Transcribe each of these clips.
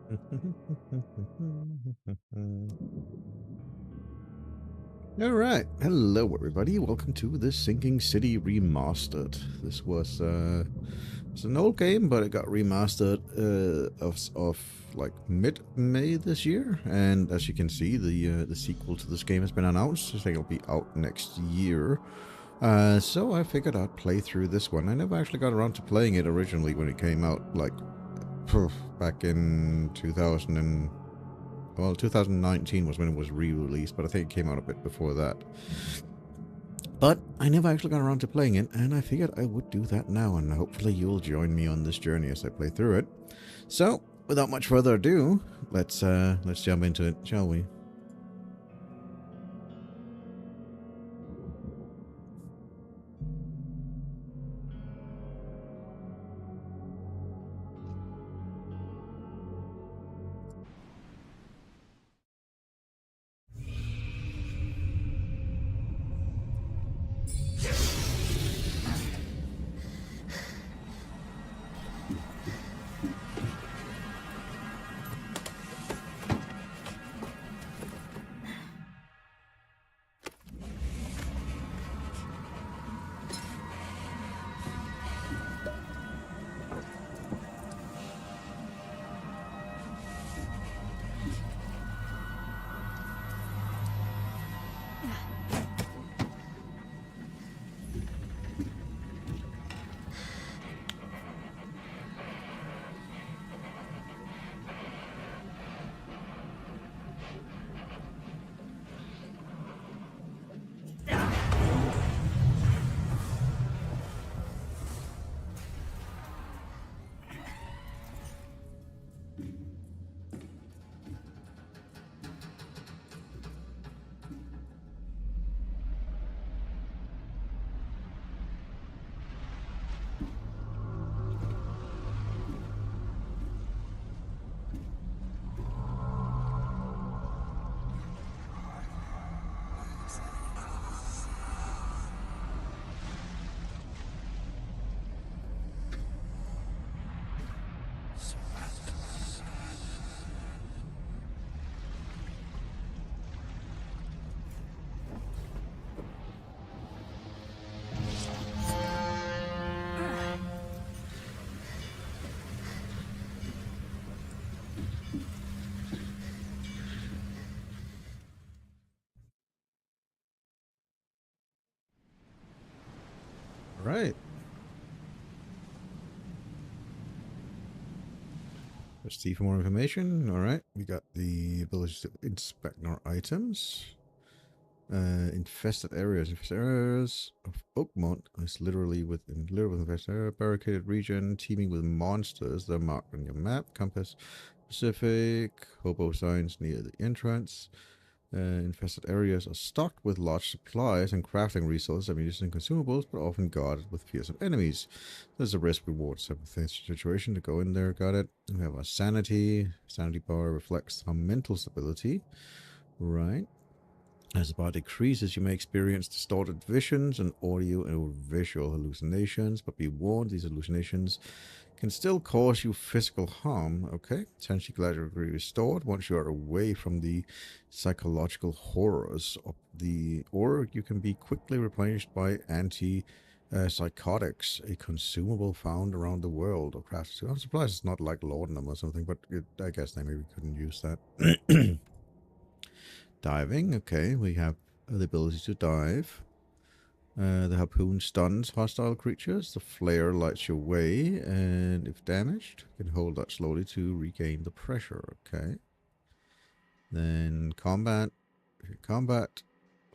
All right, hello everybody. Welcome to the Sinking City Remastered. This was it's an old game, but it got remastered of like mid-May this year. And as you can see, the sequel to this game has been announced. I think it'll be out next year. So I figured I'd play through this one. I never actually got around to playing it originally when it came out, like back in 2019 was when it was re-released, but I think it came out a bit before that. But I never actually got around to playing it, and I figured I would do that now, and hopefully you'll join me on this journey as I play through it. So, without much further ado, let's jump into it, shall we? All right. Let's see for more information. All right, we got the ability to inspect our items. Infested areas. Infested areas of Oakmont is literally with infested area, barricaded region teeming with monsters. They're marked on your map. Compass Pacific. Hobo signs near the entrance. Infested areas are stocked with large supplies and crafting resources, ammunition, and consumables, but often guarded with fearsome enemies. There's a risk-reward situation to go in there. Got it. We have our sanity. Sanity bar reflects our mental stability. Right. As the bar decreases, you may experience distorted visions and audio or visual hallucinations, but be warned, these hallucinations can still cause you physical harm. Okay, essentially gradually restored once you are away from the psychological horrors of or you can be quickly replenished by psychotics, a consumable found around the world or crafted. I'm surprised it's not like laudanum or something, but I guess they maybe couldn't use that. Diving, okay, we have the ability to dive. The harpoon stuns hostile creatures. The flare lights your way, and if damaged, you can hold that slowly to regain the pressure. Okay. Then combat. If you combat,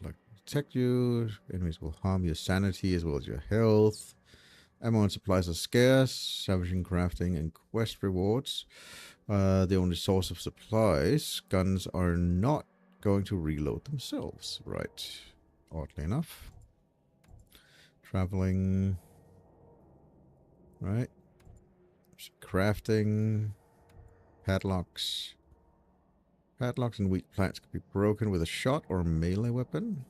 like protect you, enemies will harm your sanity as well as your health. Ammo and supplies are scarce. Salvaging, crafting, and quest rewards. The only source of supplies. Guns are not going to reload themselves. Right. Oddly enough. Traveling. Right. Crafting. Padlocks. Padlocks and weak planks can be broken with a shot or a melee weapon.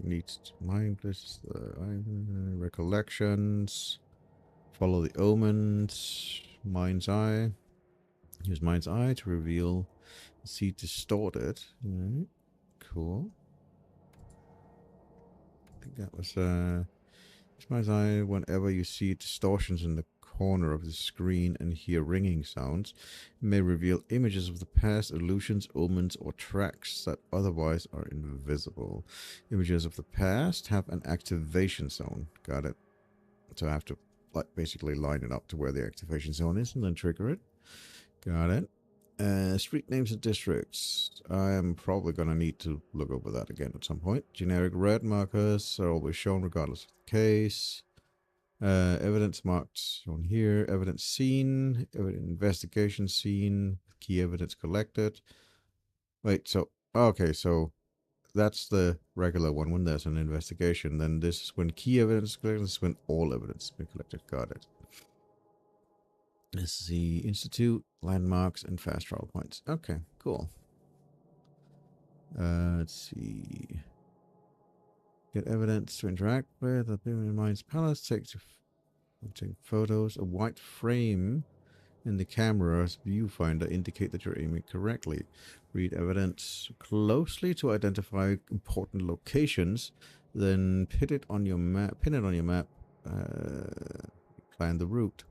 Needs mind this recollections. Follow the omens. Mind's eye. Use mind's eye to reveal. See distorted. Alright. Cool. I think that was use mind's eye whenever you see distortions in the corner of the screen and hear ringing sounds. It may reveal images of the past, illusions, omens, or tracks that otherwise are invisible. Images of the past have an activation zone. Got it. So I have to like basically line it up to where the activation zone is and then trigger it. Got it. Street names and districts. I am probably going to need to look over that again at some point. Generic red markers are always shown regardless of the case. Evidence marked on here. Evidence seen. Investigation seen. Key evidence collected. Wait, so... Okay, so that's the regular one when there's an investigation. Then this is when key evidence is collected. This is when all evidence has been collected. Got it. This is the Institute, landmarks, and fast travel points. Okay, cool. Let's see. Get evidence to interact with. The Living Mind's Palace. Take photos. A white frame in the camera's viewfinder indicate that you're aiming correctly. Read evidence closely to identify important locations. Then pin it on your map. Plan the route.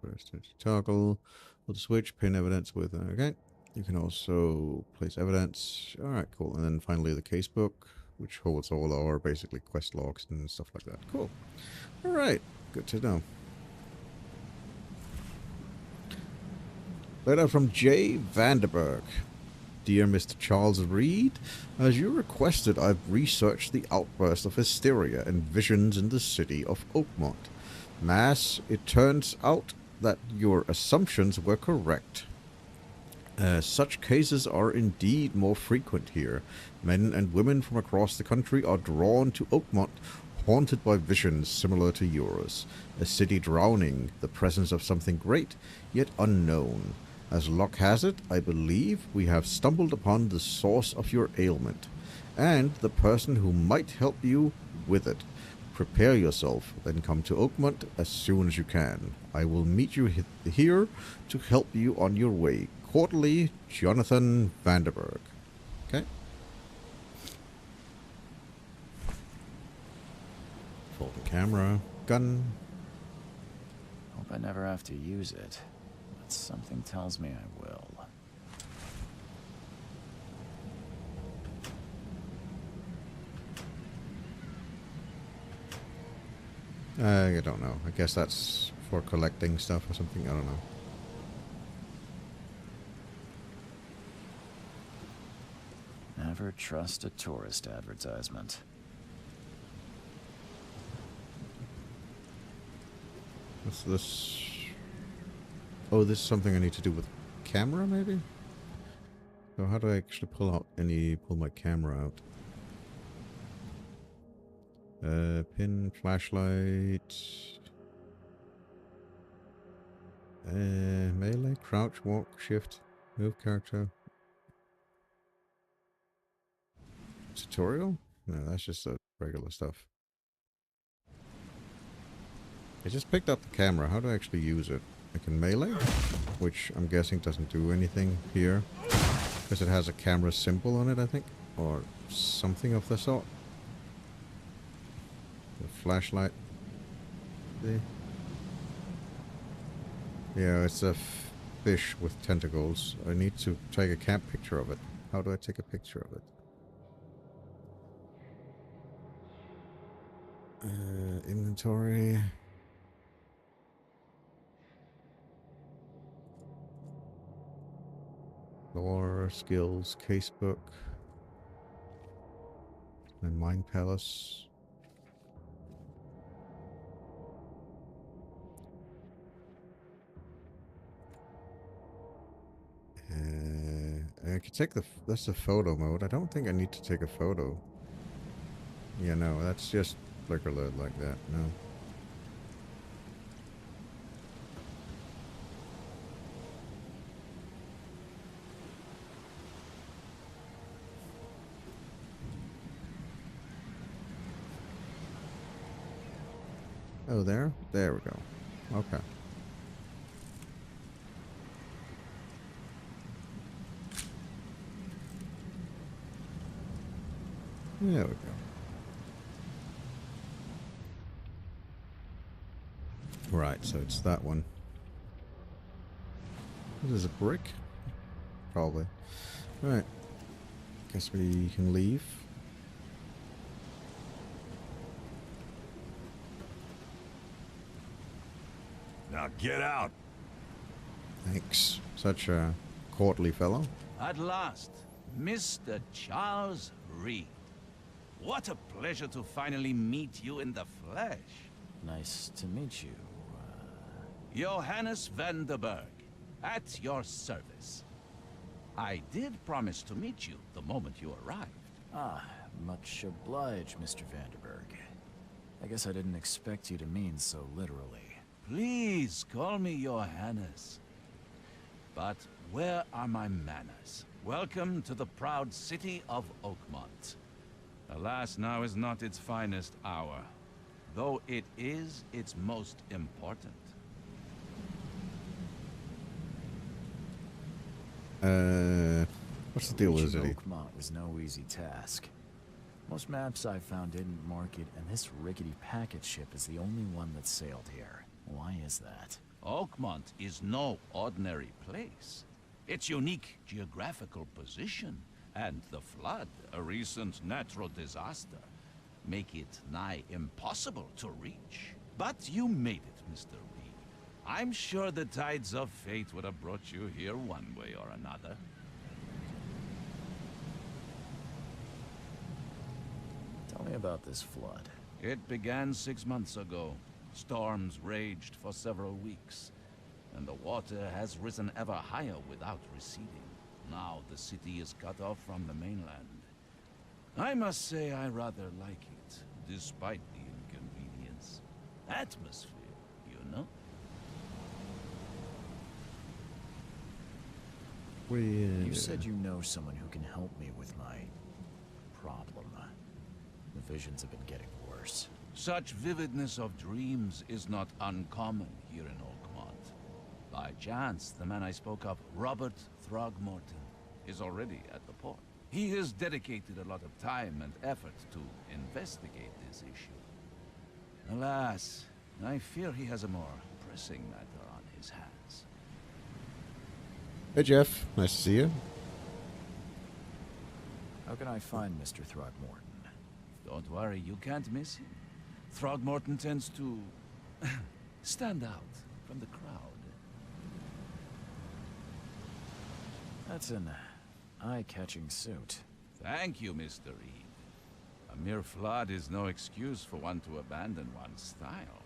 First, toggle or the switch, pin evidence with, okay. You can also place evidence. Alright, cool. And then finally the casebook, which holds all our basically quest logs and stuff like that. Cool. Alright, good to know. Letter from J. Vanderberg. Dear Mr. Charles Reed, as you requested, I've researched the outburst of hysteria and visions in the city of Oakmont. Mass, it turns out that your assumptions were correct. Such cases are indeed more frequent here. Men and women from across the country are drawn to Oakmont, haunted by visions similar to yours. A city drowning, the presence of something great, yet unknown. As luck has it, I believe we have stumbled upon the source of your ailment, and the person who might help you with it. Prepare yourself, then come to Oakmont as soon as you can. I will meet you here to help you on your way. Quarterly, Jonathan Vanderberg. Okay. Fold the camera. Gun. Hope I never have to use it, but something tells me I will. I don't know. I guess that's for collecting stuff or something. I don't know. Never trust a tourist advertisement. What's this? Oh, this is something I need to do with camera, maybe? So how do I actually pull my camera out? Pin, flashlight. Melee, crouch, walk, shift, move character. Tutorial? No, that's just the regular stuff. I just picked up the camera. How do I actually use it? I can melee, which I'm guessing doesn't do anything here, because it has a camera symbol on it, I think, or something of the sort. The flashlight. See? Yeah, it's a fish with tentacles. I need to take a picture of it. How do I take a picture of it? Inventory. Lore, skills, casebook. And Mind Palace. I could take that's the photo mode. I don't think I need to take a photo. Yeah, no, that's just flicker load like that. No. Oh, there? There we go. Okay. There we go. Right, so it's that one. This is a brick? Probably. Right. Guess we can leave. Now get out! Thanks. Such a courtly fellow. At last, Mr. Charles Reed. What a pleasure to finally meet you in the flesh. Nice to meet you. Johannes van der Berg, at your service. I did promise to meet you the moment you arrived. Ah, much obliged, Mr. Vanderberg. I guess I didn't expect you to mean so literally. Please call me Johannes. But where are my manners? Welcome to the proud city of Oakmont. Alas, now is not its finest hour, though it is its most important. What's the deal with Reaching it? Oakmont was no easy task. Most maps I found didn't mark it, and this rickety packet ship is the only one that sailed here. Why is that? Oakmont is no ordinary place. Its unique geographical position and the flood, a recent natural disaster, make it nigh impossible to reach. But you made it, Mr. Reed. I'm sure the tides of fate would have brought you here one way or another. Tell me about this flood. It began 6 months ago. Storms raged for several weeks, and the water has risen ever higher without receding. Now the city is cut off from the mainland. I must say I rather like it, despite the inconvenience. Atmosphere, you know? You said you know someone who can help me with my problem. The visions have been getting worse. Such vividness of dreams is not uncommon here in Oakmont. By chance, the man I spoke of, Robert Throgmorton, is already at the port. He has dedicated a lot of time and effort to investigate this issue. Alas, I fear he has a more pressing matter on his hands. Hey Jeff, nice to see you. How can I find Mr. Throgmorton? Don't worry, you can't miss him. Throgmorton tends to stand out from the crowd. That's an eye-catching suit. Thank you, Mr. Reed. A mere flood is no excuse for one to abandon one's style.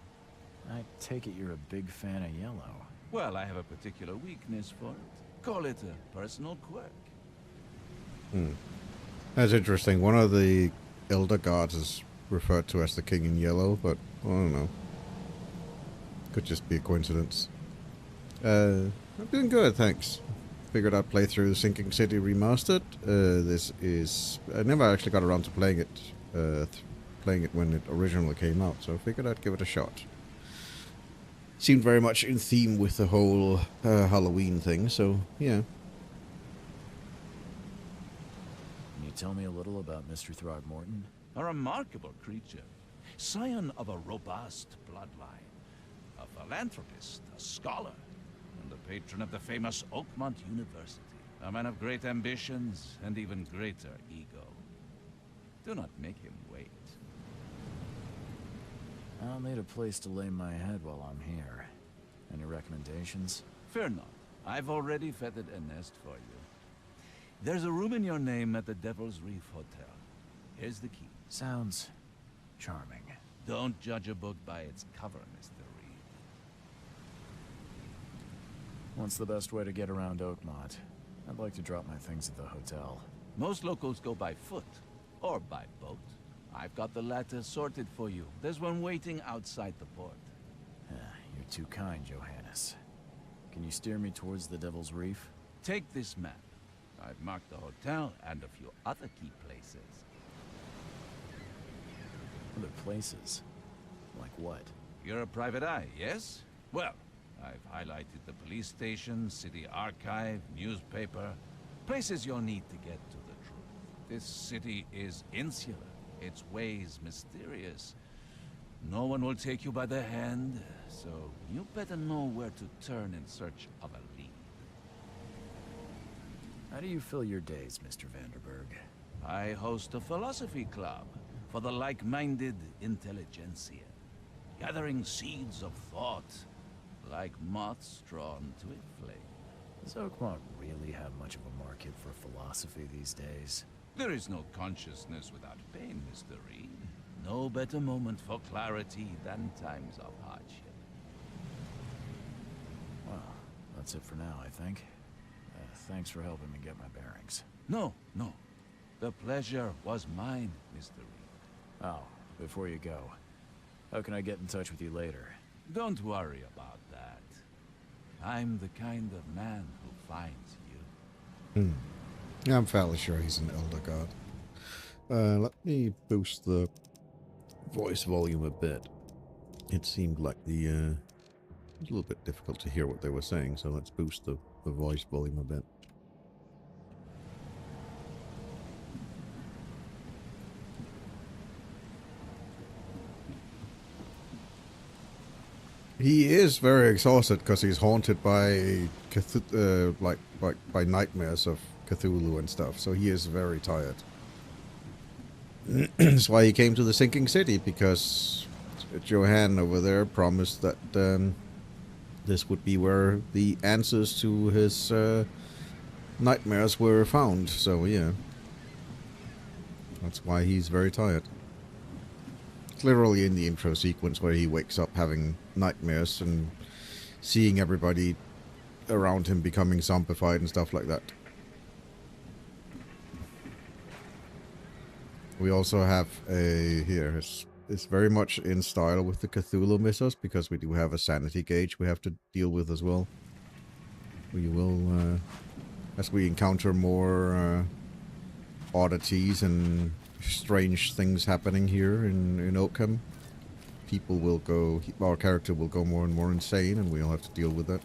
I take it you're a big fan of yellow. Well, I have a particular weakness for it. Call it a personal quirk. That's interesting. One of the Elder Gods is referred to as the King in Yellow, but I don't know. Could just be a coincidence. I'm doing good, thanks. Figured I'd play through Sinking City Remastered. This is... I never actually got around to playing it when it originally came out, so I figured I'd give it a shot. Seemed very much in theme with the whole Halloween thing, so yeah. Can you tell me a little about Mr. Throgmorton? A remarkable creature. Scion of a robust bloodline. A philanthropist, a scholar, and the patron of the famous Oakmont University. A man of great ambitions and even greater ego. Do not make him wait. I'll need a place to lay my head while I'm here. Any recommendations? Fear not. I've already feathered a nest for you. There's a room in your name at the Devil's Reef Hotel. Here's the key. Sounds charming. Don't judge a book by its cover, Mr. Reed. What's the best way to get around Oakmont? I'd like to drop my things at the hotel. Most locals go by foot, or by boat. I've got the latter sorted for you. There's one waiting outside the port. You're too kind, Johannes. Can you steer me towards the Devil's Reef? Take this map. I've marked the hotel and a few other key places. Other places? Like what? You're a private eye, yes? Well, I've highlighted the police station, city archive, newspaper, places you'll need to get to the truth. This city is insular, its ways mysterious. No one will take you by the hand, so you better know where to turn in search of a lead. How do you fill your days, Mr. Vanderberg? I host a philosophy club for the like-minded intelligentsia, gathering seeds of thought, like moths drawn to a flame. Does Oakmont really have much of a market for philosophy these days? There is no consciousness without pain, Mr. Reed. No better moment for clarity than times of hardship. Well, that's it for now, I think. Thanks for helping me get my bearings. No. The pleasure was mine, Mr. Reed. Oh, before you go, how can I get in touch with you later? Don't worry about that. I'm the kind of man who finds you. I'm fairly sure he's an elder god. Let me boost the voice volume a bit. It seemed like it was a little bit difficult to hear what they were saying, so let's boost the voice volume a bit. He is very exhausted because he's haunted by by nightmares of Cthulhu and stuff. So he is very tired. That's why he came to the sinking city, because Johann over there promised that this would be where the answers to his nightmares were found. So yeah, that's why he's very tired. Literally in the intro sequence where he wakes up having nightmares and seeing everybody around him becoming zombified and stuff like that. We also have a here. It's very much in style with the Cthulhu mythos, because we do have a sanity gauge we have to deal with as well. We will, as we encounter more oddities and strange things happening here in Oakham, our character will go more and more insane, and we'll have to deal with that.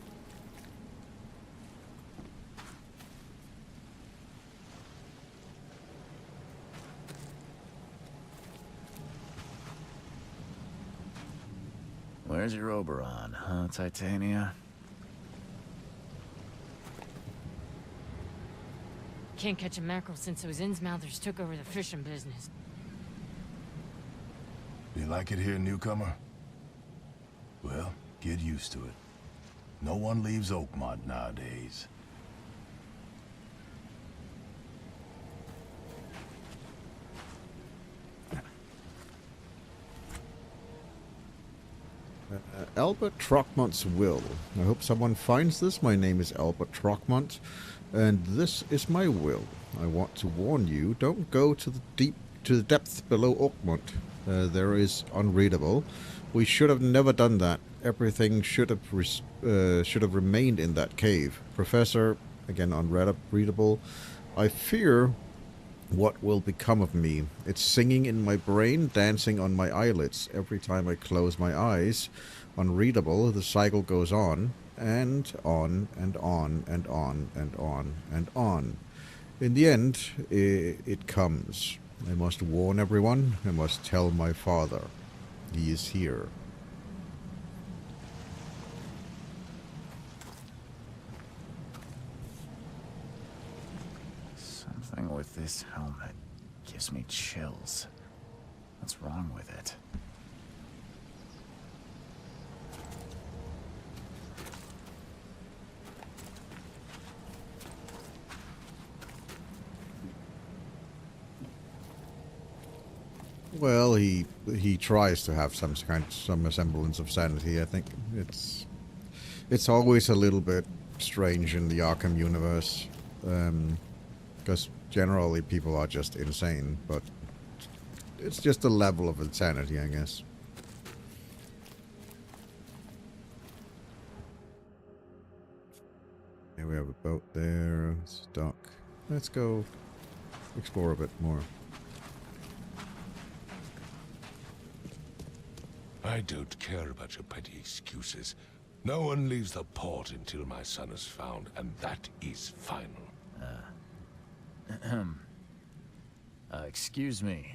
Where's your Oberon, huh, Titania? Can't catch a mackerel since those Innsmouthers took over the fishing business. You like it here, newcomer? Well, get used to it. No one leaves Oakmont nowadays. Albert Trockmont's will. I hope someone finds this. My name is Albert Trockmont, and this is my will. I want to warn you, don't go to the depths below Oakmont. There is unreadable. We should have never done that. Everything should have remained in that cave. Professor, again unreadable. I fear what will become of me. It's singing in my brain, dancing on my eyelids. Every time I close my eyes, unreadable, the cycle goes on, and on, and on, and on, and on, and on. In the end, it comes. I must warn everyone. I must tell my father. He is here. Something with this helmet gives me chills. What's wrong with it? Well, he tries to have some semblance of sanity. I think it's always a little bit strange in the Arkham universe, because generally people are just insane, but it's just a level of insanity, I guess. Here we have a boat there. It's dock. Let's go explore a bit more. I don't care about your petty excuses. No one leaves the port until my son is found, and that is final. Excuse me.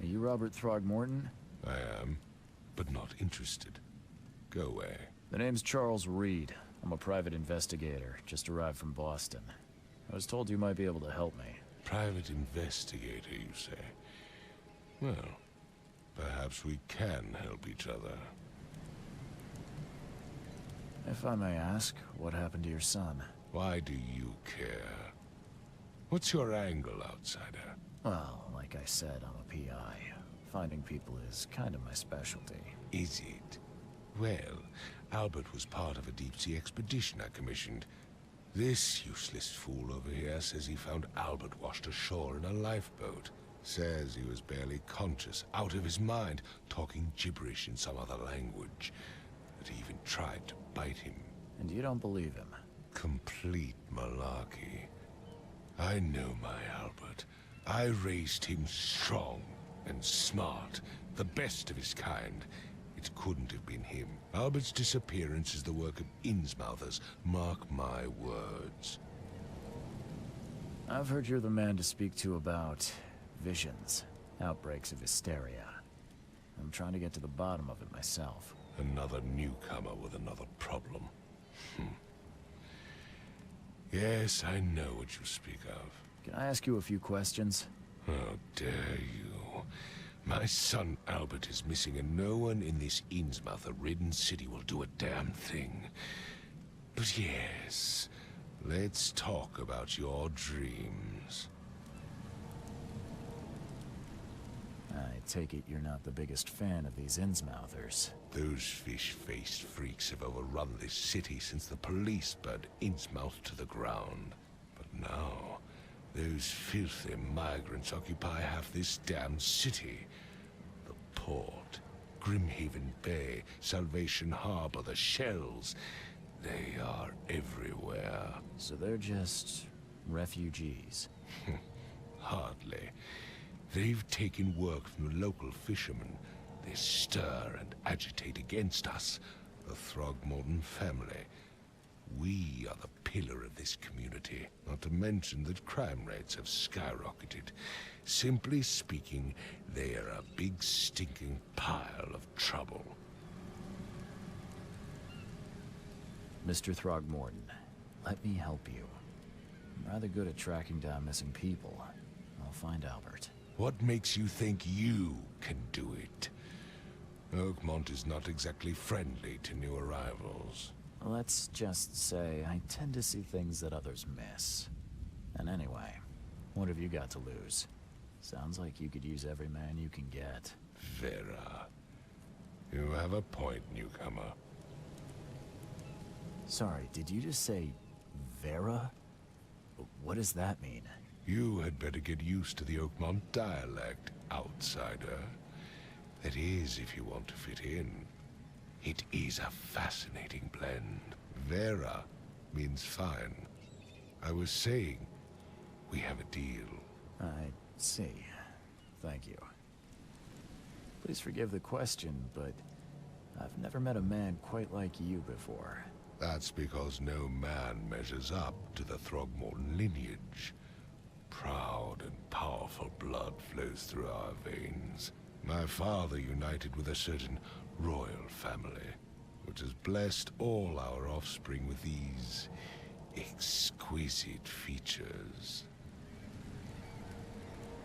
Are you Robert Throgmorton? I am, but not interested. Go away. The name's Charles Reed. I'm a private investigator, just arrived from Boston. I was told you might be able to help me. Private investigator, you say? Well, perhaps we can help each other. If I may ask, what happened to your son? Why do you care? What's your angle, outsider? Well, like I said, I'm a PI. Finding people is kind of my specialty. Is it? Well, Albert was part of a deep-sea expedition I commissioned. This useless fool over here says he found Albert washed ashore in a lifeboat. Says he was barely conscious, out of his mind, talking gibberish in some other language. That he even tried to bite him. And you don't believe him? Complete malarkey. I know my Albert. I raised him strong and smart, the best of his kind. It couldn't have been him. Albert's disappearance is the work of Innsmouthers, mark my words. I've heard you're the man to speak to about visions, outbreaks of hysteria. I'm trying to get to the bottom of it myself. Another newcomer with another problem. Yes, I know what you speak of. Can I ask you a few questions? How dare you? My son Albert is missing, and no one in this Innsmouther-ridden city will do a damn thing. But yes, let's talk about your dreams. I take it you're not the biggest fan of these Innsmouthers. Those fish-faced freaks have overrun this city since the police burned Innsmouth to the ground. But now, those filthy migrants occupy half this damn city. The port, Grimhaven Bay, Salvation Harbor, the shells. They are everywhere. So they're just refugees. Hardly. They've taken work from the local fishermen. They stir and agitate against us, the Throgmorton family. We are the pillar of this community, not to mention that crime rates have skyrocketed. Simply speaking, they are a big stinking pile of trouble. Mr. Throgmorton, let me help you. I'm rather good at tracking down missing people. I'll find Albert. What makes you think you can do it? Oakmont is not exactly friendly to new arrivals. Let's just say I tend to see things that others miss. And anyway, what have you got to lose? Sounds like you could use every man you can get. Vera. You have a point, newcomer. Sorry, did you just say Vera? What does that mean? You had better get used to the Oakmont dialect, outsider. That is, if you want to fit in. It is a fascinating blend. Vera means fine. I was saying, we have a deal. I see. Thank you. Please forgive the question, but I've never met a man quite like you before. That's because no man measures up to the Throgmorton lineage. Proud and powerful blood flows through our veins. My father united with a certain royal family, which has blessed all our offspring with these exquisite features.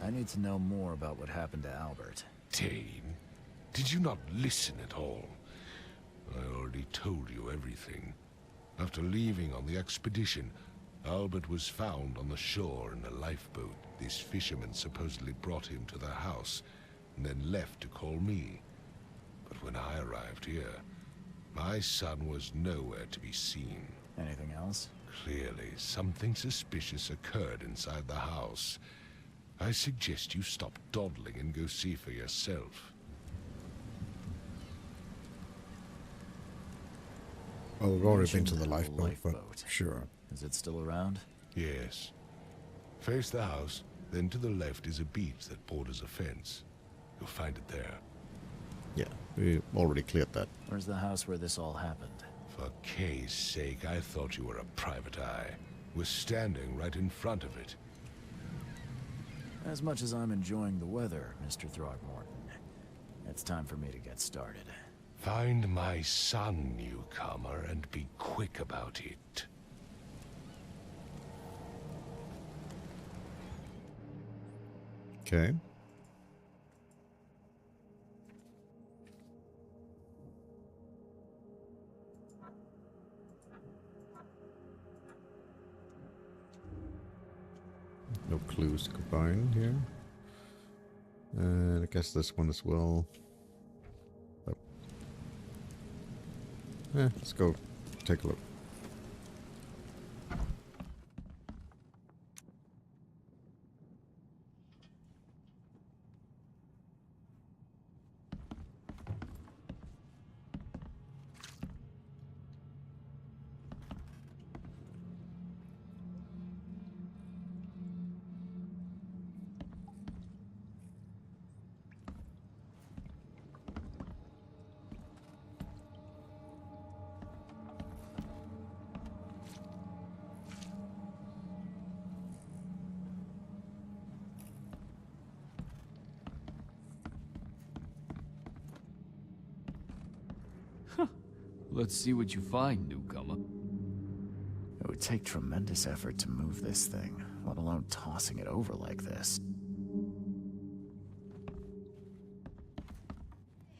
I need to know more about what happened to Albert. Dane, did you not listen at all? I already told you everything. After leaving on the expedition, Albert was found on the shore in a lifeboat. This fisherman supposedly brought him to their house, and then left to call me. But when I arrived here, my son was nowhere to be seen. Anything else? Clearly, something suspicious occurred inside the house. I suggest you stop dawdling and go see for yourself. Well, we've already been to Mentioned the the lifeboat, but lifeboat. sure. Is it still around? Yes. Face the house, then to the left is a beach that borders a fence. You'll find it there. Yeah, we already cleared that. Where's the house where this all happened? For Kay's sake, I thought you were a private eye. We're standing right in front of it. As much as I'm enjoying the weather, Mr. Throgmorton, it's time for me to get started. Find my son, newcomer, and be quick about it. Okay. No clues to combine here. And I guess this one as well. Oh. Let's go take a look. Let's see what you find, newcomer. It would take tremendous effort to move this thing, let alone tossing it over like this.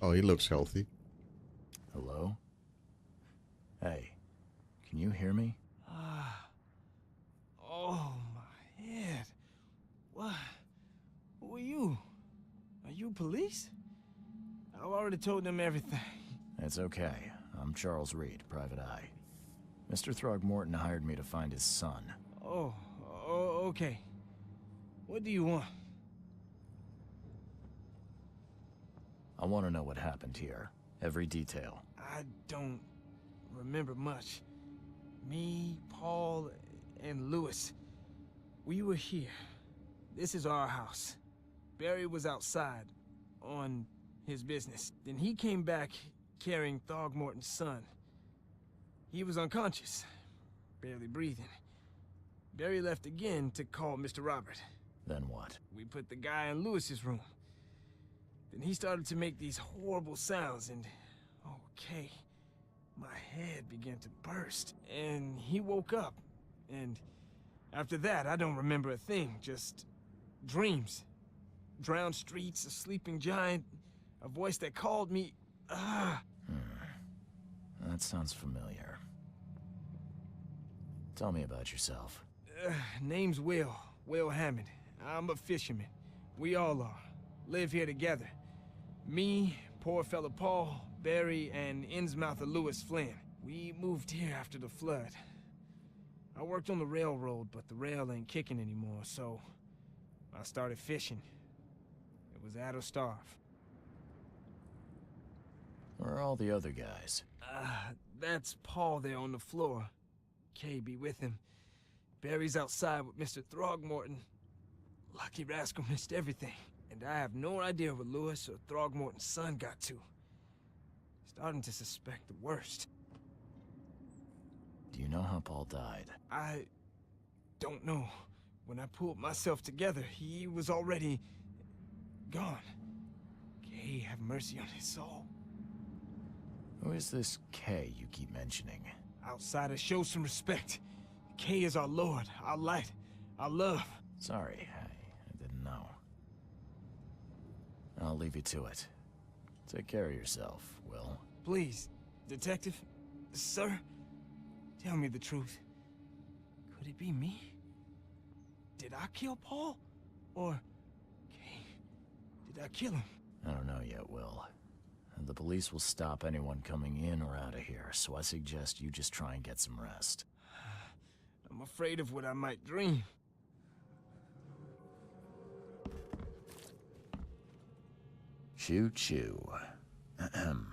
Oh, he looks healthy. Hello? Hey, can you hear me? Oh, my head. What? Who are you? Are you police? I've already told them everything. It's okay. I'm Charles Reed, Private Eye. Mr. Throgmorton hired me to find his son. Oh, okay. What do you want? I want to know what happened here. Every detail. I don't remember much. Me, Paul, and Lewis. We were here. This is our house. Barry was outside on his business. Then he came back carrying Throgmorton's son. He was unconscious, barely breathing. Barry left again to call Mr. Robert. Then what? We put the guy in Lewis's room. Then he started to make these horrible sounds and... okay, my head began to burst. And he woke up. And after that, I don't remember a thing, just dreams. Drowned streets, a sleeping giant, a voice that called me... That sounds familiar. Tell me about yourself. Name's Will Hammond. I'm a fisherman. We all are. Live here together. Me, poor fella Paul, Barry, and Innsmouther Lewis Flynn. We moved here after the flood. I worked on the railroad, but the rail ain't kicking anymore, so I started fishing. It was at or starve. Where are all the other guys? That's Paul there on the floor. Kay be with him. Barry's outside with Mr. Throgmorton. Lucky rascal missed everything. And I have no idea what Lewis or Throgmorton's son got to. Starting to suspect the worst. Do you know how Paul died? I don't know. When I pulled myself together, he was already gone. Kay have mercy on his soul. Who is this K you keep mentioning? Outsiders, show some respect. Kay is our lord, our light, our love. Sorry, I didn't know. I'll leave you to it. Take care of yourself, Will. Please, detective, sir, tell me the truth. Could it be me? Did I kill Paul? Or, Kay, did I kill him? I don't know yet, Will. The police will stop anyone coming in or out of here, so I suggest you just try and get some rest. I'm afraid of what I might dream. Choo-choo. Ahem.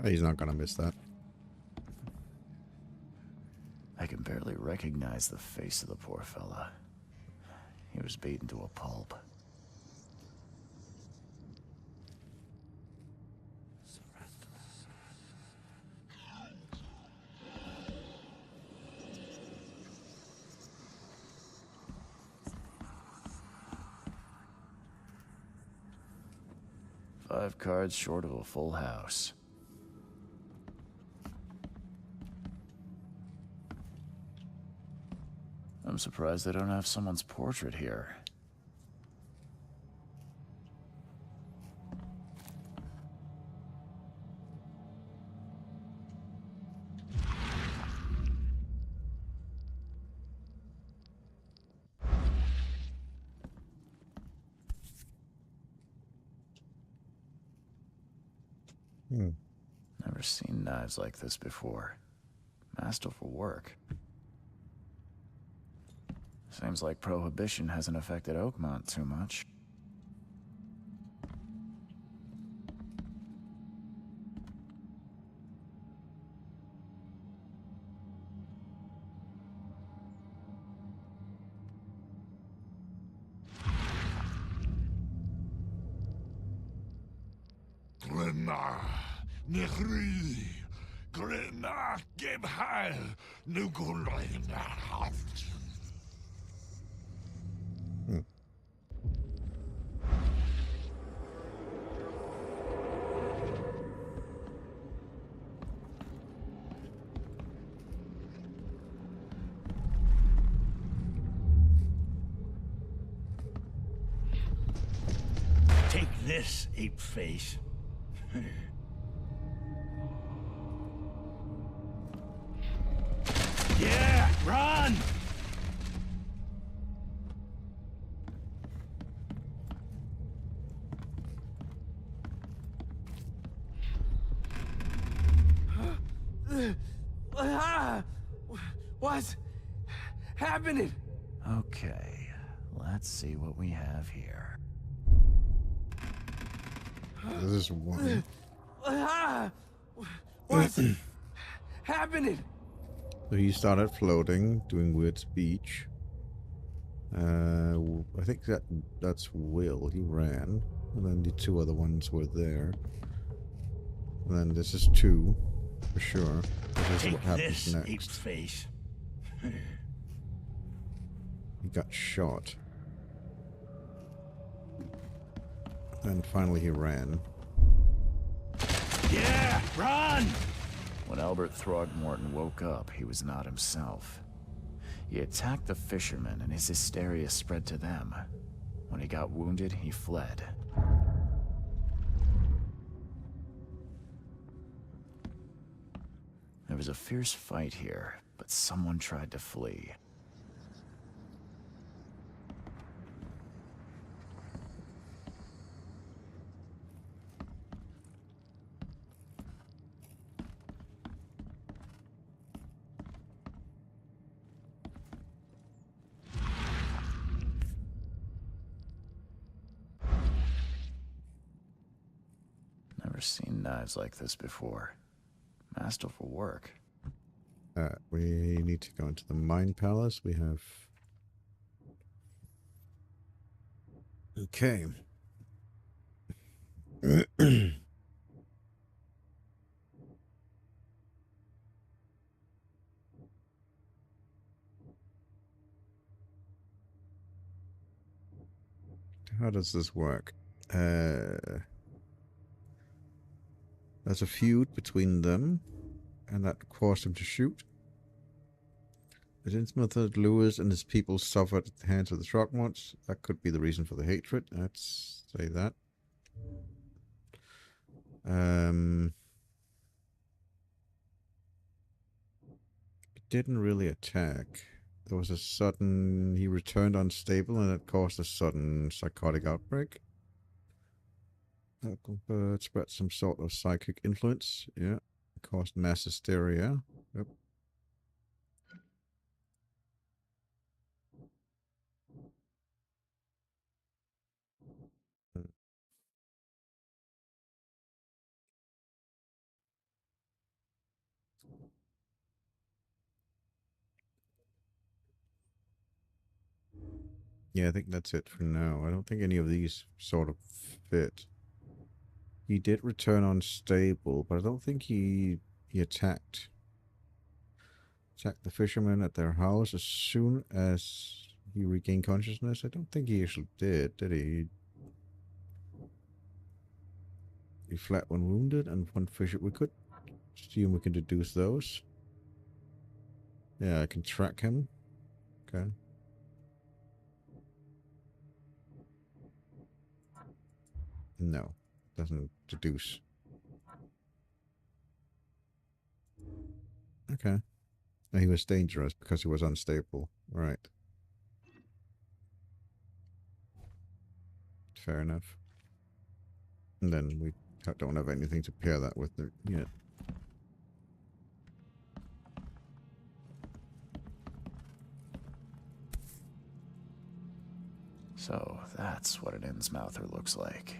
He's not gonna miss that. I can barely recognize the face of the poor fella. He was beaten to a pulp. Five cards short of a full house. I'm surprised they don't have someone's portrait here. Never seen knives like this before. Masterful work. Seems like Prohibition hasn't affected Oakmont too much. Take this, ape face. Yeah, run! What's happening? Okay, let's see what we have here. This is one. What's happening? So he started floating, doing weird speech. I think that's Will. He ran, and then the two other ones were there. And then this is two, for sure. This is Take what happens this, ape next. face. He got shot. And finally he ran. Yeah, run! When Albert Throgmorton woke up, he was not himself. He attacked the fishermen, and his hysteria spread to them. When he got wounded, he fled. There was a fierce fight here, but someone tried to flee. Never seen knives like this before. Masterful work. We need to go into the Mine Palace. We have... Okay. How does this work? There's a feud between them, and that caused him to shoot. His intimate Lewis and his people suffered at the hands of the Throgmortons. That could be the reason for the hatred. Let's say that. He didn't really attack. There was a sudden... He returned unstable, and it caused a sudden psychotic outbreak. Bird spread some sort of psychic influence. Yeah. It caused mass hysteria. Yep. Yeah, I think that's it for now. I don't think any of these sort of fit. He did return unstable, but I don't think he attacked the fishermen at their house as soon as he regained consciousness. I don't think he actually did he? He flat when wounded and one fisher. We could see if we can deduce those. Yeah, I can track him. Okay. No, doesn't deduce. Okay. And he was dangerous because he was unstable. Right. Fair enough. And then we don't have anything to pair that with yet. So that's what an Innsmouther looks like.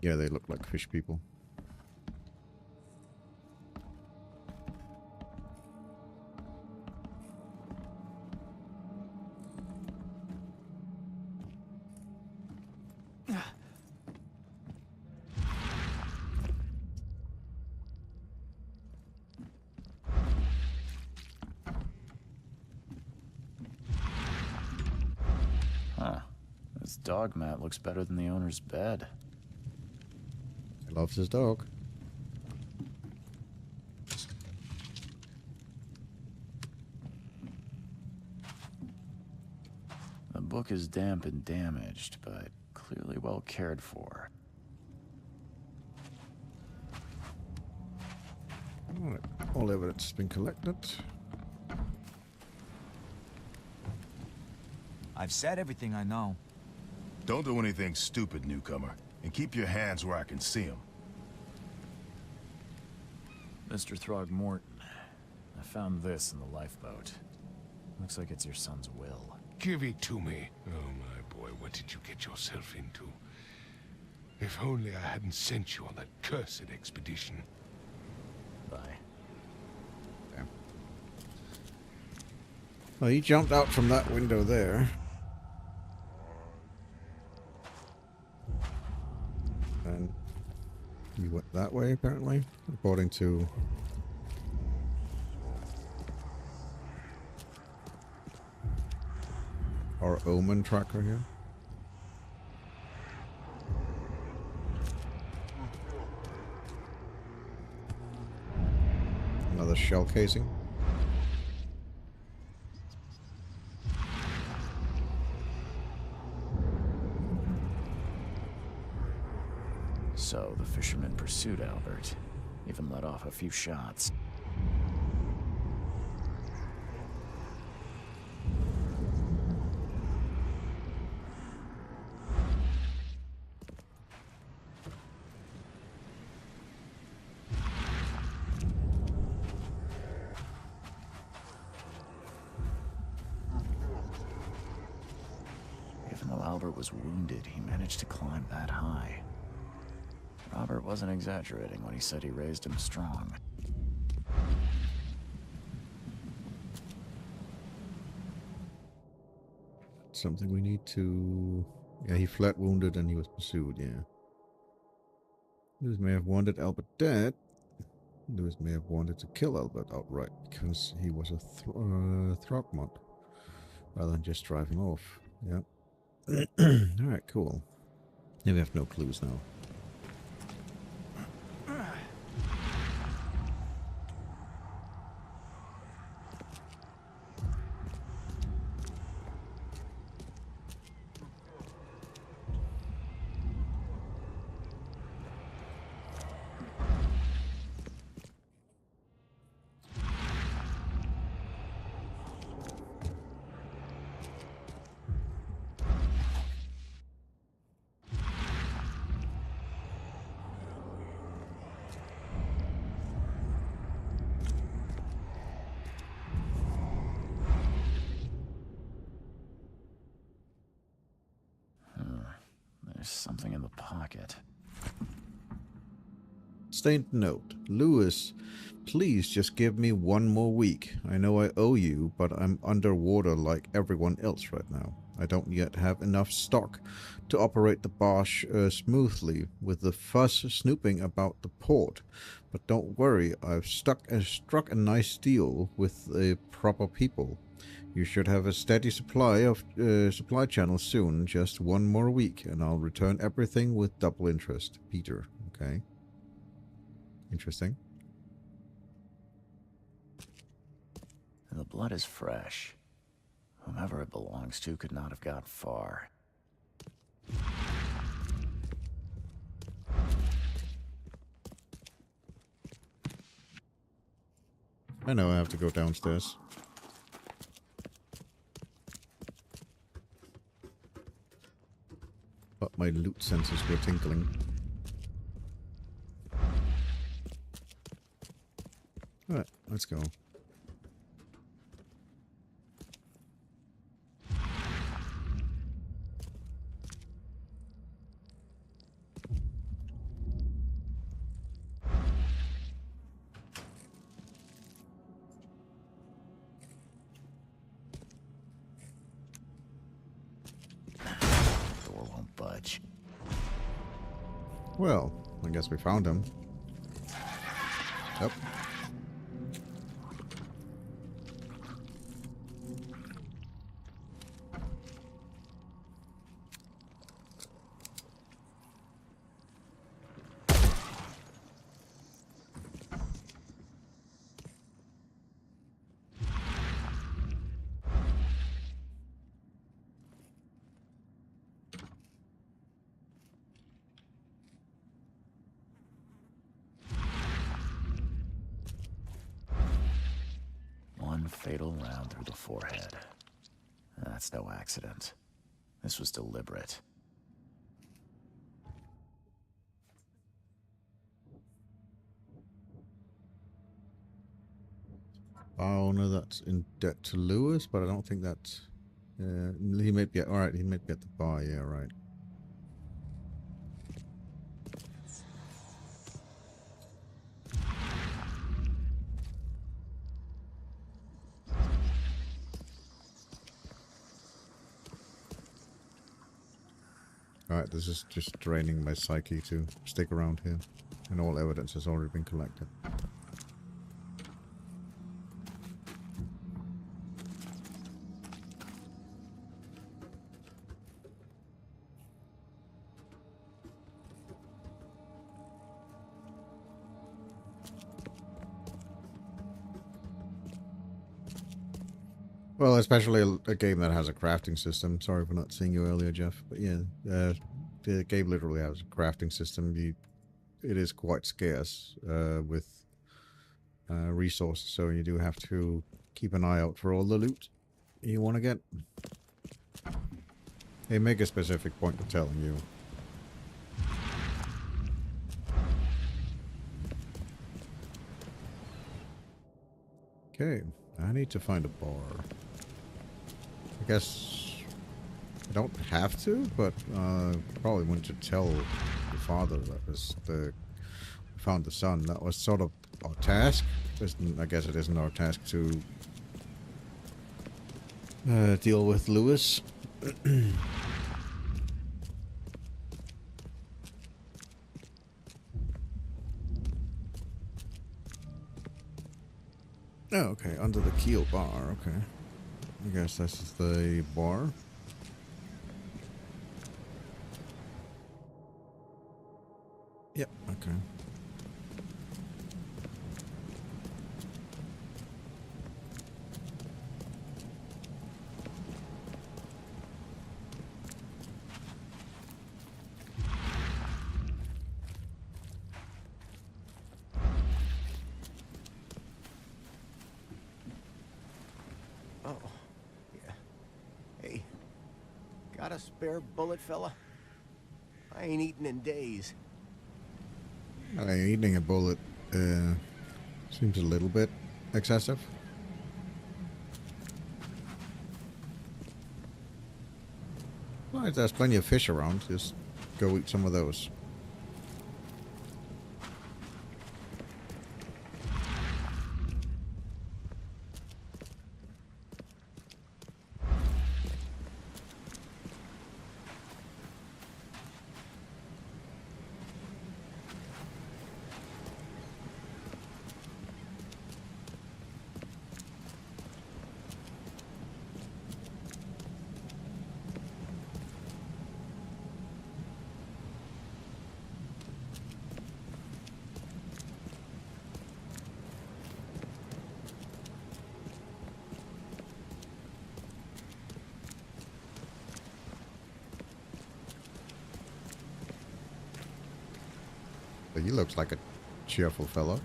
Yeah, they look like fish people. Huh. This dog mat looks better than the owner's bed. He loves his dog. The book is damp and damaged, but clearly well cared for. Alright, all evidence has been collected. I've said everything I know. Don't do anything stupid, newcomer. And keep your hands where I can see them. Mr. Throgmorton, I found this in the lifeboat. Looks like it's your son's will. Give it to me. Oh, my boy, what did you get yourself into? If only I hadn't sent you on that cursed expedition. Bye. Damn. Well, he jumped out from that window there. And he went that way, apparently, according to our omen tracker here. Another shell casing. So the fisherman pursued Albert, even let off a few shots. Even though Albert was wounded, he managed to climb that high. Robert wasn't exaggerating when he said he raised him strong. Something we need to... Yeah, he flat wounded and he was pursued, yeah. Lewis may have wanted Albert dead. Lewis may have wanted to kill Albert outright because he was a Throgmont rather than just drive him off. Yeah. Alright, cool. Yeah, we have no clues now. There's something in the pocket. Stained note. Lewis, please just give me one more week. I know I owe you, but I'm underwater like everyone else right now. I don't yet have enough stock to operate the barge smoothly with the fuss snooping about the port. But don't worry, I've struck a nice deal with the proper people. You should have a steady supply of supply channels soon. Just one more week, and I'll return everything with double interest. Peter. Okay. Interesting. The blood is fresh. Whomever it belongs to could not have got far. I know I have to go downstairs. But my loot sensors were tinkling. Alright, let's go. Door won't budge. Well, I guess we found him. Yep. One fatal round through the forehead. That's no accident. This was deliberate. Owner that's in debt to Lewis, but I don't think that's... he might be... Alright, he might be at the bar, yeah, right. Alright, this is just draining my psyche to stick around here. And all evidence has already been collected. Well, especially a game that has a crafting system. Sorry for not seeing you earlier, Jeff. But yeah, the game literally has a crafting system. It is quite scarce with resources, so you do have to keep an eye out for all the loot you want to get. They make a specific point of telling you. Okay, I need to find a bar. I guess I don't have to, but probably want to tell the father that was found the son. That was sort of our task. I guess it isn't our task to deal with Lewis. Oh, okay, under the keel bar, okay. I guess this is the bar. Yep, okay. Got a spare bullet, fella? I ain't eaten in days. Eating a bullet seems a little bit excessive. Well, there's plenty of fish around. Just go eat some of those. He looks like a cheerful fellow.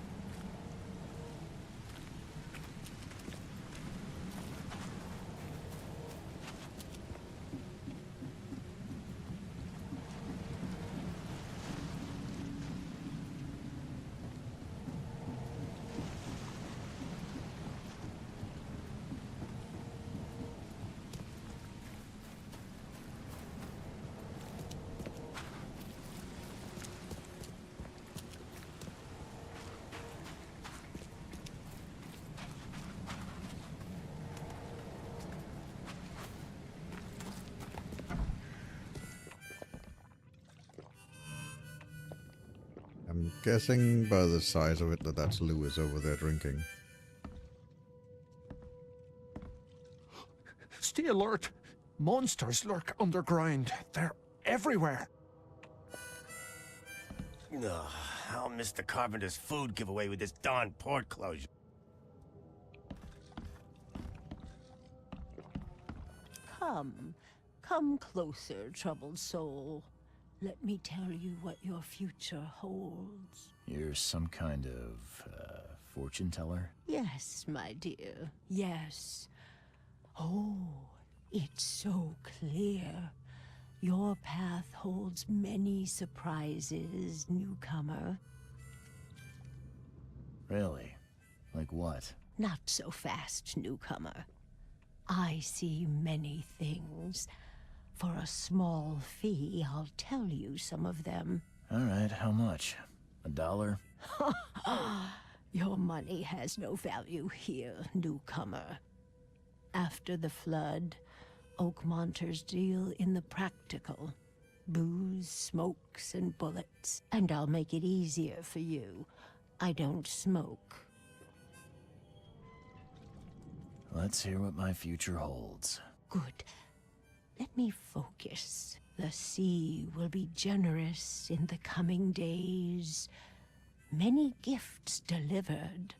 I'm guessing by the size of it that that's Lewis over there drinking. Stay alert. Monsters lurk underground. They're everywhere. Ugh, I'll miss the carpenter's food giveaway with this darn port closure. Come closer, troubled soul. Let me tell you what your future holds. You're some kind of, fortune teller? Yes, my dear, yes. Oh, it's so clear. Your path holds many surprises, newcomer. Really? Like what? Not so fast, newcomer. I see many things. For a small fee, I'll tell you some of them. All right, how much? $1? Your money has no value here, newcomer. After the flood, Oakmonters deal in the practical. Booze, smokes, and bullets. And I'll make it easier for you. I don't smoke. Let's hear what my future holds. Good. Let me focus. The sea will be generous in the coming days. Many gifts delivered,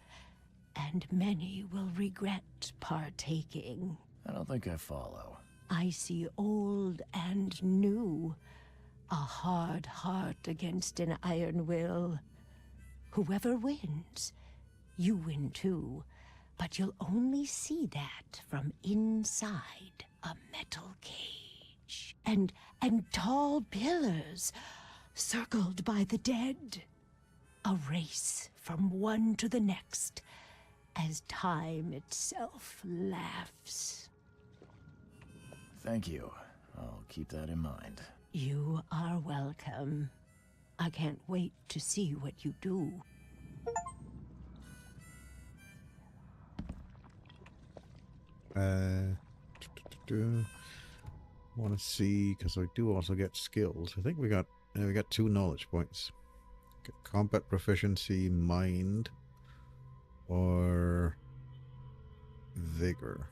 and many will regret partaking. I don't think I follow. I see old and new. A hard heart against an iron will. Whoever wins, you win too. But you'll only see that from inside a metal cage. And tall pillars, circled by the dead. A race from one to the next, as time itself laughs. Thank you. I'll keep that in mind. You are welcome. I can't wait to see what you do. Want to see, because I do also get skills. I think we got 2 knowledge points. Get combat proficiency, mind, or vigor.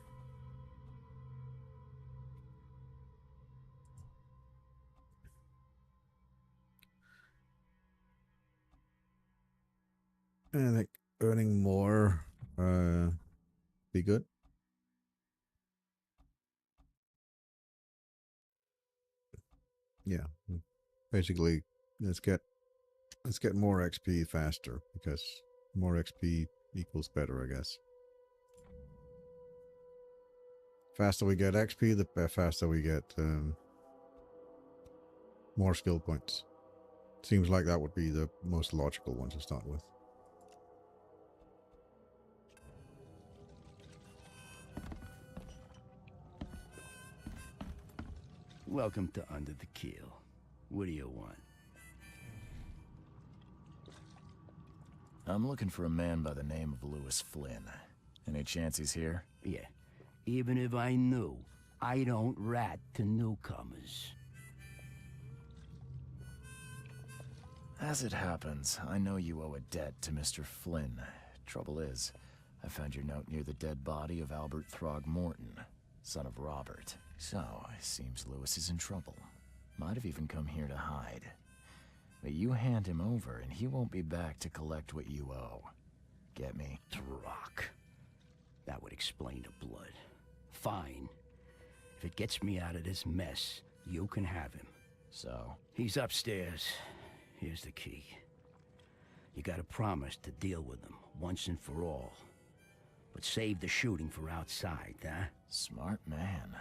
And I think earning more be good. Yeah, basically, let's get more XP faster, because more XP equals better, I guess. Faster we get XP, the faster we get more skill points. Seems like that would be the most logical one to start with. Welcome to Under the Keel. What do you want? I'm looking for a man by the name of Lewis Flynn. Any chance he's here? Yeah. Even if I knew, I don't rat to newcomers. As it happens, I know you owe a debt to Mr. Flynn. Trouble is, I found your note near the dead body of Albert Throgmorton, son of Robert. So, it seems Lewis is in trouble. Might have even come here to hide. But you hand him over, and he won't be back to collect what you owe. Get me? Throck. That would explain the blood. Fine. If it gets me out of this mess, you can have him. So? He's upstairs. Here's the key. You gotta promise to deal with them, once and for all. But save the shooting for outside, huh? Smart man.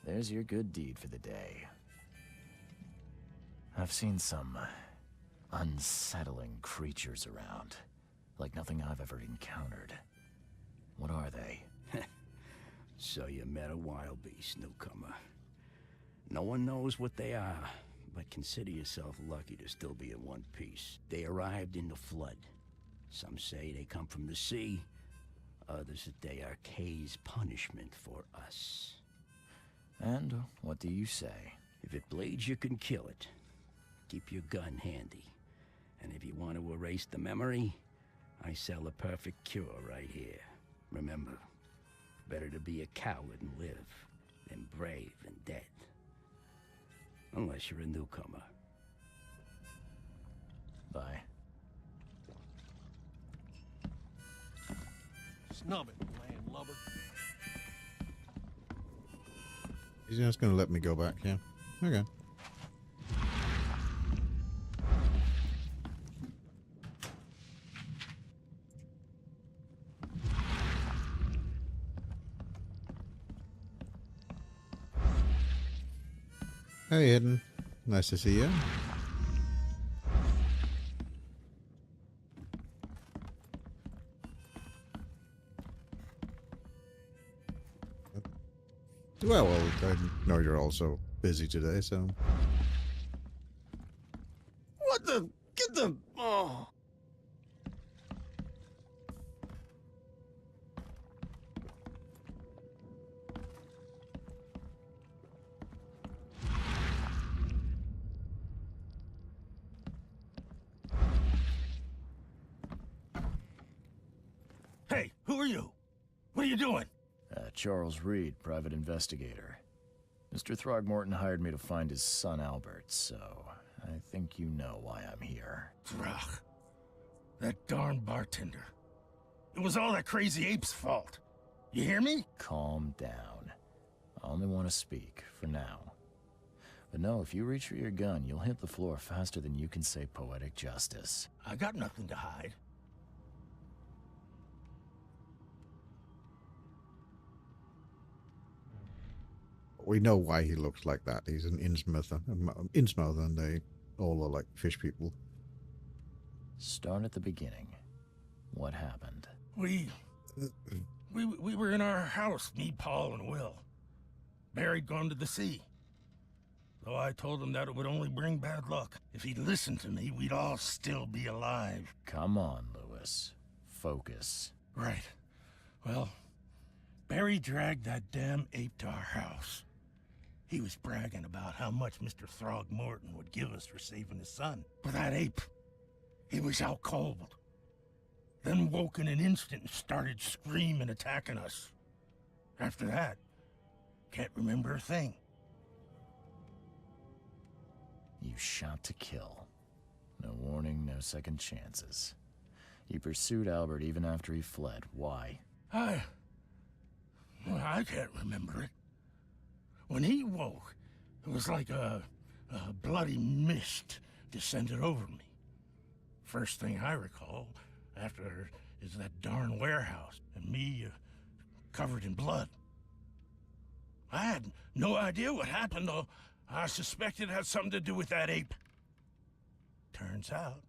There's your good deed for the day. I've seen some unsettling creatures around, like nothing I've ever encountered. What are they? So you met a wild beast, newcomer. No one knows what they are, but consider yourself lucky to still be in one piece. They arrived in the flood. Some say they come from the sea, others that they are Kay's punishment for us. And what do you say? If it bleeds, you can kill it. Keep your gun handy. And if you want to erase the memory, I sell a perfect cure right here. Remember, better to be a coward and live than brave and dead. Unless you're a newcomer. Bye. Snub it, landlubber. He's just gonna let me go back, yeah? Okay. Hey, Hidden. Nice to see you. Well, I know you're also busy today, so... What the... Get the... Oh... Hey, who are you? What are you doing? Charles Reed, private investigator. Mr. Throgmorton hired me to find his son Albert, so I think you know why I'm here. Throg. That darn bartender. It was all that crazy ape's fault. You hear me? Calm down. I only want to speak, for now. But no, if you reach for your gun, you'll hit the floor faster than you can say poetic justice. I got nothing to hide. We know why he looks like that. He's an Innsmouth, and they all are like fish people. Start at the beginning. What happened? We were in our house, me, Paul, and Will. Barry'd gone to the sea. Though I told him that it would only bring bad luck. If he'd listened to me, we'd all still be alive. Come on, Lewis. Focus. Right. Well, Barry dragged that damn ape to our house. He was bragging about how much Mr. Throgmorton would give us for saving his son. But that ape, he was out cold. Then woke in an instant and started screaming, attacking us. After that, can't remember a thing. You shot to kill. No warning, no second chances. You pursued Albert even after he fled. Why? I can't remember it. When he woke, it was like a bloody mist descended over me. First thing I recall after is that darn warehouse and me covered in blood. I had no idea what happened, though. I suspected it had something to do with that ape. Turns out,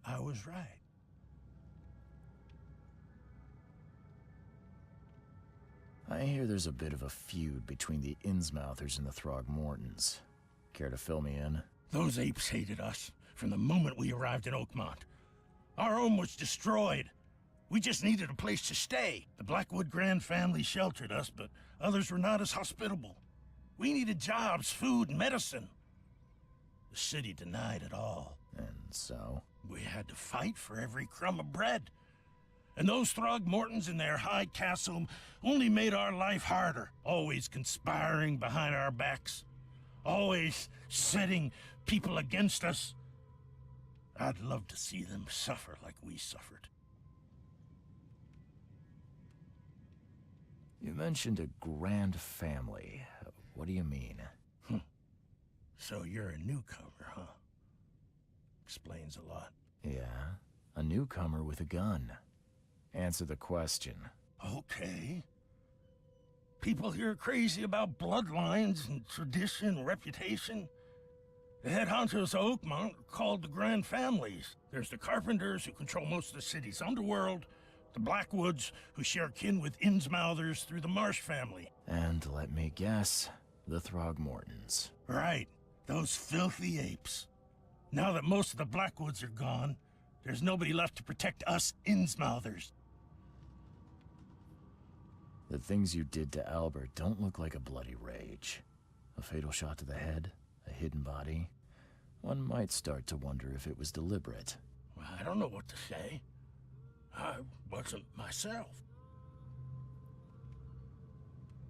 I was right. I hear there's a bit of a feud between the Innsmouthers and the Throgmortons. Care to fill me in? Those apes hated us from the moment we arrived in Oakmont. Our home was destroyed. We just needed a place to stay. The Blackwood Grand family sheltered us, but others were not as hospitable. We needed jobs, food, and medicine. The city denied it all. And so? We had to fight for every crumb of bread. And those Throgmortons in their high castle only made our life harder. Always conspiring behind our backs. Always setting people against us. I'd love to see them suffer like we suffered. You mentioned a grand family. What do you mean? So you're a newcomer, huh? Explains a lot. Yeah? A newcomer with a gun. Answer the question. Okay. People here are crazy about bloodlines and tradition and reputation. The head honchos of Oakmont are called the Grand Families. There's the Carpenters, who control most of the city's underworld, the Blackwoods, who share kin with Innsmouthers through the Marsh family. And let me guess, the Throgmortons. Right, those filthy apes. Now that most of the Blackwoods are gone, there's nobody left to protect us Innsmouthers. The things you did to Albert don't look like a bloody rage. A fatal shot to the head, a hidden body. One might start to wonder if it was deliberate. Well, I don't know what to say. I wasn't myself.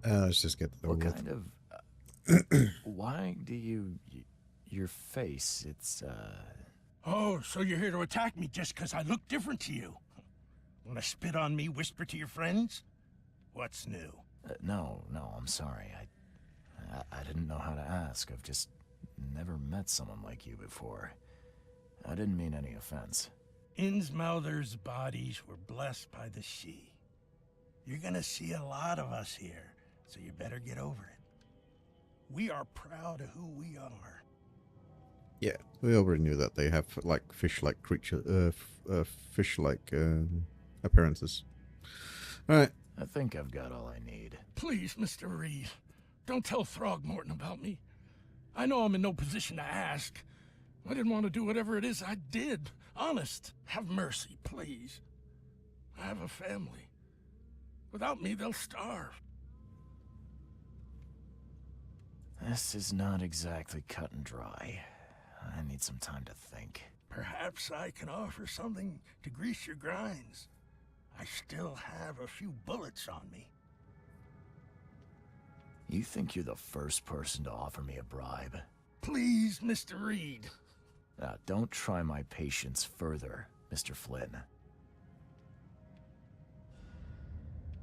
Let's just get the What kind of... why do you... your face, it's, Oh, so you're here to attack me just because I look different to you? Want to spit on me, whisper to your friends? What's new? No, I'm sorry. I didn't know how to ask. I've just never met someone like you before. I didn't mean any offense. Innsmouthers' bodies were blessed by the sea. You're gonna see a lot of us here, so you better get over it. We are proud of who we are. Yeah, we already knew that they have like fish-like creature, fish-like appearances. All right. I think I've got all I need. Please, Mr. Reed, don't tell Throgmorton about me. I know I'm in no position to ask. I didn't want to do whatever it is I did. Honest, have mercy, please. I have a family. Without me, they'll starve. This is not exactly cut and dry. I need some time to think. Perhaps I can offer something to grease your grinds. I still have a few bullets on me. You think you're the first person to offer me a bribe? Please, Mr. Reed. Don't try my patience further, Mr. Flynn.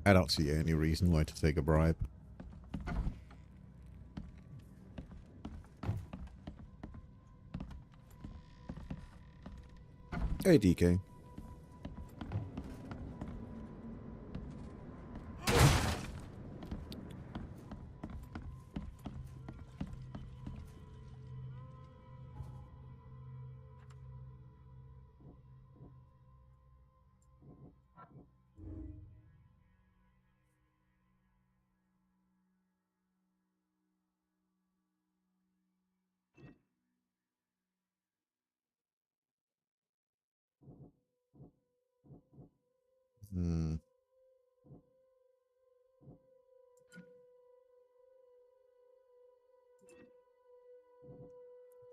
I don't see any reason why to take a bribe. Hey, DK.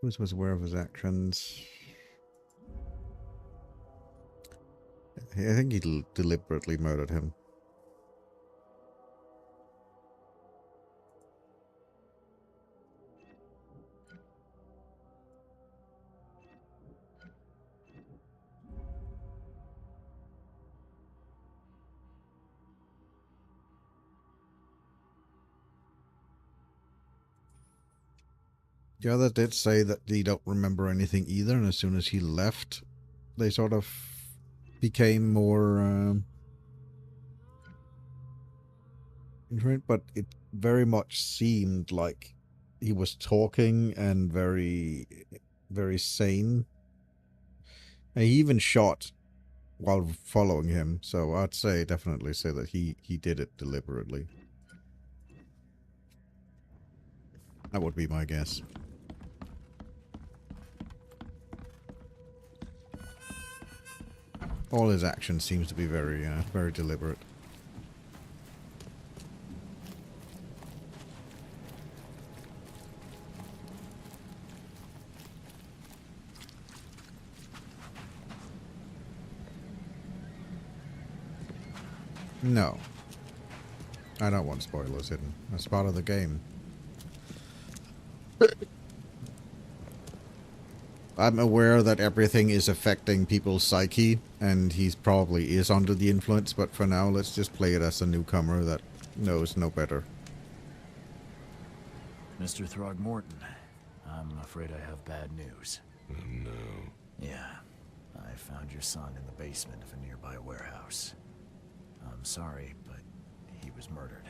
Who was aware of his actions? I think he deliberately murdered him. The other did say that they don't remember anything either, and as soon as he left, they sort of became more different, but it very much seemed like he was talking and very, very sane. And he even shot while following him, so I'd definitely say that he did it deliberately. That would be my guess. All his actions seems to be very, very deliberate. No. I don't want spoilers hidden. That's part of the game. I'm aware that everything is affecting people's psyche, and he probably is under the influence, but for now, let's just play it as a newcomer that knows no better. Mr. Throgmorton, I'm afraid I have bad news. Oh, no. Yeah. I found your son in the basement of a nearby warehouse. I'm sorry, but he was murdered.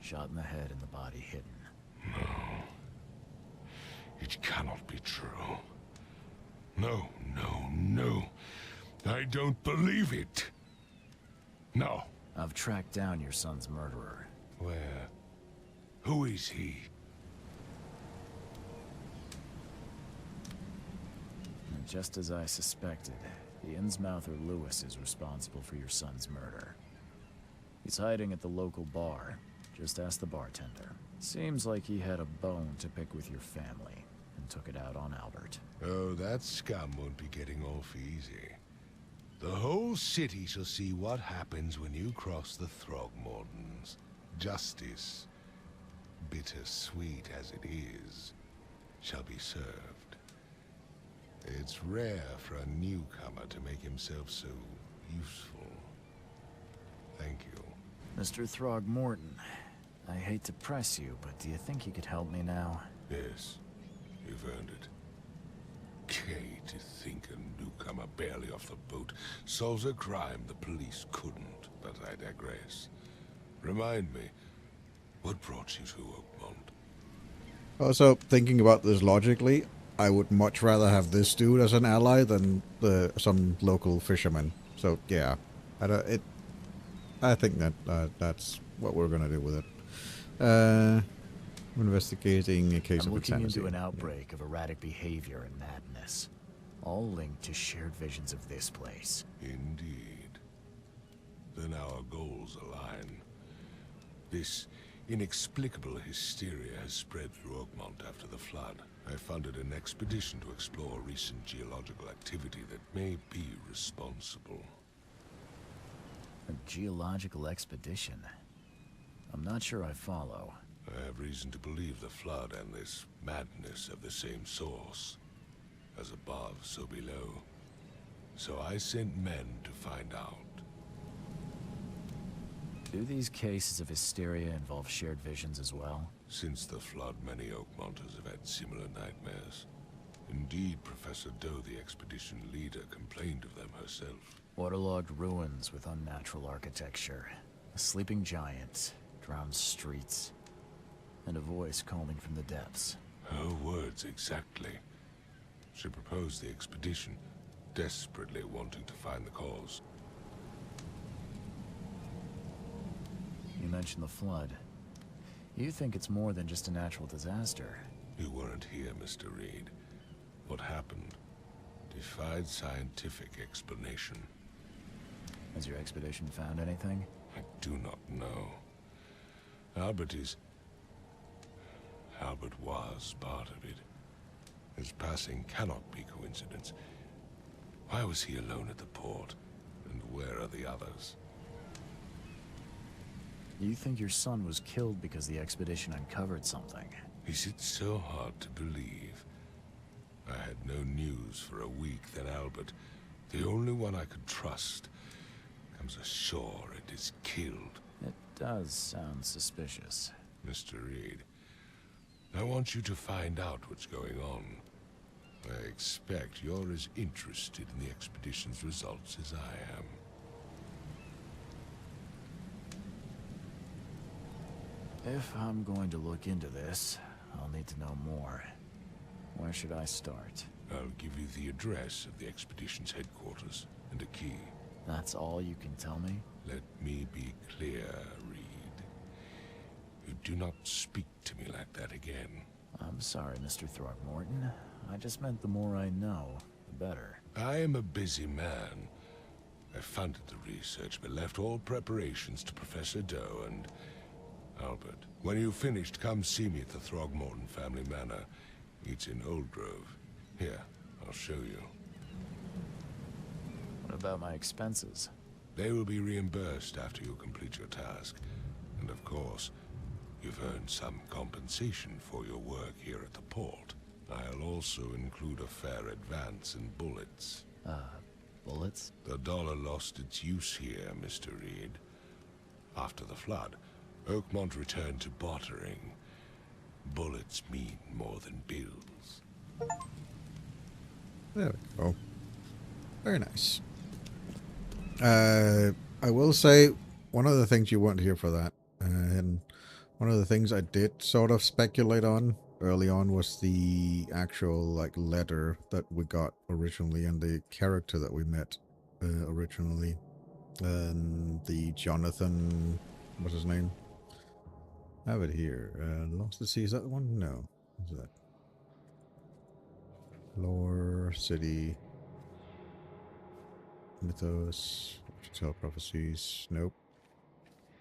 Shot in the head and the body hidden. No. It cannot be true. No, no, no. I don't believe it. No. I've tracked down your son's murderer. Where? Who is he? And just as I suspected, the Innsmouther Lewis is responsible for your son's murder. He's hiding at the local bar. Just ask the bartender. Seems like he had a bone to pick with your family, and took it out on Albert. Oh, that scum won't be getting off easy. The whole city shall see what happens when you cross the Throgmortons. Justice, bittersweet as it is, shall be served. It's rare for a newcomer to make himself so useful. Thank you. Mr. Throgmorton, I hate to press you, but do you think you could help me now? Yes, you've earned it. Kay, to think a newcomer barely off the boat solves a crime the police couldn't, but I digress. Remind me, what brought you to Oakmont? Also, thinking about this logically, I would much rather have this dude as an ally than some local fisherman. So yeah, I think that that's what we're gonna do with it. Investigating a case I'm of looking insanity. into an outbreak of erratic behavior and madness, all linked to shared visions of this place. Indeed. Then our goals align. This inexplicable hysteria has spread through Oakmont after the flood. I funded an expedition to explore recent geological activity that may be responsible. A geological expedition? I'm not sure I follow. I have reason to believe the flood and this madness have the same source. As above, so below. So I sent men to find out. Do these cases of hysteria involve shared visions as well? Since the flood, many Oakmonters have had similar nightmares. Indeed, Professor Doe, the expedition leader, complained of them herself. Waterlogged ruins with unnatural architecture. A sleeping giant, drowned streets, and a voice calling from the depths. Her words exactly. She proposed the expedition, desperately wanting to find the cause. You mentioned the flood. You think it's more than just a natural disaster? You weren't here, Mr. Reed. What happened defied scientific explanation. Has your expedition found anything? I do not know. Albert was part of it. His passing cannot be coincidence. Why was he alone at the port? And where are the others? You think your son was killed because the expedition uncovered something? Is it so hard to believe? I had no news for a week, then Albert, the only one I could trust, comes ashore and is killed. It does sound suspicious. Mr. Reed, I want you to find out what's going on. I expect you're as interested in the expedition's results as I am. If I'm going to look into this, I'll need to know more. Where should I start? I'll give you the address of the expedition's headquarters and a key. That's all you can tell me? Let me be clear, Reed. You do not speak to me like that again. I'm sorry, Mr. Throgmorton. I just meant the more I know, the better. I am a busy man. I funded the research, but left all preparations to Professor Doe and Albert. When you've finished, come see me at the Throgmorton family manor. It's in Old Grove. Here, I'll show you. What about my expenses? They will be reimbursed after you complete your task. And of course, you've earned some compensation for your work here at the port. I'll also include a fair advance in bullets. Bullets? The dollar lost its use here, Mr. Reed. After the flood, Oakmont returned to bartering. Bullets mean more than bills. There we go. Very nice. I will say, one of the things you weren't here for that, and one of the things I did sort of speculate on early on was the actual, like, letter that we got originally and the character that we met originally. The Jonathan, what's his name? I have it here. Lost at Sea, is that the one? No. What's that? Lore, City, Mythos, Tell Prophecies. Nope.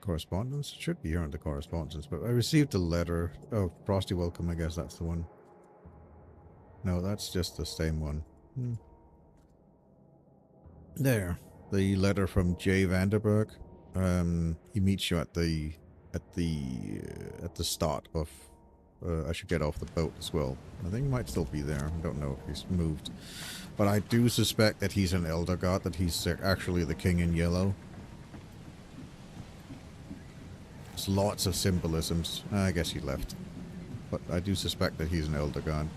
Correspondence? It should be here under correspondence, but I received a letter. Oh, Frosty Welcome, I guess that's the one. No, that's just the same one. There. The letter from Jay Vanderberg. He meets you at the start of I should get off the boat as well. I think he might still be there. I don't know if he's moved. But I do suspect that he's an Elder God, that he's actually the King in Yellow. There's lots of symbolisms. I guess he left. But I do suspect that he's an Elder God.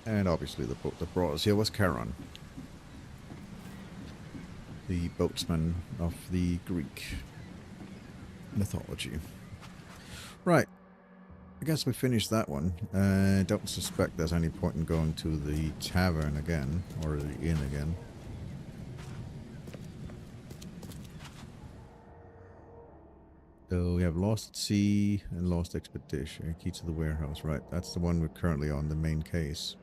And obviously the boat that brought us here was Charon, the boatsman of the Greek mythology. Right, I guess we finished that one. I don't suspect there's any point in going to the tavern again, or the inn again. So we have Lost at Sea and Lost Expedition. Key to the warehouse, right. That's the one we're currently on, the main case.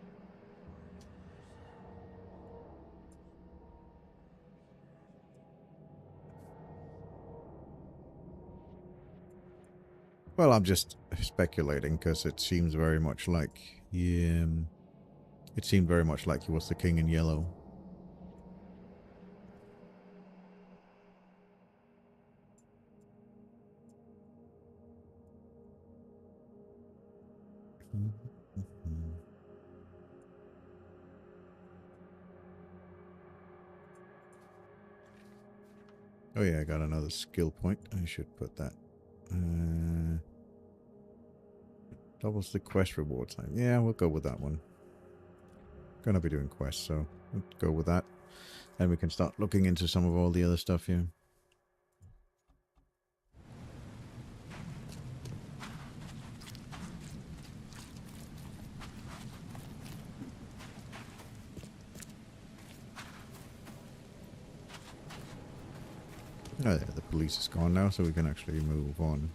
Well, I'm just speculating because it seems very much like it seemed very much like he was the King in Yellow. Oh yeah, I got another skill point. I should put that. Doubles the quest reward time. Yeah, we'll go with that one. Gonna be doing quests, so we'll go with that. And we can start looking into some of all the other stuff here. Oh yeah, the police is gone now, so we can actually move on.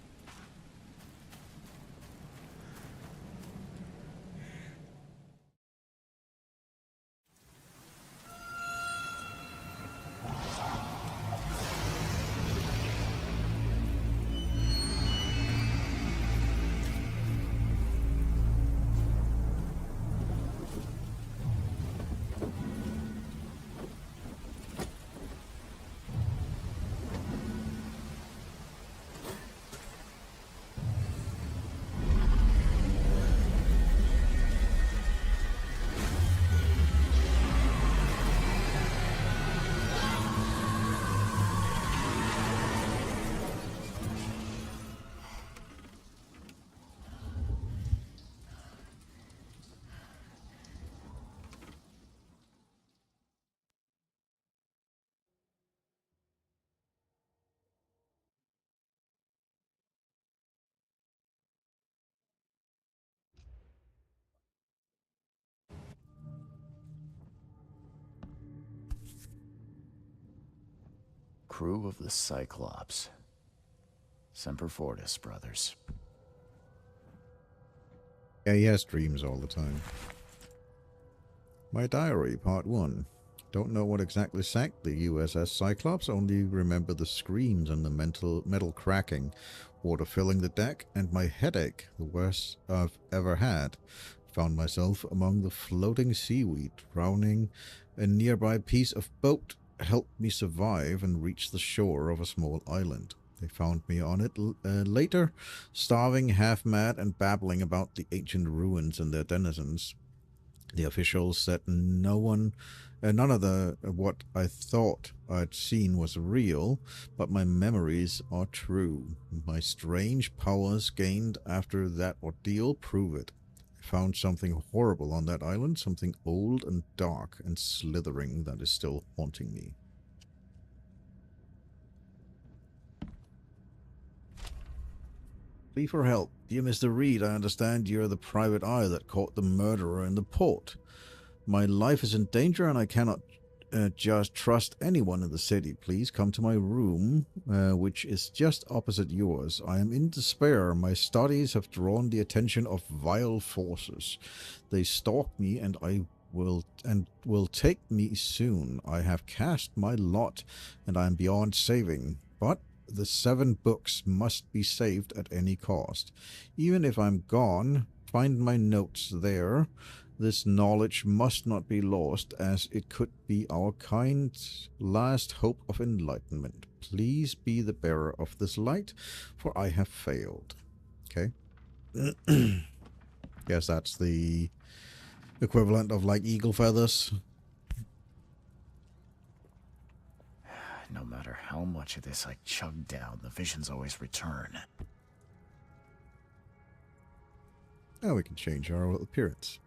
Crew of the Cyclops. Semper Fortis, brothers. Yeah, he has dreams all the time. My diary, part 1. Don't know what exactly sank the USS Cyclops, only remember the screams and the metal cracking, water filling the deck, and my headache, the worst I've ever had. Found myself among the floating seaweed, drowning. A nearby piece of boat helped me survive and reach the shore of a small island. They found me on it later, starving, half-mad, and babbling about the ancient ruins and their denizens. The officials said none of what I thought I'd seen was real, but my memories are true. My strange powers gained after that ordeal prove it. I found something horrible on that island, something old and dark and slithering that is still haunting me. Plea for help. Dear Mr. Reed, I understand you're the private eye that caught the murderer in the port. My life is in danger and I cannot just trust anyone in the city. Please come to my room, which is just opposite yours. I am in despair. My studies have drawn the attention of vile forces. They stalk me and will take me soon. I have cast my lot and I am beyond saving. But the 7 books must be saved at any cost. Even if I'm gone, find my notes there. This knowledge must not be lost, as it could be our kind's last hope of enlightenment. Please be the bearer of this light, for I have failed. Okay. Guess that's the equivalent of like eagle feathers. No matter how much of this I chug down, the visions always return. Now we can change our appearance.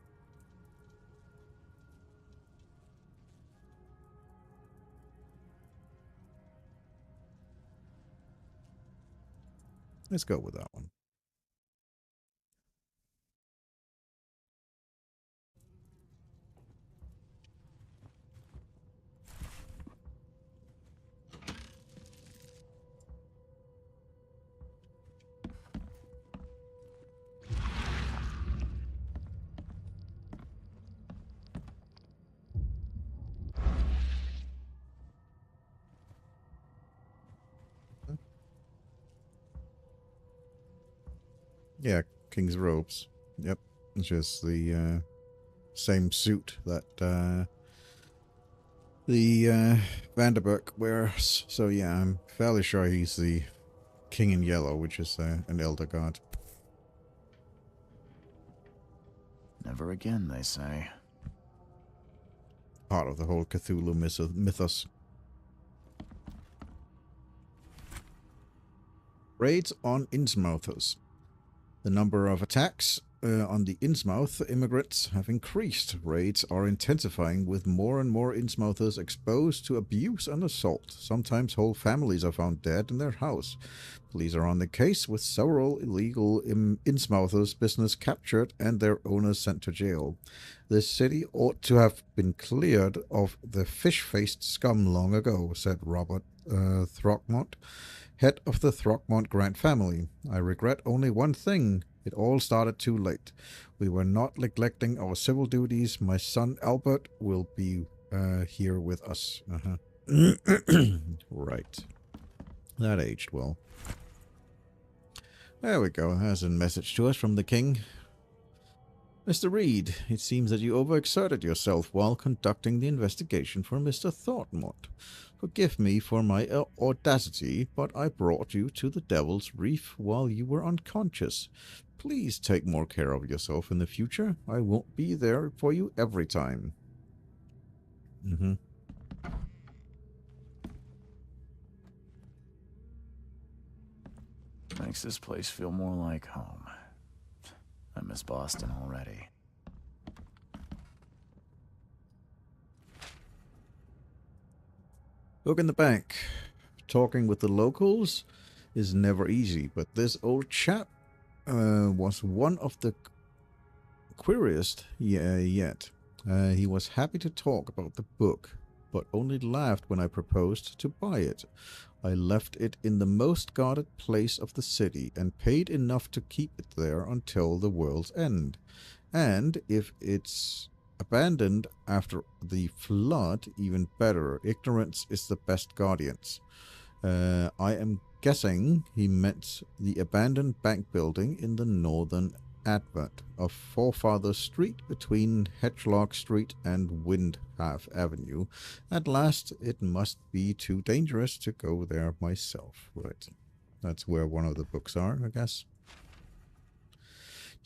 Let's go with that one. Yeah, King's robes. Yep, it's just the same suit that the Vanderburg wears. So yeah, I'm fairly sure he's the King in Yellow, which is an Elder God. Never again, they say. Part of the whole Cthulhu mythos. Raids on Innsmouthers. The number of attacks on the Innsmouth immigrants have increased. Raids are intensifying with more and more Innsmouthers exposed to abuse and assault. Sometimes whole families are found dead in their house. Police are on the case with several illegal Innsmouthers business captured and their owners sent to jail. This city ought to have been cleared of the fish-faced scum long ago, said Robert Throckmont, head of the Throckmont Grant family. I regret only one thing. It all started too late. We were not neglecting our civil duties. My son Albert will be here with us. Right. That aged well. There we go. There's a message to us from the king. Mr. Reed, it seems that you overexerted yourself while conducting the investigation for Mr. Throckmont. Forgive me for my audacity, but I brought you to the Devil's Reef while you were unconscious. Please take more care of yourself in the future. I won't be there for you every time. Makes this place feel more like home. I miss Boston already. Look in the bank. Talking with the locals is never easy, but this old chap was one of the queerest yet. He was happy to talk about the book, but only laughed when I proposed to buy it. I left it in the most guarded place of the city and paid enough to keep it there until the world's end. And if it's abandoned after the flood, even better. Ignorance is the best guardians. I am guessing he meant the abandoned bank building in the northern advent of Forefather Street between Hedgelock Street and Windhalf Avenue. At last, it must be too dangerous to go there myself. Right. That's where one of the books are, I guess.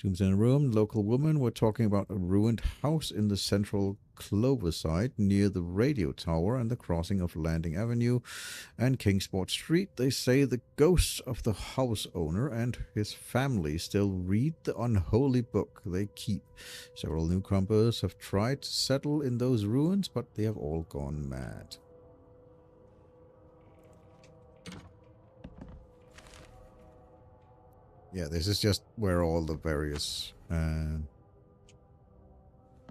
Zooms in a room. Local women were talking about a ruined house in the central Clover site near the radio tower and the crossing of Landing Avenue and Kingsport Street. They say the ghosts of the house owner and his family still read the unholy book they keep. Several newcomers have tried to settle in those ruins, but they have all gone mad. Yeah, this is just where all the various...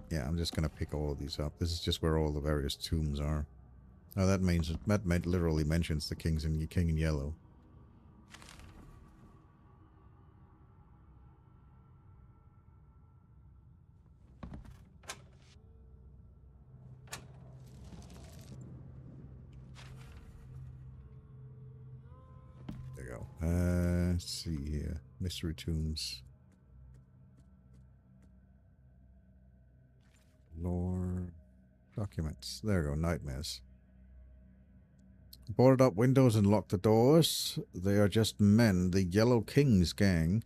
yeah, I'm just gonna pick all of these up. This is just where all the various tombs are. Now that means that literally mentions the King in Yellow. There you go. Let's see here. Mystery tombs. Lore. Documents. There you go. Nightmares. Boarded up windows and locked the doors. They are just men. The Yellow King's gang.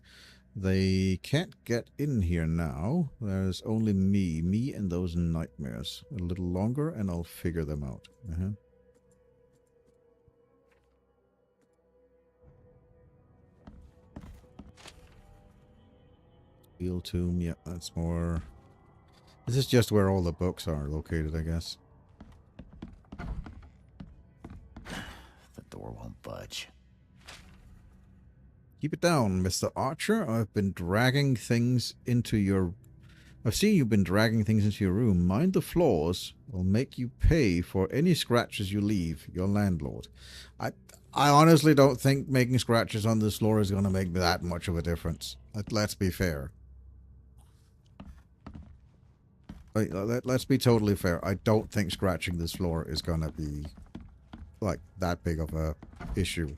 They can't get in here now. There's only me. Me and those nightmares. A little longer and I'll figure them out. Steel tomb. Yeah, that's more... This is just where all the books are located, I guess. The door won't budge. Keep it down, Mr. Archer. I've seen you've been dragging things into your room. Mind the floors. I'll make you pay for any scratches you leave. Your landlord. I honestly don't think making scratches on this floor is going to make that much of a difference. Let's be fair. Let's be totally fair. I don't think scratching this floor is going to be, like, that big of a issue.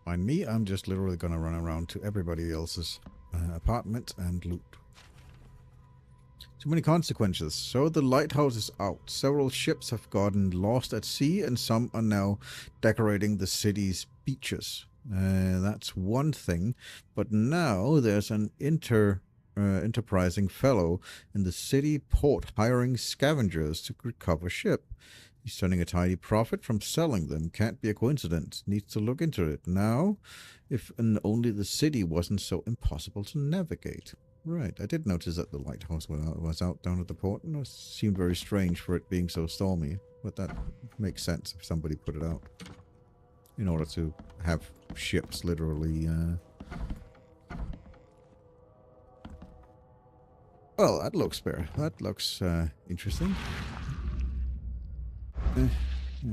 Mind me, I'm just literally going to run around to everybody else's apartment and loot. Too many consequences. So the lighthouse is out. Several ships have gotten lost at sea and some are now decorating the city's beaches. That's one thing. But now there's an enterprising fellow in the city port hiring scavengers to recover ship. He's turning a tiny profit from selling them. Can't be a coincidence. Needs to look into it. Now, if and only the city wasn't so impossible to navigate. Right, I did notice that the lighthouse was out down at the port, and it seemed very strange for it being so stormy. But that makes sense if somebody put it out. In order to have ships literally... Well, that looks fair. That looks interesting.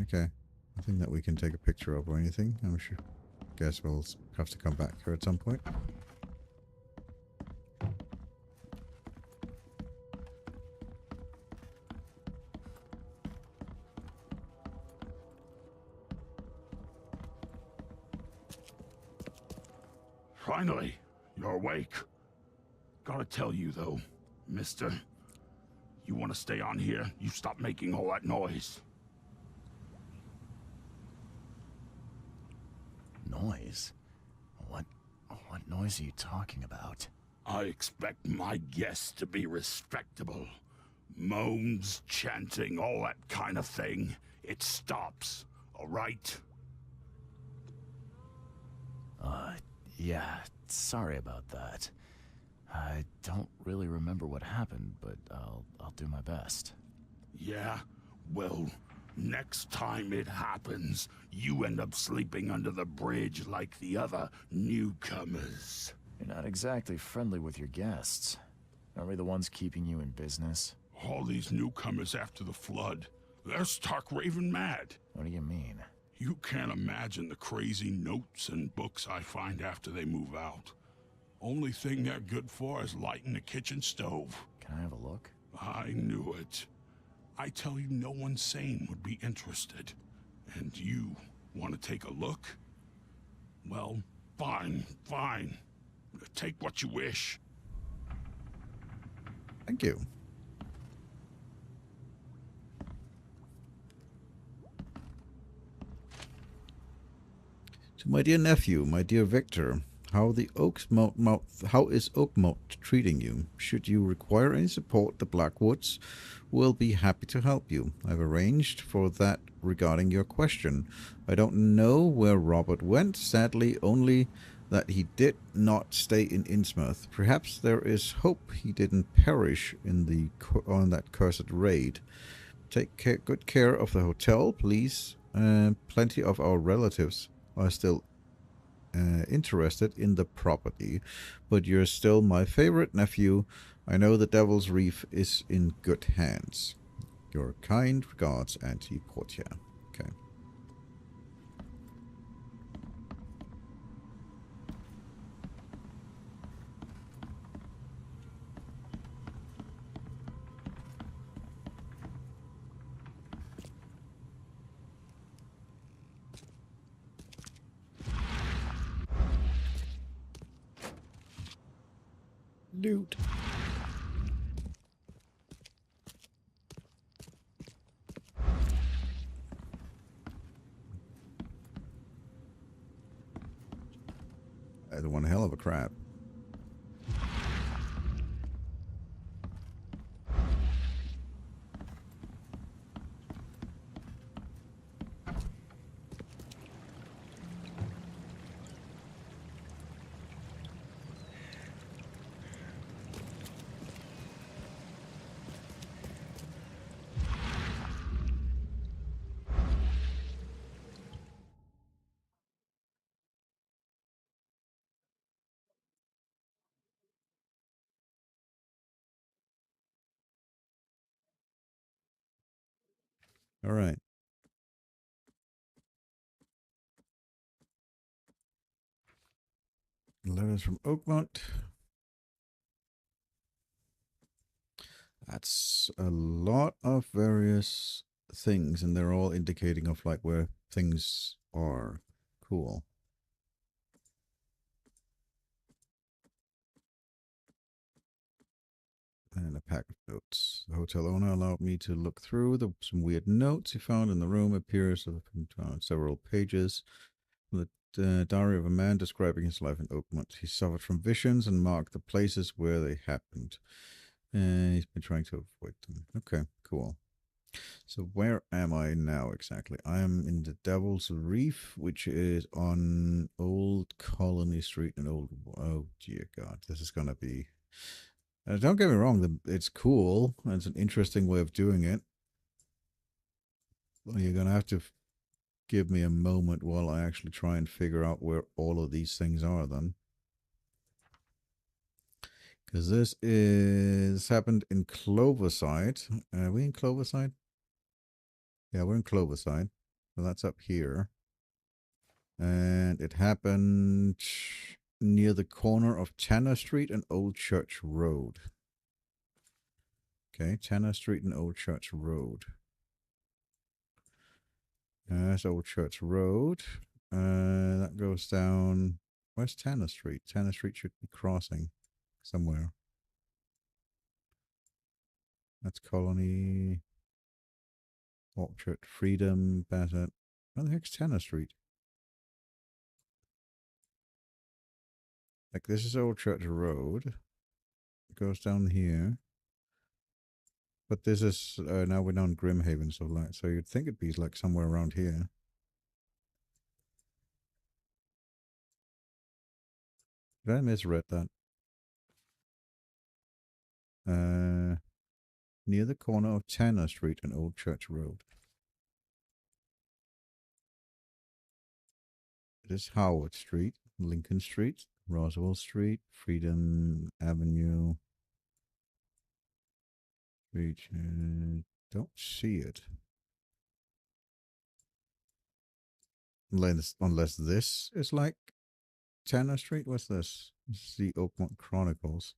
Okay. Nothing that we can take a picture of or anything. I'm sure. Guess we'll have to come back here at some point. Finally, you're awake. Gotta tell you though, mister, you want to stay on here, you stop making all that noise. Noise? What noise are you talking about? I expect my guests to be respectable. Moans, chanting, all that kind of thing. It stops, all right? Yeah, sorry about that. I don't really remember what happened, but I'll do my best. Yeah? Well, next time it happens, you end up sleeping under the bridge like the other newcomers. You're not exactly friendly with your guests. Aren't we the ones keeping you in business? All these newcomers after the flood, they're stark raving mad. What do you mean? You can't imagine the crazy notes and books I find after they move out. Only thing they're good for is lighting the kitchen stove. Can I have a look? I knew it. I tell you, no one sane would be interested. And you want to take a look? Well, fine, fine. Take what you wish. Thank you. To my dear nephew, my dear Victor, how is Oakmont treating you? Should you require any support, the Blackwoods will be happy to help you. I've arranged for that regarding your question. I don't know where Robert went, sadly only that he did not stay in Innsmouth. Perhaps there is hope he didn't perish in on that cursed raid. Take good care of the hotel, please. Plenty of our relatives are still interested in the property, but you're still my favorite nephew. I know the Devil's Reef is in good hands. Your kind regards, Auntie Portia. Okay. Loot. That's one hell of a crap. All right. Letters from Oakmont. That's a lot of various things, and they're all indicating of like where things are. Cool. And a pack of notes. The hotel owner allowed me to look through some weird notes he found in the room. Appears of several pages. The diary of a man describing his life in Oakmont. He suffered from visions and marked the places where they happened. And he's been trying to avoid them. Okay, cool. So where am I now exactly? I am in the Devil's Reef, which is on Old Colony Street and Old... Oh, dear God. This is going to be... don't get me wrong, it's cool. It's an interesting way of doing it. Well, you're going to have to give me a moment while I actually try and figure out where all of these things are then. Because this happened in Cloverside. Are we in Cloverside? Yeah, we're in Cloverside. So that's up here. And it happened near the corner of Tanner Street and Old Church Road. Okay, Tanner Street and Old Church Road. That's Old Church Road. That goes down... Where's Tanner Street? Tanner Street should be crossing somewhere. That's Colony... Orchard, Freedom, Bassett. Where the heck's Tanner Street? Like, this is Old Church Road. It goes down here. But this is, now we're down Grimhaven, so you'd think it'd be like somewhere around here. Did I misread that? Near the corner of Tanner Street and Old Church Road. It is Howard Street, Lincoln Street, Roswell Street, Freedom Avenue. Don't see it. Unless this is like Tanner Street. What's this? This is the Oakmont Chronicles.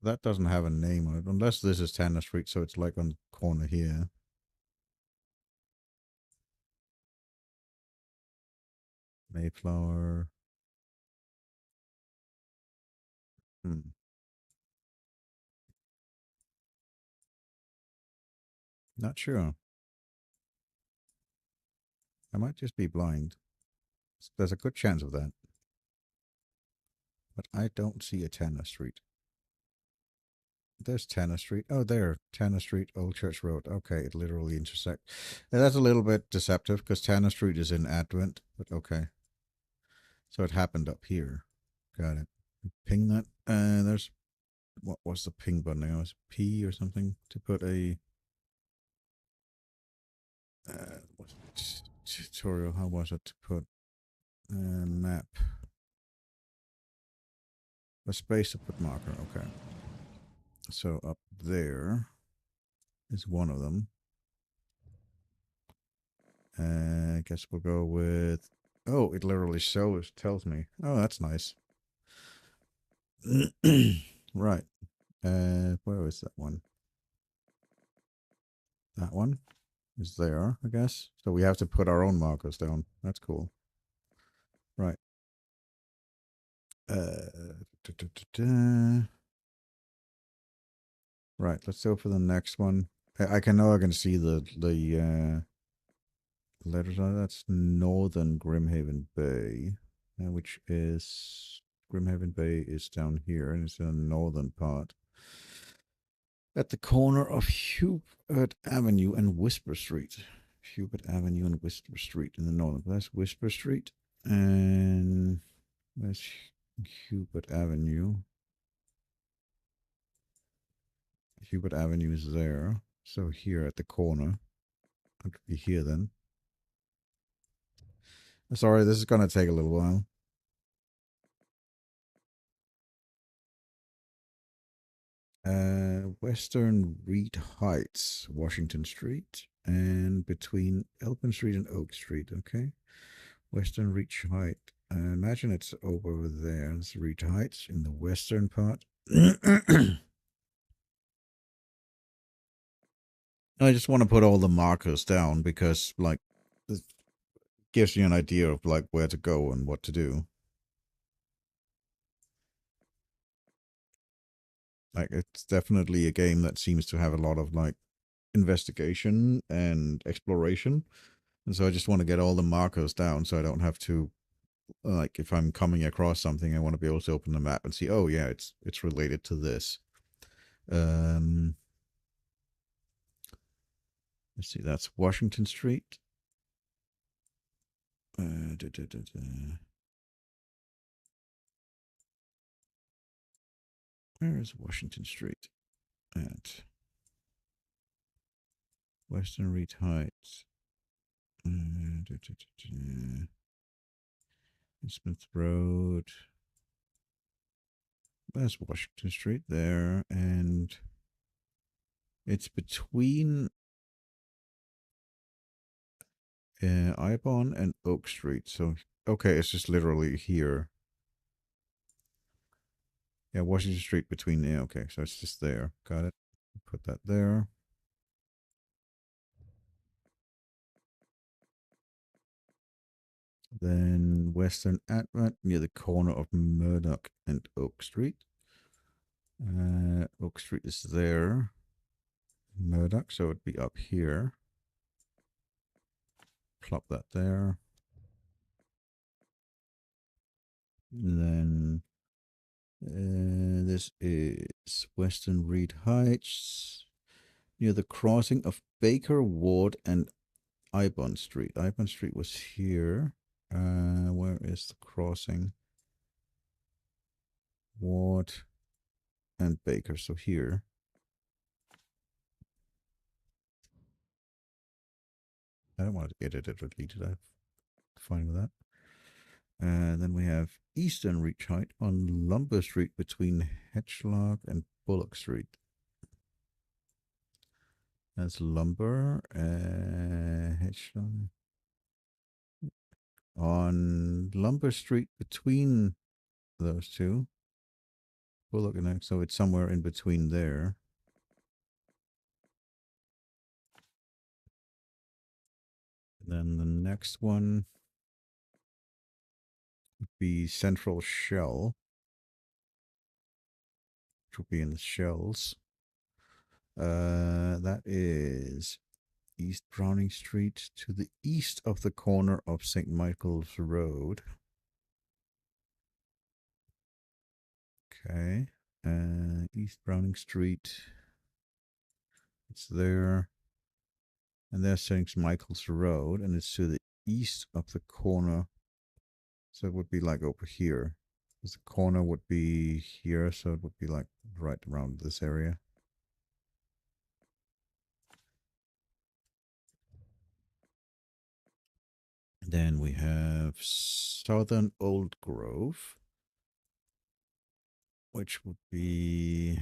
that doesn't have a name on it, unless this is Tanner Street, so it's like on the corner here. Mayflower. Not sure. I might just be blind. There's a good chance of that. But I don't see a Tanner Street. There's Tanner Street. Oh, there. Tanner Street, Old Church Road. Okay, it literally intersects. And that's a little bit deceptive because Tanner Street is in Advent, but okay. So it happened up here. Got it. Ping that. There's... What was the ping button? It was P or something to put a... tutorial. How was it to put a map? A space to put marker. Okay. So up there is one of them. I guess we'll go with... Oh, it literally tells me. Oh, that's nice. Right. Where is that one? That one is there, I guess. So we have to put our own markers down. That's cool. Right. Right, let's go for the next one. I can see the letters on it. That's Northern Grimhaven Bay, which is... Grimhaven Bay is down here, and it's in the northern part. At the corner of Hubert Avenue and Whisper Street. Hubert Avenue and Whisper Street in the northern. That's Whisper Street. And where's Hubert Avenue? Hubert Avenue is there. So here at the corner. It could be here then. Sorry, this is going to take a little while. Western Reed Heights, Washington Street, and between Elpin Street and Oak Street. Okay, Western Reach Height. I imagine it's over there. It's Reed Heights in the western part. I just want to put all the markers down because, like, it gives you an idea of like where to go and what to do. Like, it's definitely a game that seems to have a lot of like investigation and exploration. And so I just want to get all the markers down so I don't have to, like, if I'm coming across something, I want to be able to open the map and see, oh yeah, it's related to this. Let's see, that's Washington Street. Where is Washington Street at? Western Reed Heights. Smith Road. There's Washington Street there, and it's between Ibon and Oak Street. So, okay, it's just literally here. Yeah, Washington Street between there. Okay, so it's just there. Got it. Put that there. Then Western Advent near the corner of Murdoch and Oak Street. Oak Street is there. Murdoch, so it'd be up here. Plop that there. And then this is Western Reed Heights near the crossing of Baker Ward and Ibon Street. Ibon Street was here. Where is the crossing? Ward and Baker. So here. I don't want to edit it or delete it. I'm fine with that. And then we have Eastern Reach Height on Lumber Street between Hedgelock and Bullock Street. That's Lumber. Hedgelock. On Lumber Street between those two. We're looking at, so it's somewhere in between there. Then the next one would be Central Shell, which will be in the shells. That is East Browning Street to the east of the corner of St. Michael's Road. Okay. East Browning Street. It's there. And there's St. Michael's Road, and it's to the east of the corner. So it would be like over here. The corner would be here, so it would be like right around this area. Then we have Southern Old Grove, which would be,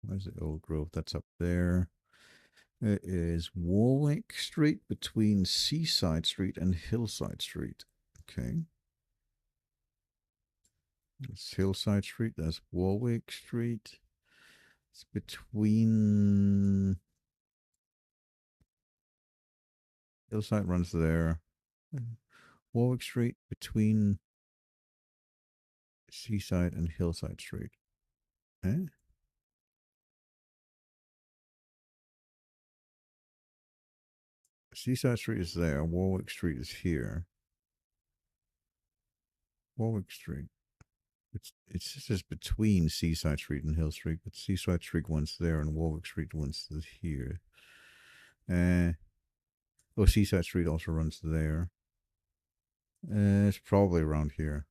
where's the Old Grove? That's up there. It is Warwick Street between Seaside Street and Hillside Street. Okay. That's Hillside Street. That's Warwick Street. It's between... Hillside runs there. Warwick Street between Seaside and Hillside Street. Eh? Seaside Street is there. Warwick Street is here. Warwick Street. It's just between Seaside Street and Hill Street, but Seaside Street one's there and Warwick Street one's here. Oh, Seaside Street also runs there. It's probably around here.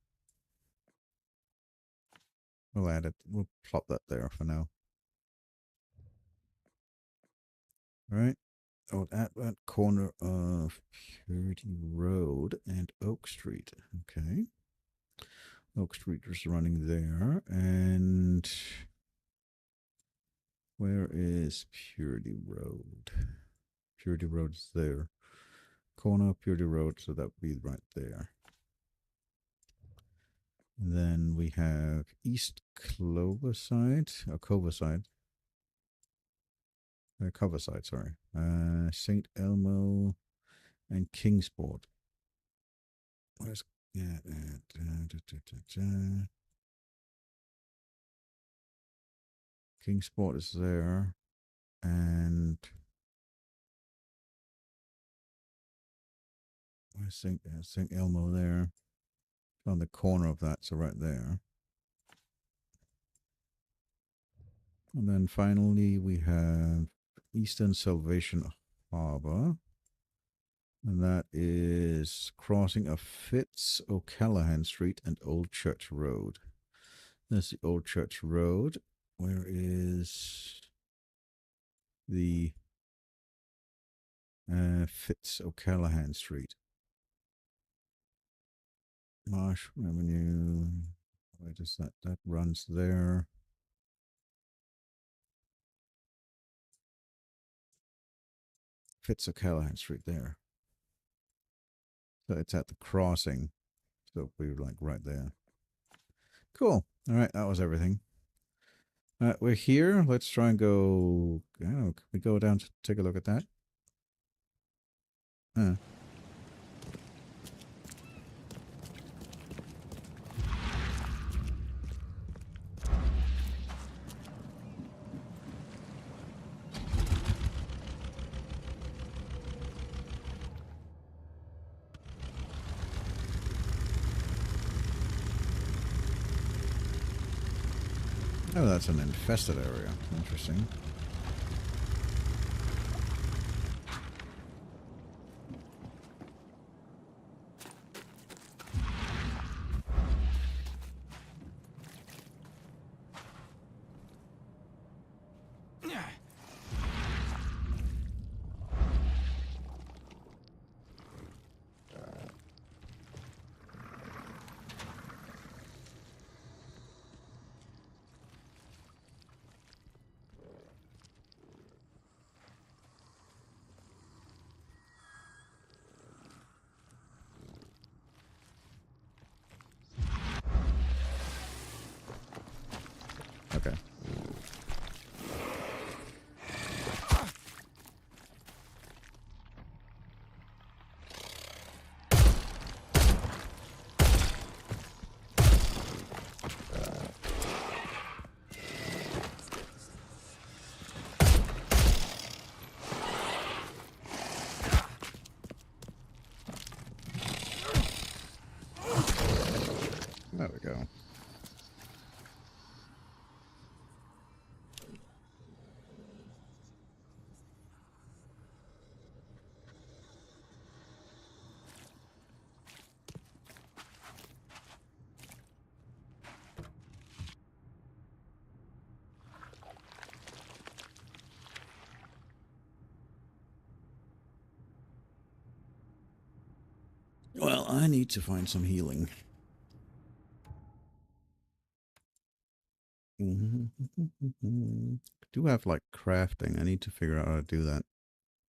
We'll add it. We'll plop that there for now. All right. Oh, at that corner of Purity Road and Oak Street. Okay. Oak Street is running there. And where is Purity Road? Purity Road is there. Corner of Purity Road, so that would be right there. And then we have East Cloverside, or Coverside. Coverside, sorry. St. Elmo and Kingsport. Where's Kingsport is there, and where's St. Elmo there? On the corner of that, so right there. And then finally we have Eastern Salvation Harbor. And that is crossing of Fitz O'Callaghan Street and Old Church Road. That's the Old Church Road. Where is the Fitz O'Callaghan Street? Marsh Avenue. Where does that? That runs there. Fitz O'Callaghan Street there. So it's at the crossing. So we were like right there. Cool. All right, that was everything. We're here. Let's try and go. I don't know, can we go down to take a look at that? Oh, that's an infested area. Interesting. Well, I need to find some healing. Do have like crafting. I need to figure out how to do that.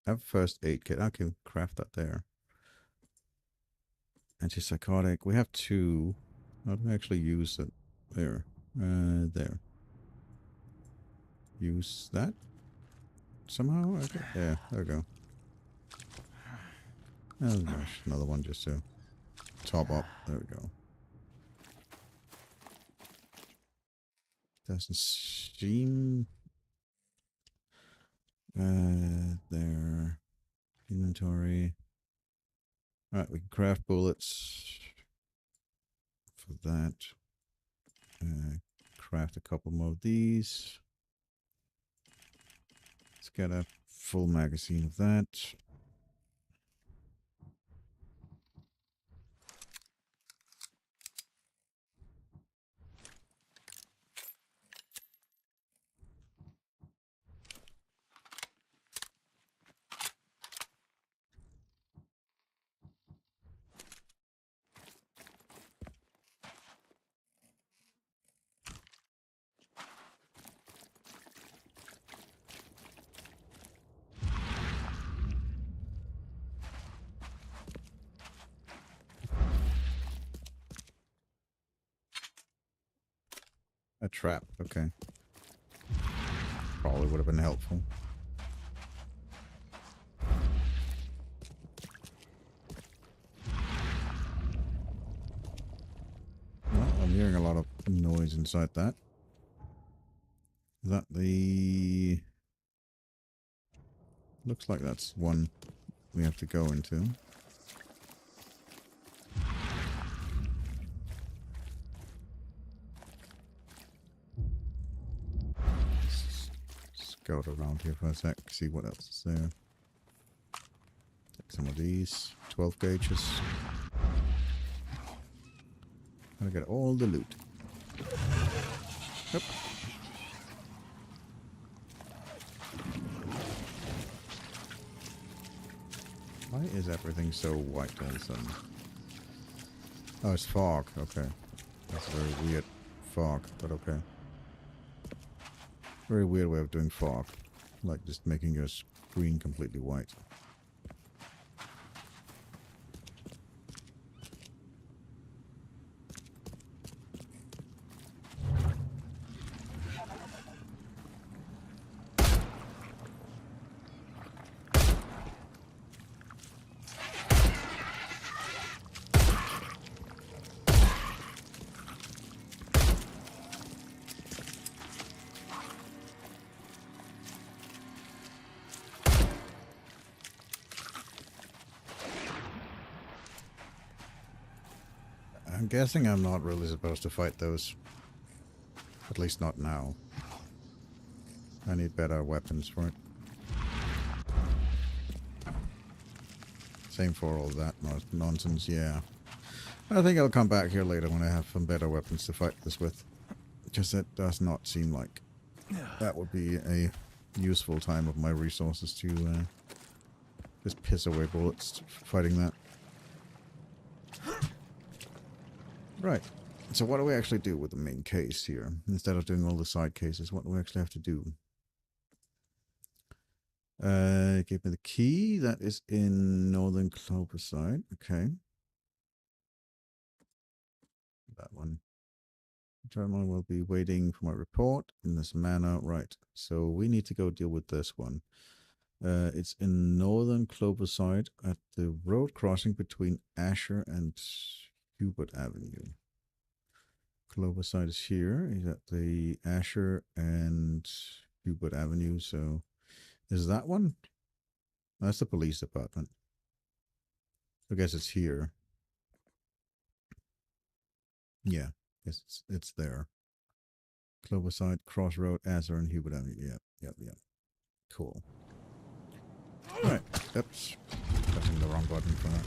I have first aid kit. I can craft that there. Antipsychotic. We have 2. How do we actually use it? There. There. Use that somehow? Okay. Yeah, there we go. Oh gosh, another one just to top up. There we go. Doesn't seem... there. Inventory. Alright, we can craft bullets for that. Craft a couple more of these. Let's get a full magazine of that. A trap, okay. Probably would have been helpful. Well, I'm hearing a lot of noise inside that. Is that the... Looks like that's one we have to go into. Scout around here for a sec, see what else is there. Take some of these 12 gauges. Gotta get all the loot. Yep. Why is everything so white all of a sudden? Oh, it's fog. Okay. That's a very weird fog, but okay. Very weird way of doing fog. Like just making your screen completely white. I'm guessing I'm not really supposed to fight those. At least not now. I need better weapons for it. Same for all that nonsense, yeah. I think I'll come back here later when I have some better weapons to fight this with. Because it does not seem like that would be a useful time of my resources to just piss away bullets fighting that. Right. So what do we actually do with the main case here? Instead of doing all the side cases, what do we actually have to do? Give me the key. That is in Northern Cloverside. Okay. That one. Terminal will be waiting for my report in this manner. Right. So we need to go deal with this one. It's in Northern Cloverside at the road crossing between Asher and Hubert Avenue. Cloverside is here. He's at the Asher and Hubert Avenue. So is that one? That's the police department. I guess it's here. Yeah, it's there. Cloverside, Crossroad, Asher and Hubert Avenue. Yep. Cool. Alright. Oops. Pressing the wrong button for that.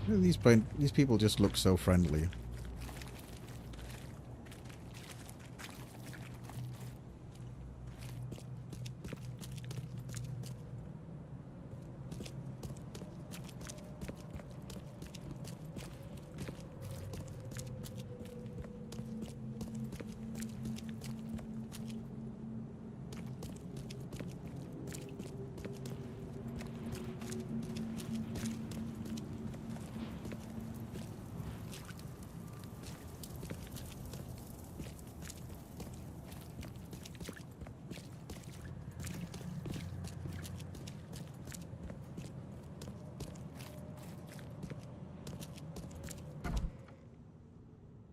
These people just look so friendly.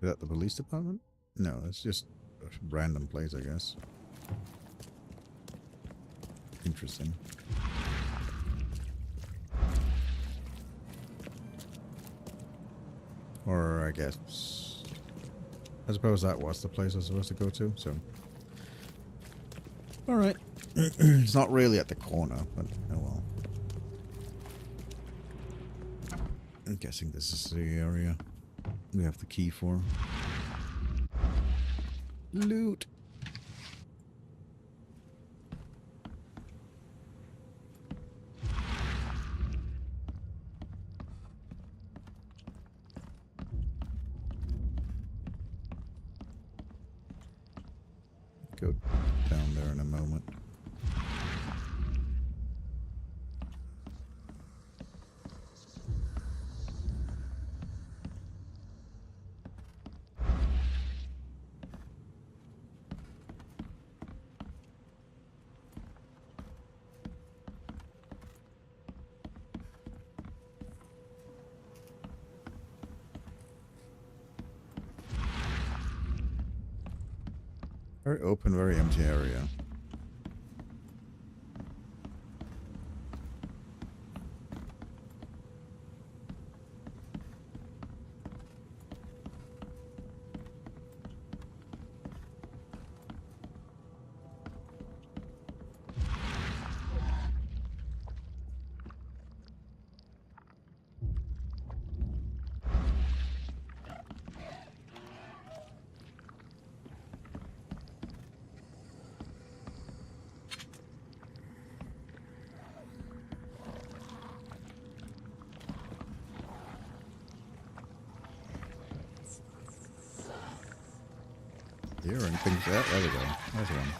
Is that the police department? No, it's just a random place, I guess. Interesting. Or I guess... I suppose that was the place I was supposed to go to, so... Alright. It's not really at the corner, but oh well. I'm guessing this is the area we have the key for. Loot! Go down there in a moment. Very open, very empty area. Here and things that. There we go. There's one.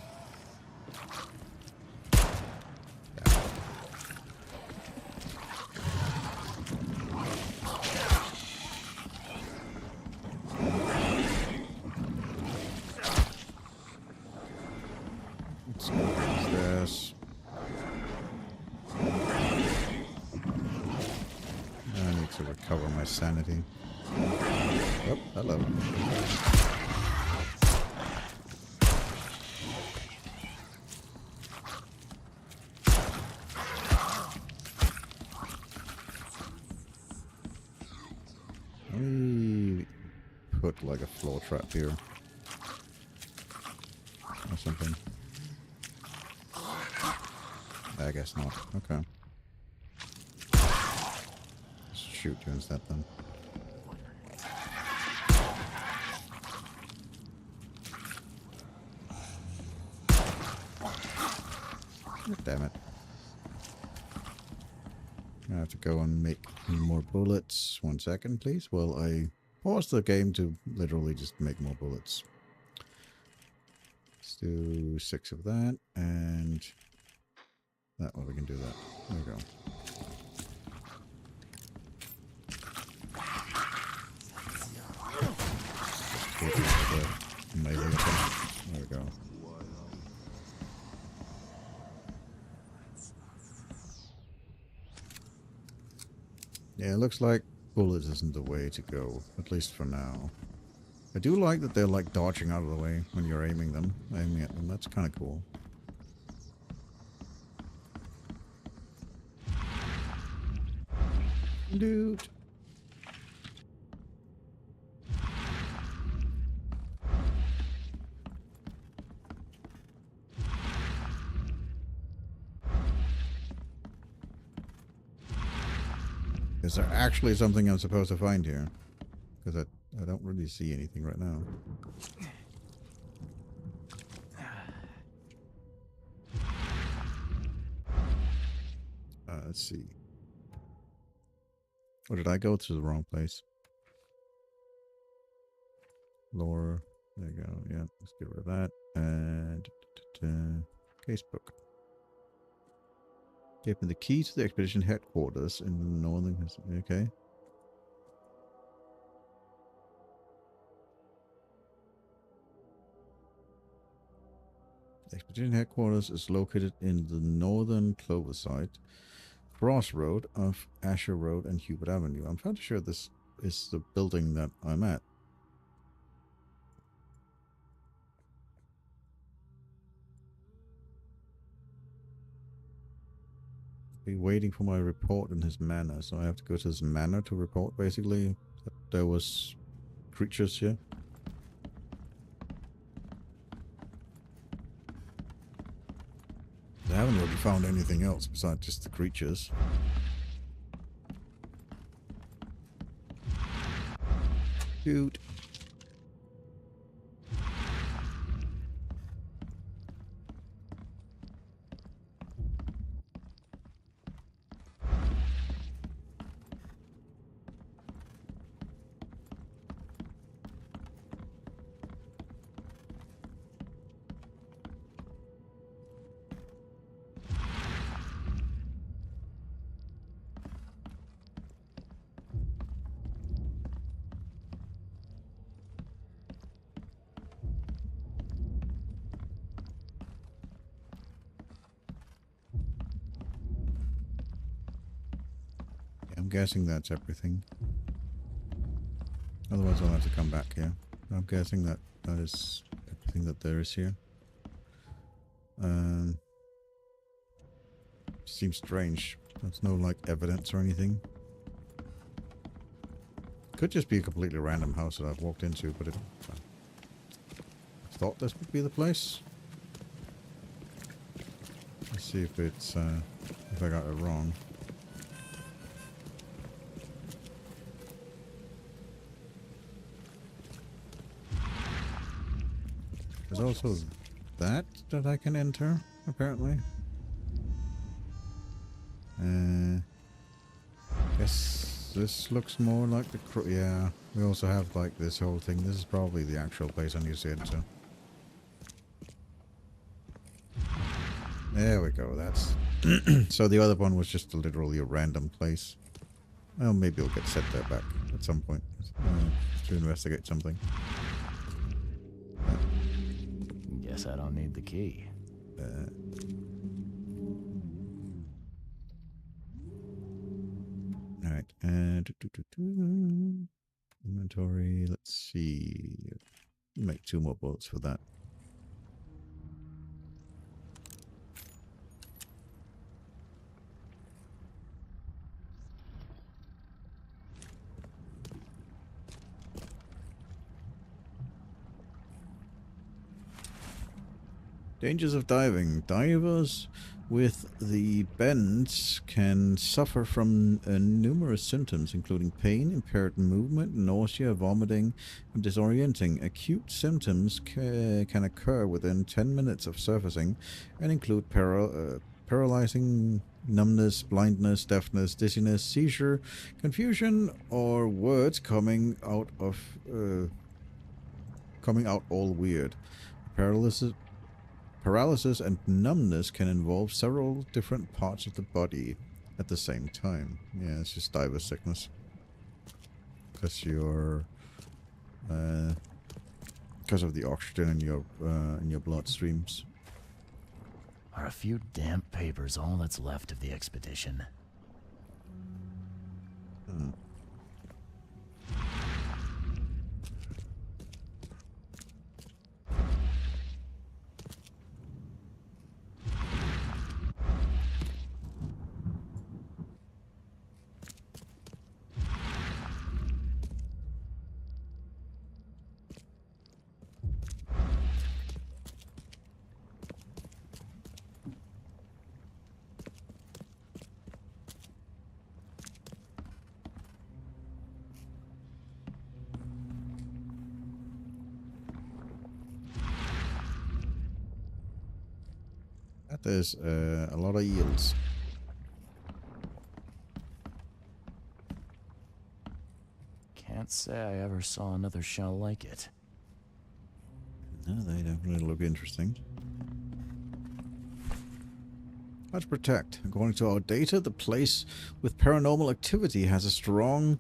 Let's go this. I need to recover my sanity. Oh, hello. Put like a floor trap here or something. I guess not. Okay. Let's shoot you instead then. Damn it. I have to go and make more bullets. 1 second, please, while I pause the game to literally just make more bullets. Let's do 6 of that, and that way we can do that. There we go. There we go. Yeah, it looks like bullets isn't the way to go, at least for now. I do like that they're like dodging out of the way when you're aiming at them. That's kind of cool. Loot. Is there actually something I'm supposed to find here? Because I don't really see anything right now. Let's see. Or did I go to the wrong place? Lore. There you go. Yeah, let's get rid of that. And casebook. Gave me the key to the expedition headquarters in the northern. Okay. The expedition headquarters is located in the northern clover site, crossroad of Asher Road and Hubert Avenue. I'm fairly sure this is the building that I'm at. Be waiting for my report in his manor, so I have to go to his manor to report basically that there was creatures here. I haven't really found anything else besides just the creatures. Dude. I'm guessing that's everything. Otherwise I'll have to come back here. I'm guessing that that is everything that there is here. Seems strange. There's no like evidence or anything. Could just be a completely random house that I've walked into, but I thought this would be the place. Let's see if it's if I got it wrong. There's also that I can enter, apparently. Guess this looks more like the yeah, we also have like this whole thing. This is probably the actual place I need to enter. There we go, that's... So the other one was just literally a random place. Well, maybe we'll get set there back at some point to investigate something. Guess I don't need the key. Alright, inventory, let's see. Make 2 more bullets for that. Dangers of diving. Divers with the bends can suffer from numerous symptoms, including pain, impaired movement, nausea, vomiting, and disorienting. Acute symptoms can occur within 10 minutes of surfacing and include paralyzing numbness, blindness, deafness, dizziness, seizure, confusion, or words coming out all weird. Paralysis and numbness can involve several different parts of the body at the same time. Yeah, it's just diver sickness. Because you're... because of the oxygen in your blood streams. Are a few damp papers all that's left of the expedition? That is a lot of eels. Can't say I ever saw another shell like it. No, they definitely look interesting. Let's protect. According to our data, the place with paranormal activity has a strong,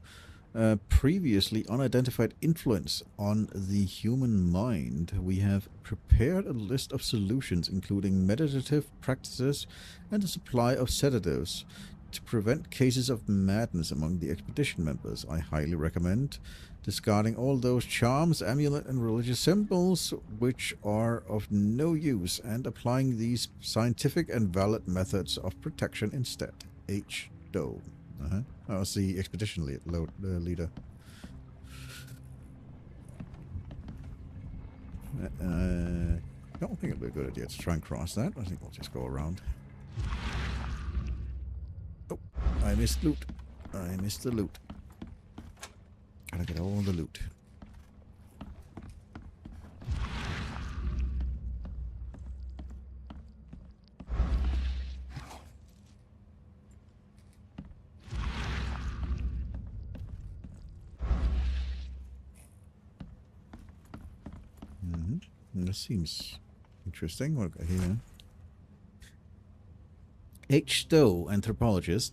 previously unidentified influence on the human mind. We have prepared a list of solutions, including meditative practices and a supply of sedatives, to prevent cases of madness among the expedition members. I highly recommend discarding all those charms, amulet, and religious symbols which are of no use, and applying these scientific and valid methods of protection instead. H. Doe. That was the expedition leader. I don't think it'd be a good idea to try and cross that. I think we'll just go around. Oh, I missed loot. I missed the loot. Gotta get all the loot. This seems interesting. Look here. H. Stowe, anthropologist.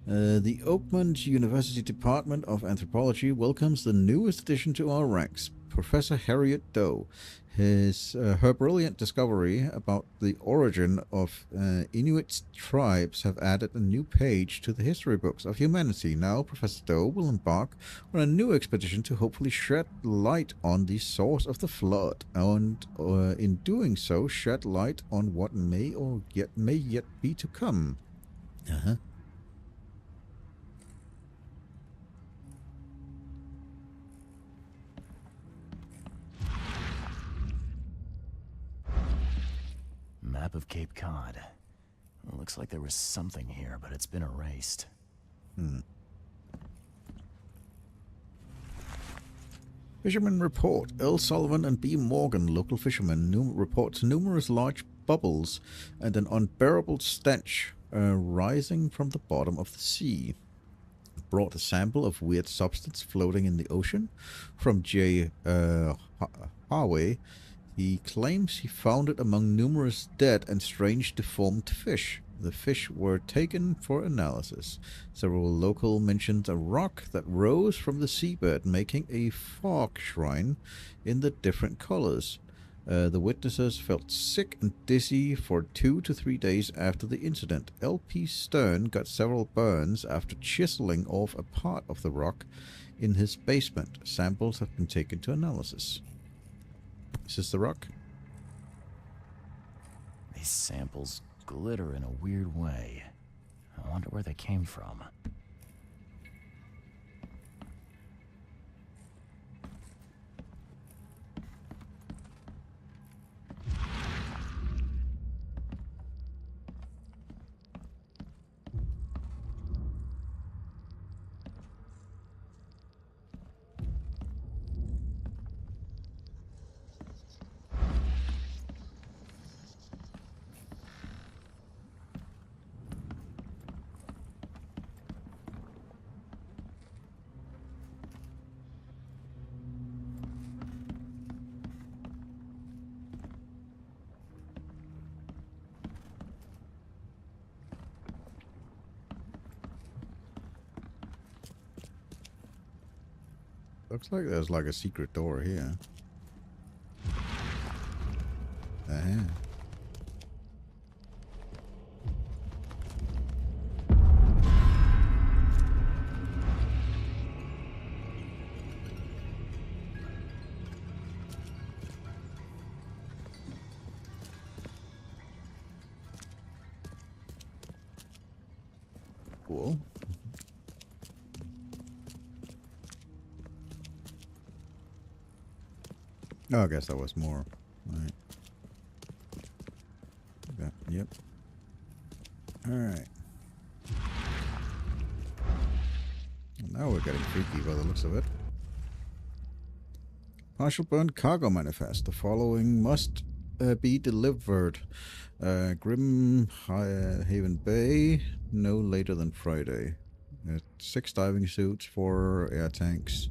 The Oakmont University Department of Anthropology welcomes the newest addition to our ranks, Professor Harriet Doe. Her brilliant discovery about the origin of Inuit tribes have added a new page to the history books of humanity. Now, Professor Doe will embark on a new expedition to hopefully shed light on the source of the flood, and in doing so, shed light on what may yet be to come. Map of Cape Cod. It looks like there was something here, but it's been erased. Fishermen report. Earl Sullivan and B. Morgan, local fishermen, report numerous large bubbles and an unbearable stench rising from the bottom of the sea. Brought a sample of weird substance floating in the ocean from J. Harway. He claims he found it among numerous dead and strange deformed fish. The fish were taken for analysis. Several local mentioned a rock that rose from the seabed, making a fog shrine in the different colors. The witnesses felt sick and dizzy for 2 to 3 days after the incident. L.P. Stern got several burns after chiseling off a part of the rock in his basement. Samples have been taken to analysis. Is this the rock? These samples glitter in a weird way. I wonder where they came from. Looks like there's like a secret door here. Cool. Oh, I guess that was more. Right. Okay. Yep. Alright. Now we're getting freaky by the looks of it. Partial burned cargo manifest. The following must be delivered. Grim Haven Bay, no later than Friday. 6 diving suits, 4 air tanks,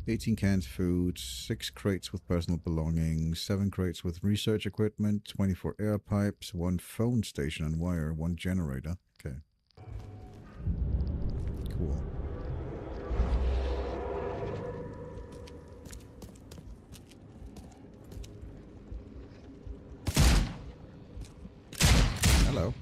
18 canned food, 6 crates with personal belongings, 7 crates with research equipment, 24 air pipes, 1 phone station and wire, 1 generator. Okay. Cool. Hello.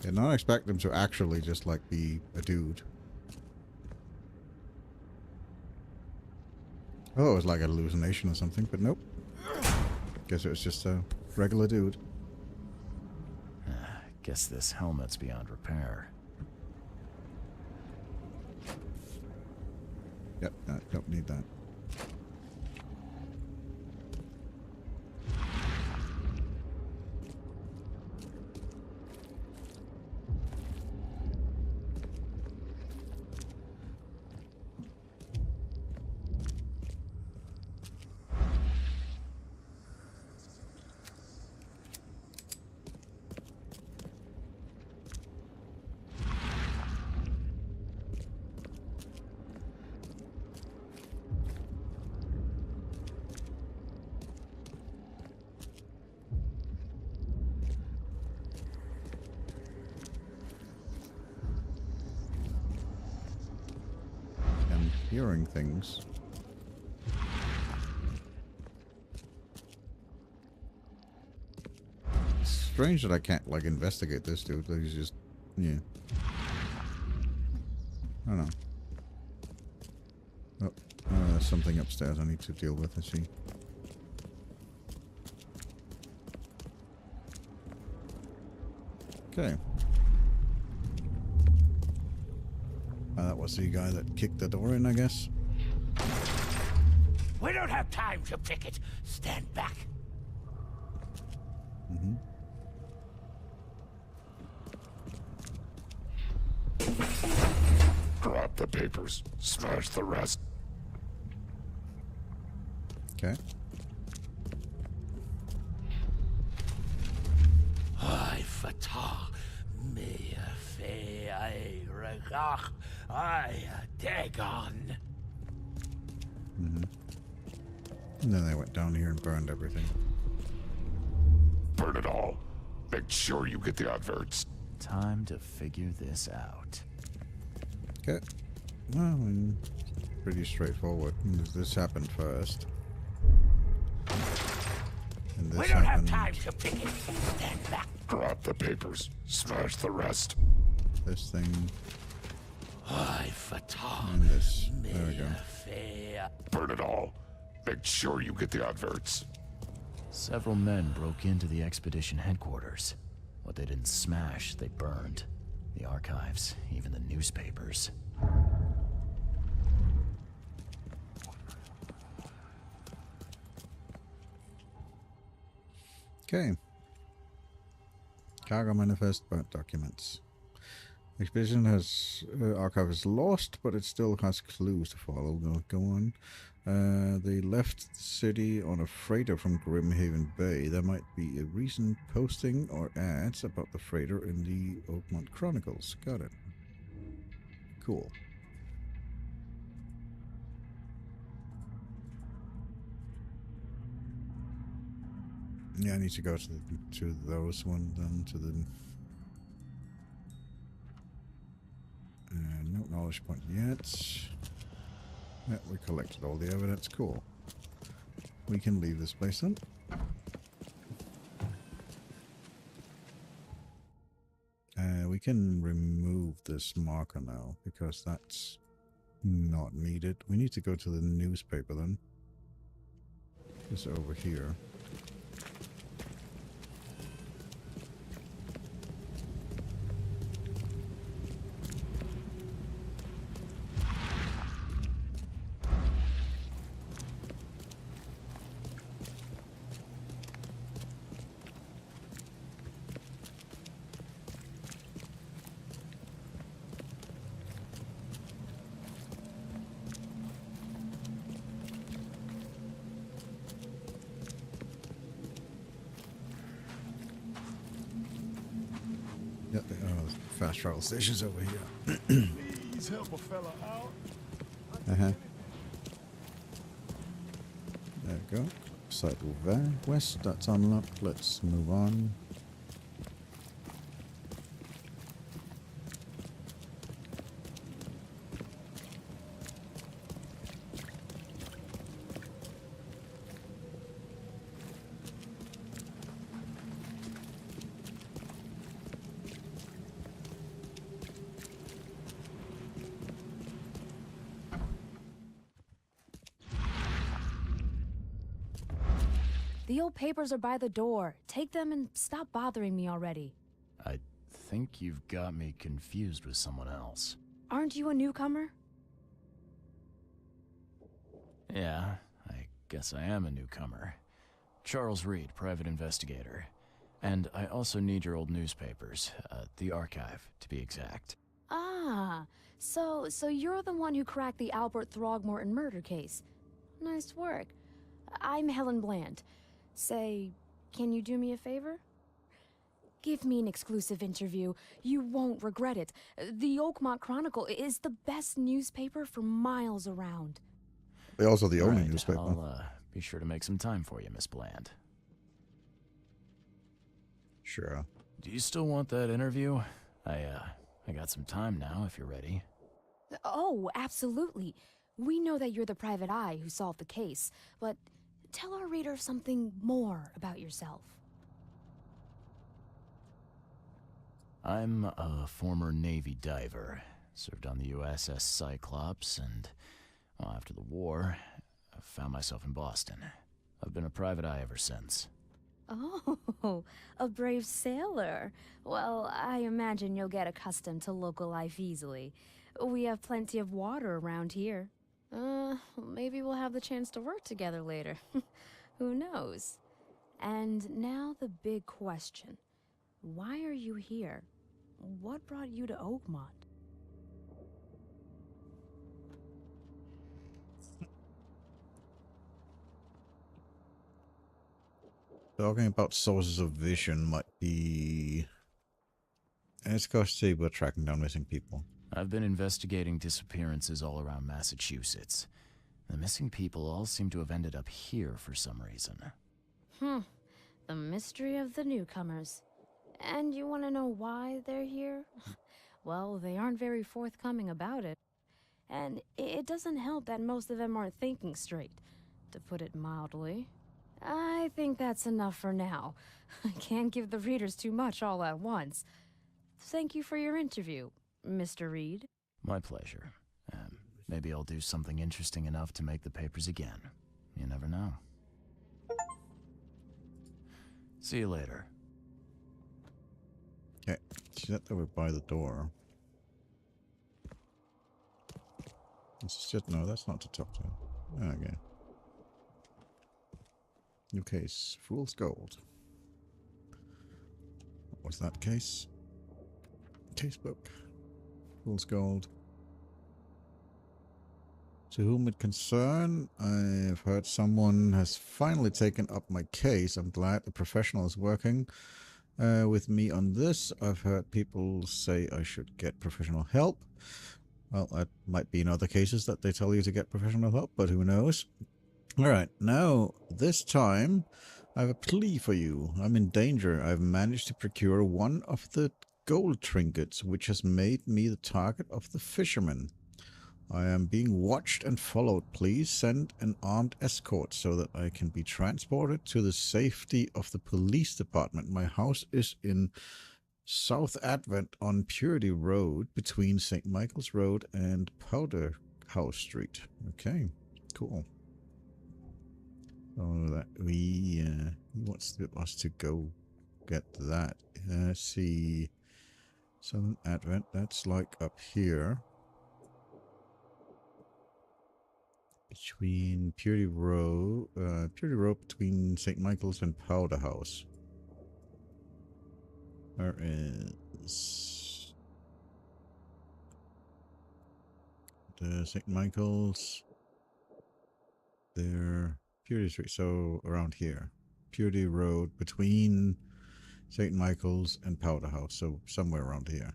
Did not expect them to actually just like be a dude. Oh, it was like a hallucination or something, but nope. Guess it was just a regular dude. Guess this helmet's beyond repair. Yep, don't need that. Hearing things. Strange that I can't like investigate this dude. Like, he's just, yeah. I don't know. Oh, there's something upstairs I need to deal with. I see. Okay. That was the guy that kicked the door in, I guess. We don't have time to pick it. Stand back. Mm-hmm. Drop the papers. Smash the rest. Okay. I fatah me fe I regach I dagon. Mm-hmm. And then they went down here and burned everything. Burn it all. Make sure you get the adverts. Time to figure this out. Okay. Well, I mean, pretty straightforward. This happened first. And this We don't happened. have time to pick it. Stand back. Drop the papers. Smash the rest. This thing. I fatah. And this. There we go. Burn it all. Make sure you get the adverts. Several men broke into the expedition headquarters. What they didn't smash, they burned. The archives, even the newspapers. Okay. Cargo manifest, burnt documents. Expedition has archive is lost, but it still has clues to follow. Go on. They left the city on a freighter from Grimhaven Bay. There might be a recent posting or ads about the freighter in the Oakmont Chronicles. Got it. Cool. Yeah, I need to go to those one then to the. No knowledge point yet. Yeah, we collected all the evidence. Cool. We can leave this place then. We can remove this marker now because that's not needed. We need to go to the newspaper then. It's over here. fast travel stations over here. Please help a fella out. There we go. Cycle there. West, that's unlocked. Let's move on. The old papers are by the door. Take them and stop bothering me already. I think you've got me confused with someone else. Aren't you a newcomer? Yeah, I guess I am a newcomer. Charles Reed, private investigator. And I also need your old newspapers, the archive, to be exact. Ah, so you're the one who cracked the Albert Throgmorton murder case. Nice work. I'm Helen Bland. Say, can you do me a favor? Give me an exclusive interview. You won't regret it. The Oakmont Chronicle is the best newspaper for miles around. They're also the only Right, newspaper. I'll be sure to make some time for you, Miss Bland. Sure. Do you still want that interview? I got some time now, if you're ready. Oh, absolutely. We know that you're the private eye who solved the case, but tell our reader something more about yourself. I'm a former Navy diver. Served on the USS Cyclops, and well, after the war, I found myself in Boston. I've been a private eye ever since. Oh, a brave sailor. Well, I imagine you'll get accustomed to local life easily. We have plenty of water around here. Maybe we'll have the chance to work together later. Who knows? And now the big question. Why are you here? What brought you to Oakmont? Talking about sources of vision might be... It's costly, but tracking down missing people. I've been investigating disappearances all around Massachusetts. The missing people all seem to have ended up here for some reason. The mystery of the newcomers. And you want to know why they're here? Well, they aren't very forthcoming about it. And it doesn't help that most of them aren't thinking straight, to put it mildly. I think that's enough for now. I can't give the readers too much all at once. Thank you for your interview, Mr. Reed. My pleasure. Maybe I'll do something interesting enough to make the papers again. You never know. See you later. Okay, she's at over by the door. It's just, no, that's not to talk to. Okay. New case, Fool's Gold. What was that case? Casebook. Fool's Gold. To whom it concern, I've heard someone has finally taken up my case. I'm glad a professional is working with me on this. I've heard people say I should get professional help. Well, that might be in other cases that they tell you to get professional help, but who knows? Alright, now, this time, I have a plea for you. I'm in danger. I've managed to procure one of the gold trinkets, which has made me the target of the fishermen. I am being watched and followed. Please send an armed escort so that I can be transported to the safety of the police department. My house is in South Advent on Purity Road between St. Michael's Road and Powder House Street. Okay, cool. So that he wants us to go get that. Let's see. Southern Advent, that's like up here. Between Purity Road between St. Michael's and Powder House. There is the St. Michael's. There, Purity Street. So around here, Purity Road between St. Michael's and Powder House. So somewhere around here.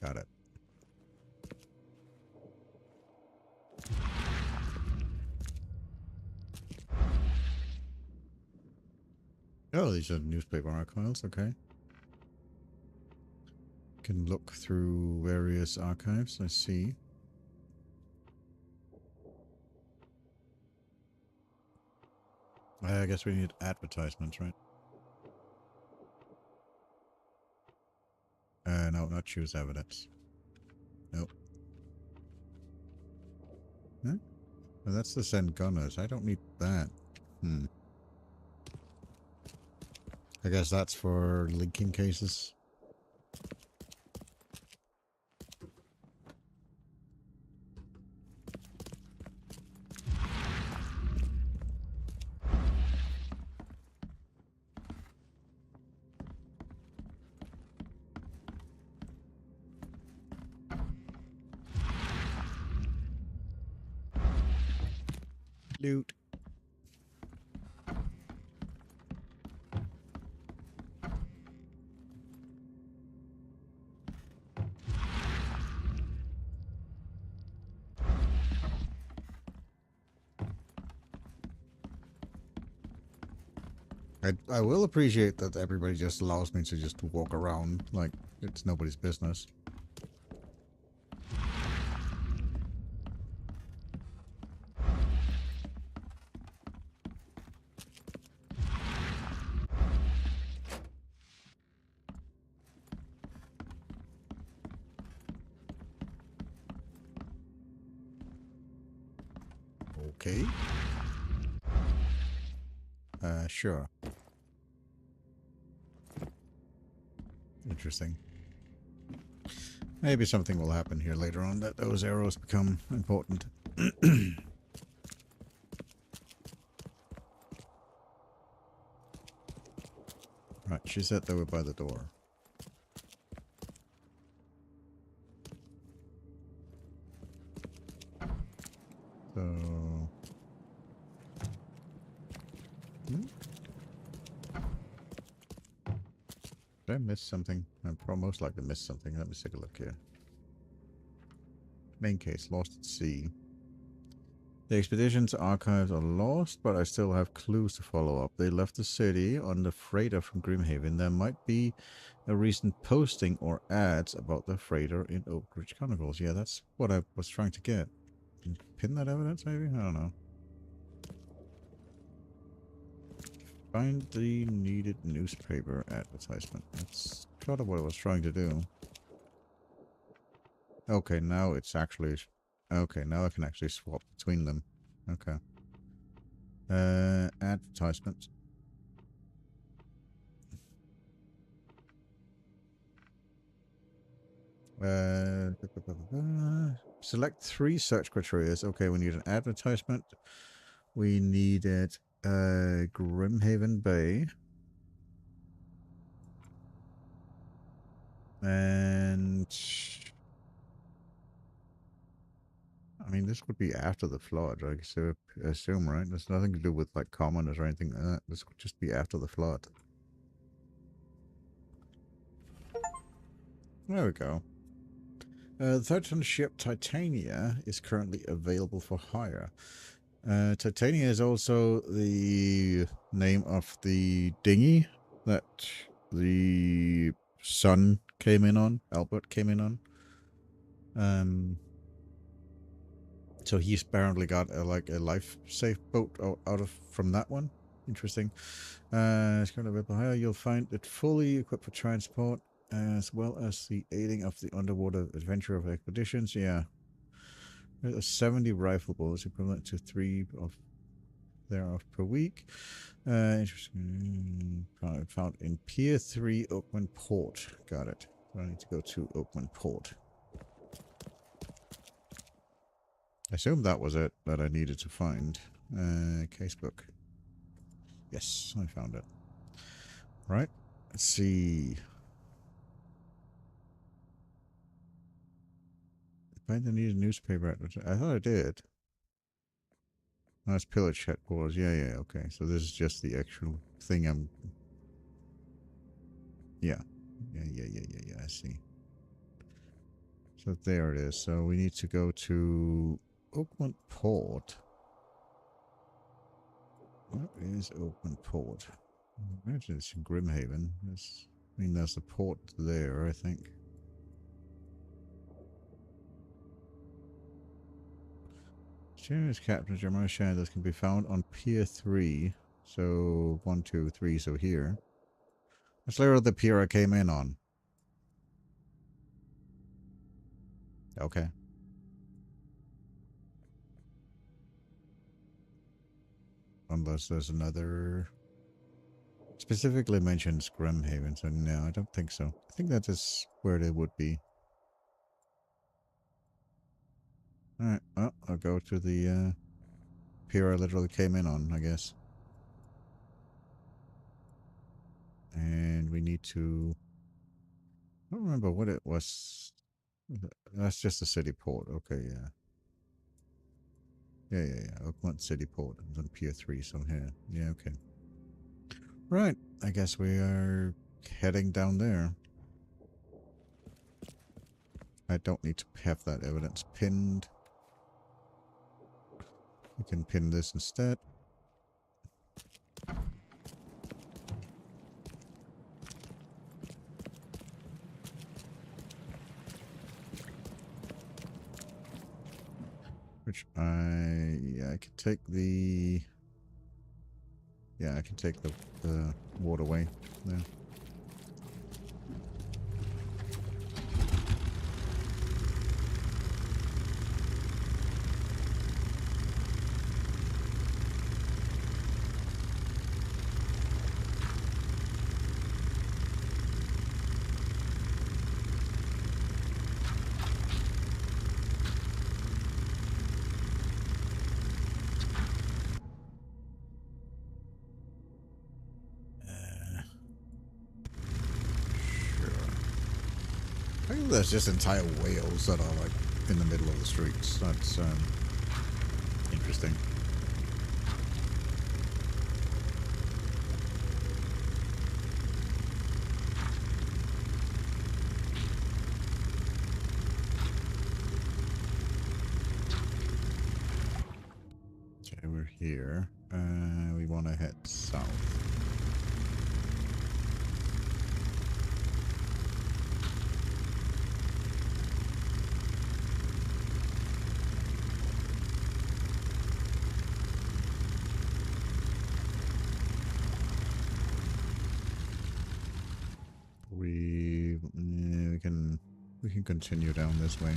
Got it. Oh, these are newspaper archives, okay. Can look through various archives, I see. I guess we need advertisements, right? No, not choose evidence. Nope. Huh? Well, that's the send gunners. I don't need that. I guess that's for linking cases. Loot. I will appreciate that everybody just allows me to just walk around like it's nobody's business. Okay. Sure. Interesting. Maybe something will happen here later on that those arrows become important. Right, she said they were by the door. So... Did I miss something? I most likely missed something. Let me take a look here. Main case, lost at sea. The expedition's archives are lost, but I still have clues to follow up. They left the city on the freighter from Grimhaven. There might be a recent posting or ads about the freighter in Oak Ridge Chronicles. Yeah, that's what I was trying to get. Pin that evidence, maybe? I don't know. Find the needed newspaper advertisement. That's sort of what I was trying to do. Okay, now it's actually... Okay, now I can actually swap between them. Okay. Advertisement. Select 3 search criteria. Okay, we need an advertisement. We needed Grimhaven Bay. And... I mean, this would be after the flood, I assume, right? There's nothing to do with, like, commoners or anything like that. This would just be after the flood. There we go. The third ship, Titania, is currently available for hire. Titania is also the name of the dinghy that the son came in on, Albert came in on. So he's apparently got a life safe boat from that one. Interesting. It's going to be higher. You'll find it fully equipped for transport, as well as the aiding of the underwater adventure of expeditions. Yeah. There's 70 rifle bullets, equivalent to 3 of thereof per week. Interesting. Found in Pier 3, Oakmont Port. Got it. I need to go to Oakmont Port. I assume that was it that I needed to find. Casebook. Yes, I found it. Right. Let's see. Find the needed newspaper advertisement. I thought I did. Oh, it's pillage headquarters. Yeah, okay. So this is just the actual thing I'm... Yeah. Yeah, I see. So there it is. So we need to go to Oakmont Port. What is Oakmont Port? I imagine it's in Grimhaven. There's the port there, I think. Shares captains Jeremiah shadows can be found on Pier 3. So 1, 2, 3. So here. That's literally the pier I came in on. Okay. Unless there's another... Specifically mentions Grimhaven, so no, I don't think so. I think that is where they would be. Alright, well, I'll go to the pier I literally came in on, I guess. And we need to... I don't remember what it was. That's just the city port. Okay, yeah. Yeah. Oakmont City Port. It's on Pier 3, so here. Yeah, okay. Right. I guess we are heading down there. I don't need to have that evidence pinned. We can pin this instead. Which I can take the... Yeah, I can take the waterway there. I think there's just entire whales that are like in the middle of the streets. That's interesting. Okay, we're here. We want to head south. We can continue down this way.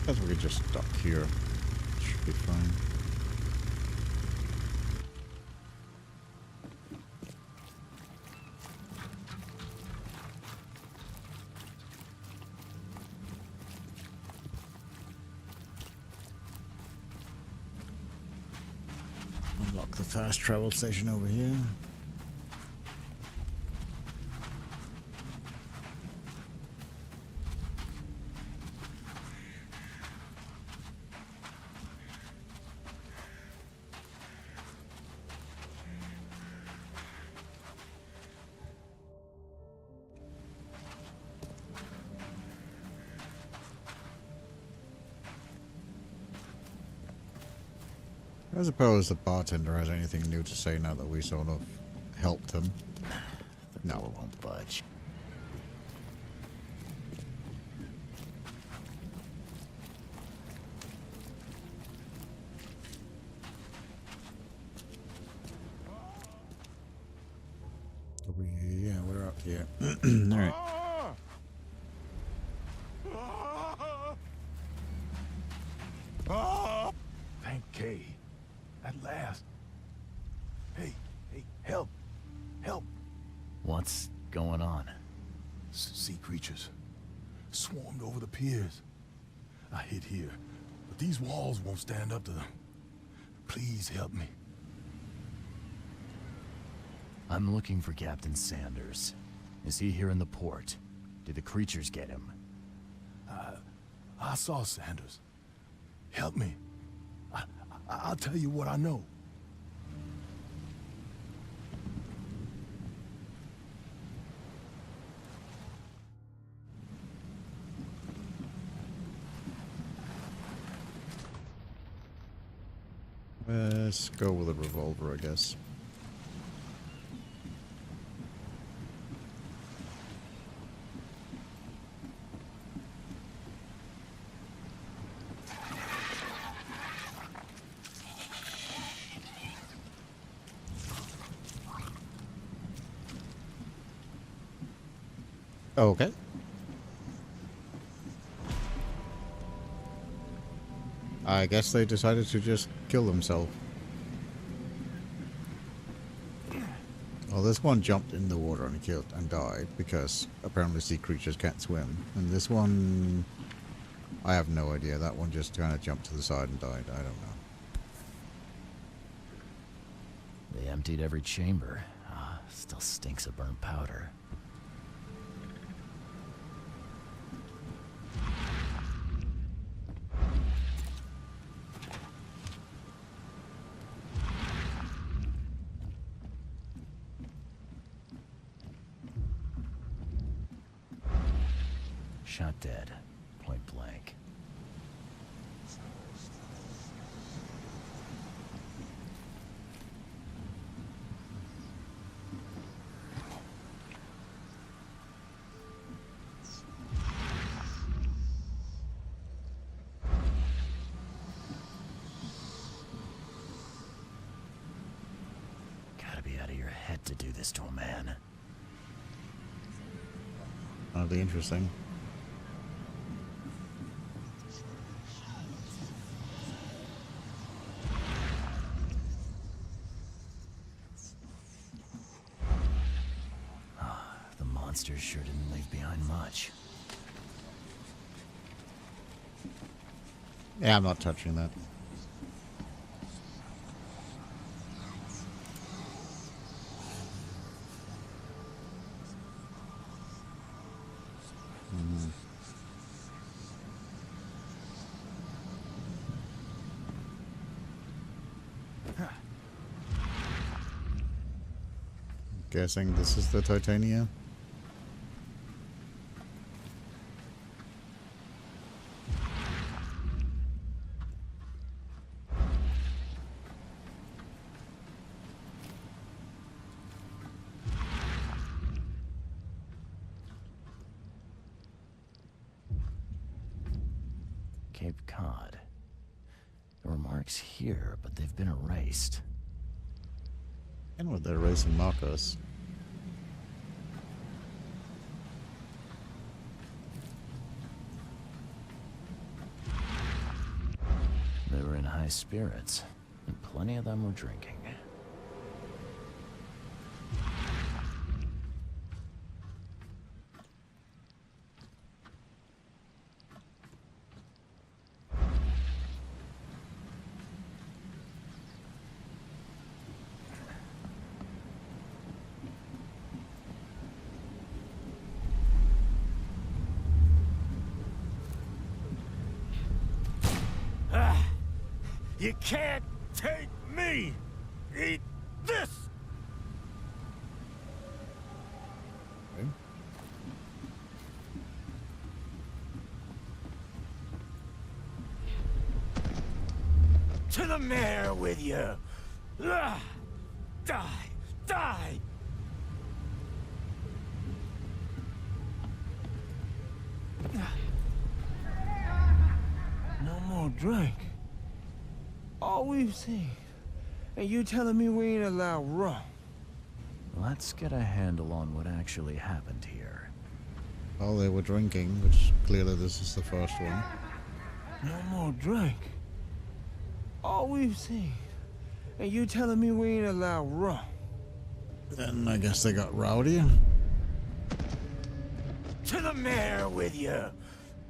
I guess we could just dock here. Should be fine. Unlock the fast travel station over here. I suppose the bartender has anything new to say now that we sort of helped him. The door won't budge. Yeah, we're up here. All right. Thank Kay. At last. Hey, help. Help. What's going on? Sea creatures. Swarmed over the piers. I hid here, but these walls won't stand up to them. Please help me. I'm looking for Captain Sanders. Is he here in the port? Did the creatures get him? I saw Sanders. Help me. I'll tell you what I know. Let's go with a revolver, I guess. Okay. I guess they decided to just kill themselves. Well, this one jumped in the water and killed and died because apparently sea creatures can't swim. And this one, I have no idea. That one just kind of jumped to the side and died. I don't know. They emptied every chamber. Still stinks of burnt powder. Shot dead, point blank. Gotta be out of your head to do this to a man. That'll be interesting. Monsters sure didn't leave behind much. Yeah, I'm not touching that. Guessing this is the Titania. Cape Cod. There were marks here, but they've been erased. And what they're erasing markers. They were in high spirits, and plenty of them were drinking. You can't take me! Eat this! Okay. To the mayor with you! Die! Die! No more drink. All we've seen. And you telling me we ain't allowed rum? Let's get a handle on what actually happened here. Well, they were drinking, which clearly this is the first one. No more drink. All we've seen. And you telling me we ain't allowed rum? Then I guess they got rowdy. To the mayor with you!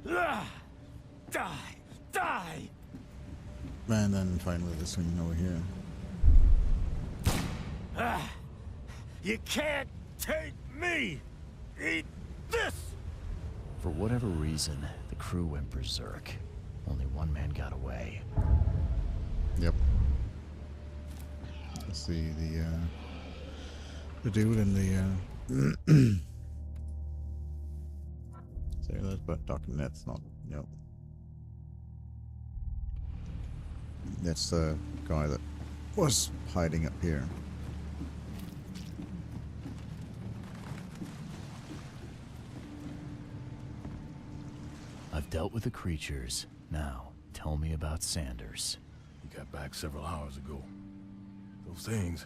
Die! Die! And then finally this one over here. You can't take me! Eat this! For whatever reason, the crew went berserk. Only one man got away. Yep. Let's see the dude in the sailors, but Dr. Net's not. Yep. That's the guy that was hiding up here. I've dealt with the creatures. Now, tell me about Sanders. He got back several hours ago. Those things,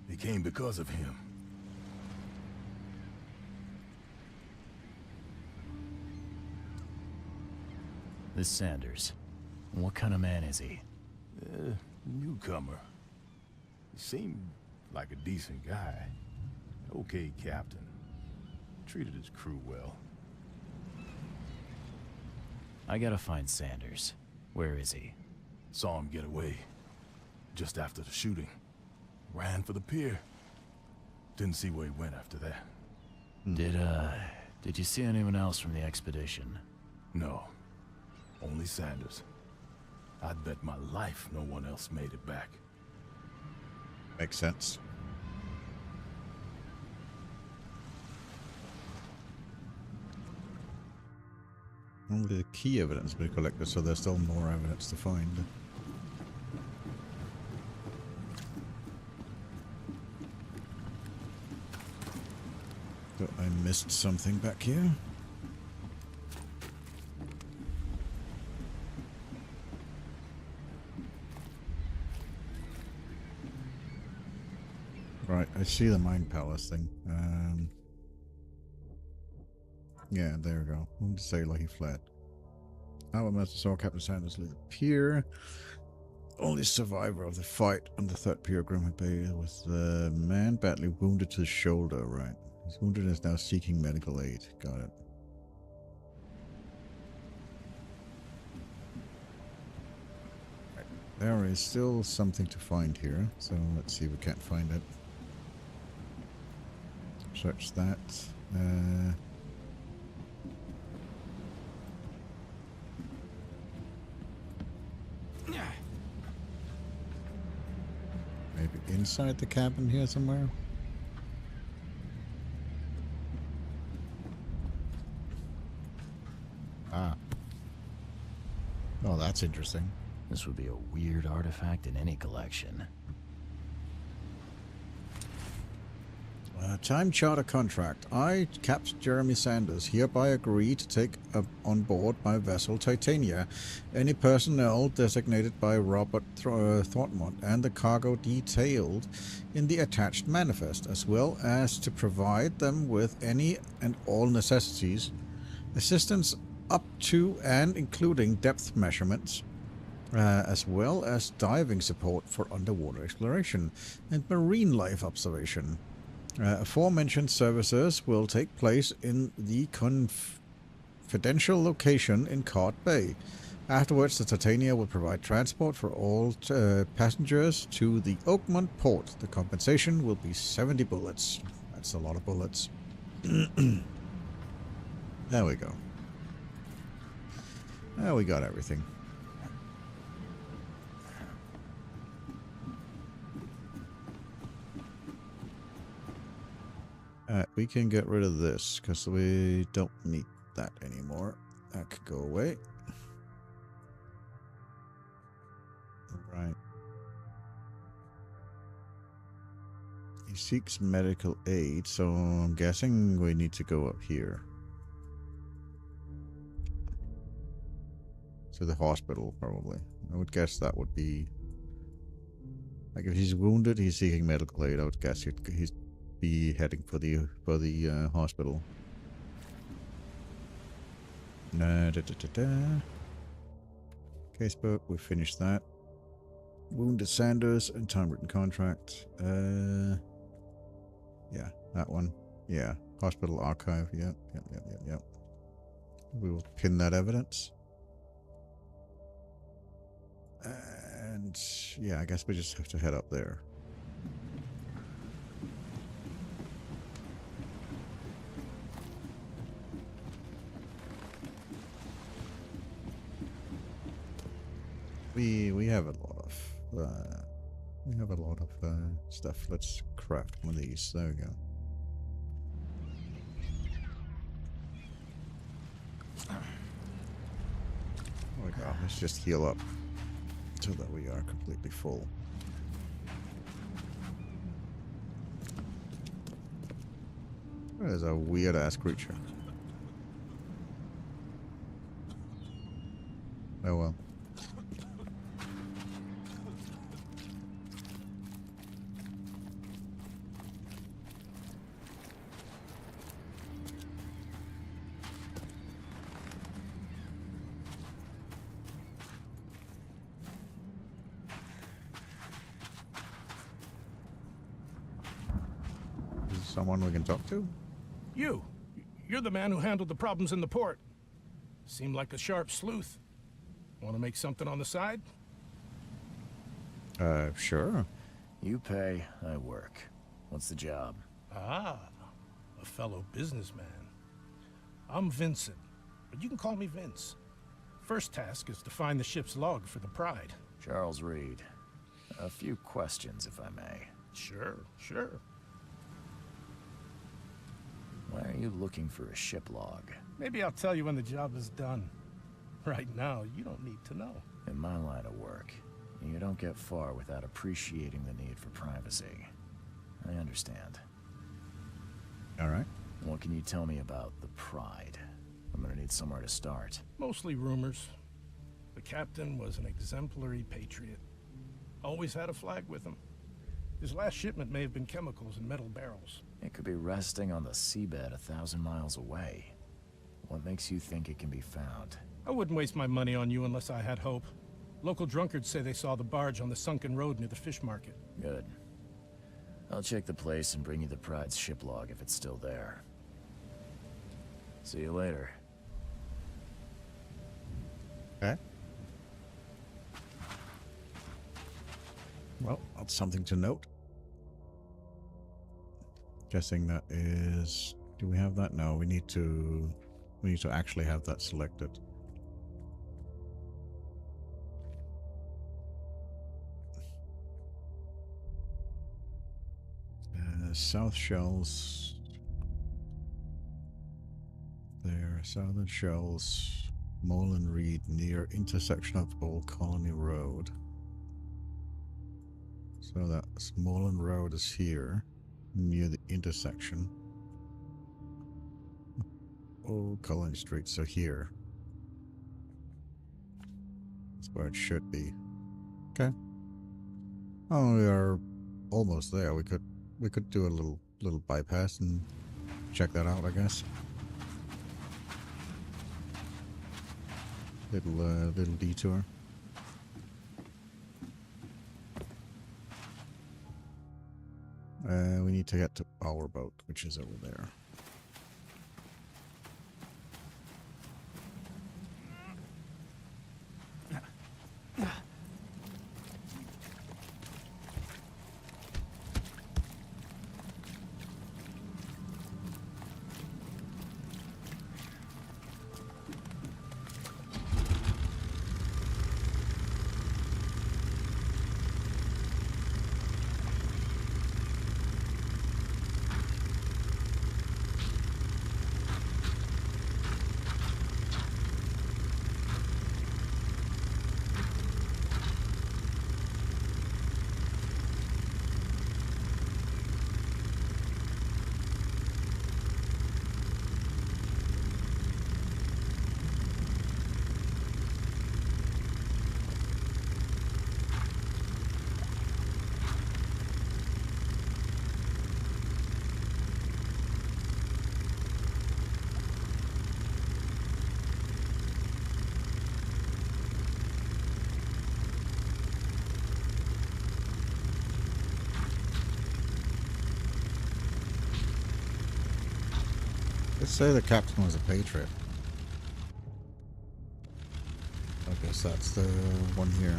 they came because of him. This Sanders, what kind of man is he? Newcomer. He seemed like a decent guy. Okay, captain. Treated his crew well. I gotta find Sanders. Where is he? Saw him get away. Just after the shooting. Ran for the pier. Didn't see where he went after that. Did you see anyone else from the expedition? No. Only Sanders. I'd bet my life no one else made it back. Makes sense. Only the key evidence we collected, so there's still more evidence to find. So I missed something back here. Right, I see the Mind Palace thing. Yeah, there we go. I'm to say like he fled. Our master saw Captain Sanders leave the pier. Only survivor of the fight on the third pier, Grim Bay, was the man badly wounded to the shoulder, right? He's wounded and is now seeking medical aid. Got it. Right. There is still something to find here, so let's see if we can't find it. Search that. Maybe inside the cabin here somewhere? Ah. Oh, that's interesting. This would be a weird artifact in any collection. Time charter contract. I, Captain Jeremy Sanders, hereby agree to take on board my vessel Titania any personnel designated by Robert Thorntmont and the cargo detailed in the attached manifest, as well as to provide them with any and all necessities, assistance up to and including depth measurements, as well as diving support for underwater exploration and marine life observation. Aforementioned services will take place in the confidential location in Cart Bay. Afterwards, the Titania will provide transport for all passengers to the Oakmont port. The compensation will be 70 bullets. That's a lot of bullets. There we go. Now we got everything. We can get rid of this because we don't need that anymore. That could go away. Right. He seeks medical aid, so I'm guessing we need to go up here. To the hospital, probably. I would guess that would be... Like, if he's wounded, he's seeking medical aid. I would guess he's be heading for the hospital. Casebook, we finished that. Wounded Sanders and time written contract. Yeah, that one. Yeah, hospital archive. Yep. We will pin that evidence. And yeah, I guess we just have to head up there. We have a lot of stuff. Let's craft one of these. There we go. Oh my god, let's just heal up so that we are completely full. There's a weird ass creature. Oh well. Someone we can talk to? You're the man who handled the problems in the port. Seemed like a sharp sleuth. Want to make something on the side? Sure. You pay, I work. What's the job? Ah, a fellow businessman. I'm Vincent, but you can call me Vince. First task is to find the ship's log for the Pride. Charles Reed. A few questions, if I may. Sure. Why are you looking for a ship log? Maybe I'll tell you when the job is done. Right now, you don't need to know. In my line of work, you don't get far without appreciating the need for privacy. I understand. All right. What can you tell me about the Pride? I'm gonna need somewhere to start. Mostly rumors. The captain was an exemplary patriot. Always had a flag with him. His last shipment may have been chemicals in metal barrels. It could be resting on the seabed 1,000 miles away. What makes you think it can be found? I wouldn't waste my money on you unless I had hope. Local drunkards say they saw the barge on the sunken road near the fish market. Good. I'll check the place and bring you the Pride's ship log if it's still there. See you later. Okay. Well, that's something to note. Guessing that is... Do we have that? No, we need to actually have that selected. South Shells. There, Southern Shells, Moreland Reed, near intersection of Old Colony Road. So that's Moreland Road is here, near the intersection. Old Colony Street, so here. That's where it should be. Okay. Oh, we are almost there. We could do a little bypass and check that out, I guess. Little detour. We need to get to our boat, which is over there. Let's say the captain was a patriot. I guess that's the one here.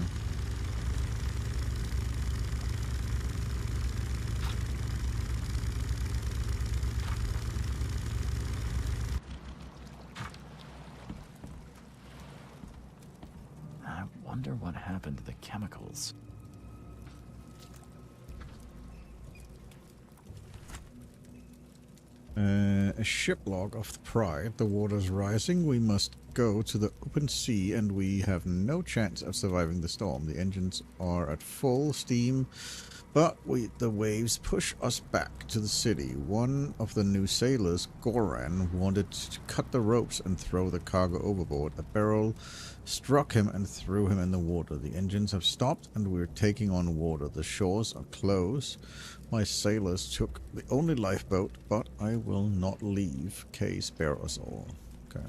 I wonder Wonder what happened to the chemicals. A ship log of the Pride. The water's rising. We must go to the open sea, and we have no chance of surviving the storm. The engines are at full steam, but the waves push us back to the city. One of the new sailors, Goran, wanted to cut the ropes and throw the cargo overboard. A barrel struck him and threw him in the water. The engines have stopped, and we're taking on water. The shores are close. My sailors took the only lifeboat, but I will not leave. Kay, spare us all. Okay.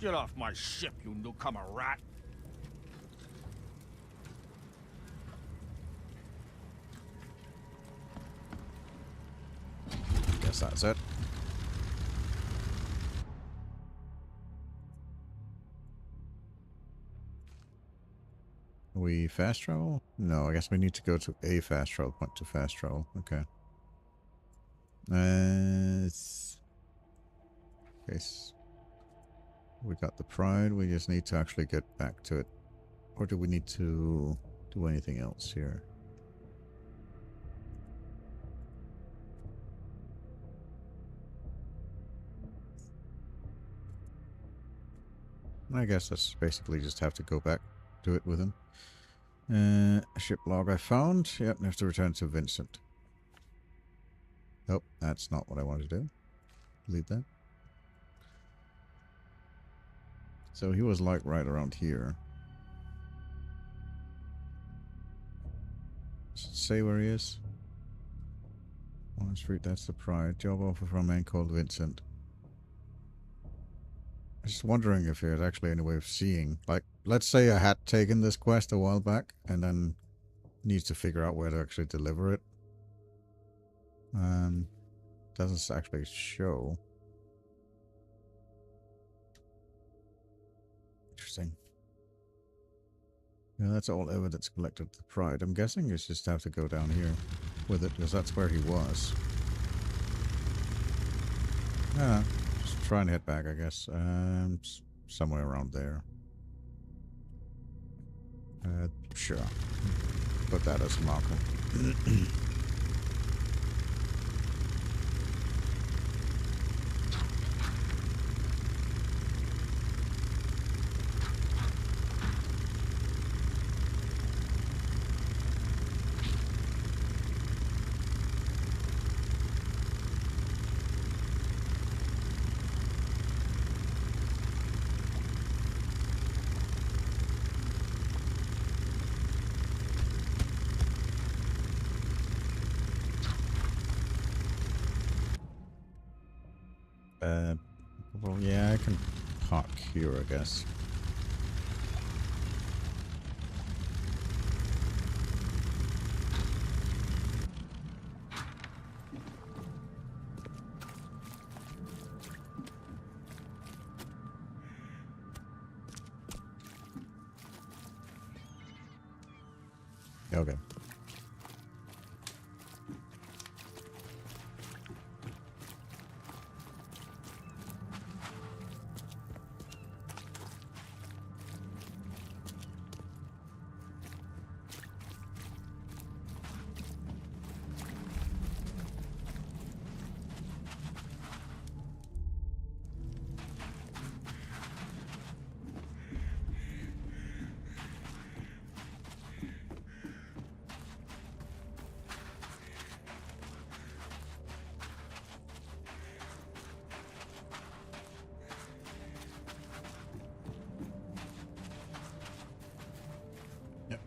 Get off my ship, you newcomer rat! Guess that's it. We fast travel? No, I guess we need to go to a fast travel point to fast travel. Okay. Yes. We got the Pride. We just need to actually get back to it. Or do we need to do anything else here? I guess that's basically just have to go back to it with him. Ship log I found. Yep, I have to return to Vincent. Nope, that's not what I wanted to do. Delete that. So he was like right around here. Does it say where he is? On Street, that's the Pride. Job offer from a man called Vincent. I'm just wondering if there's actually any way of seeing. Like, let's say I had taken this quest a while back and then needs to figure out where to actually deliver it. Doesn't actually show. Interesting. Yeah, that's all evidence collected to the Pride. I'm guessing it's just have to go down here with it, because that's where he was. Yeah, just try and head back, I guess. Somewhere around there. Sure. Put that as a marker. Well, yeah, I can park here, I guess. Okay.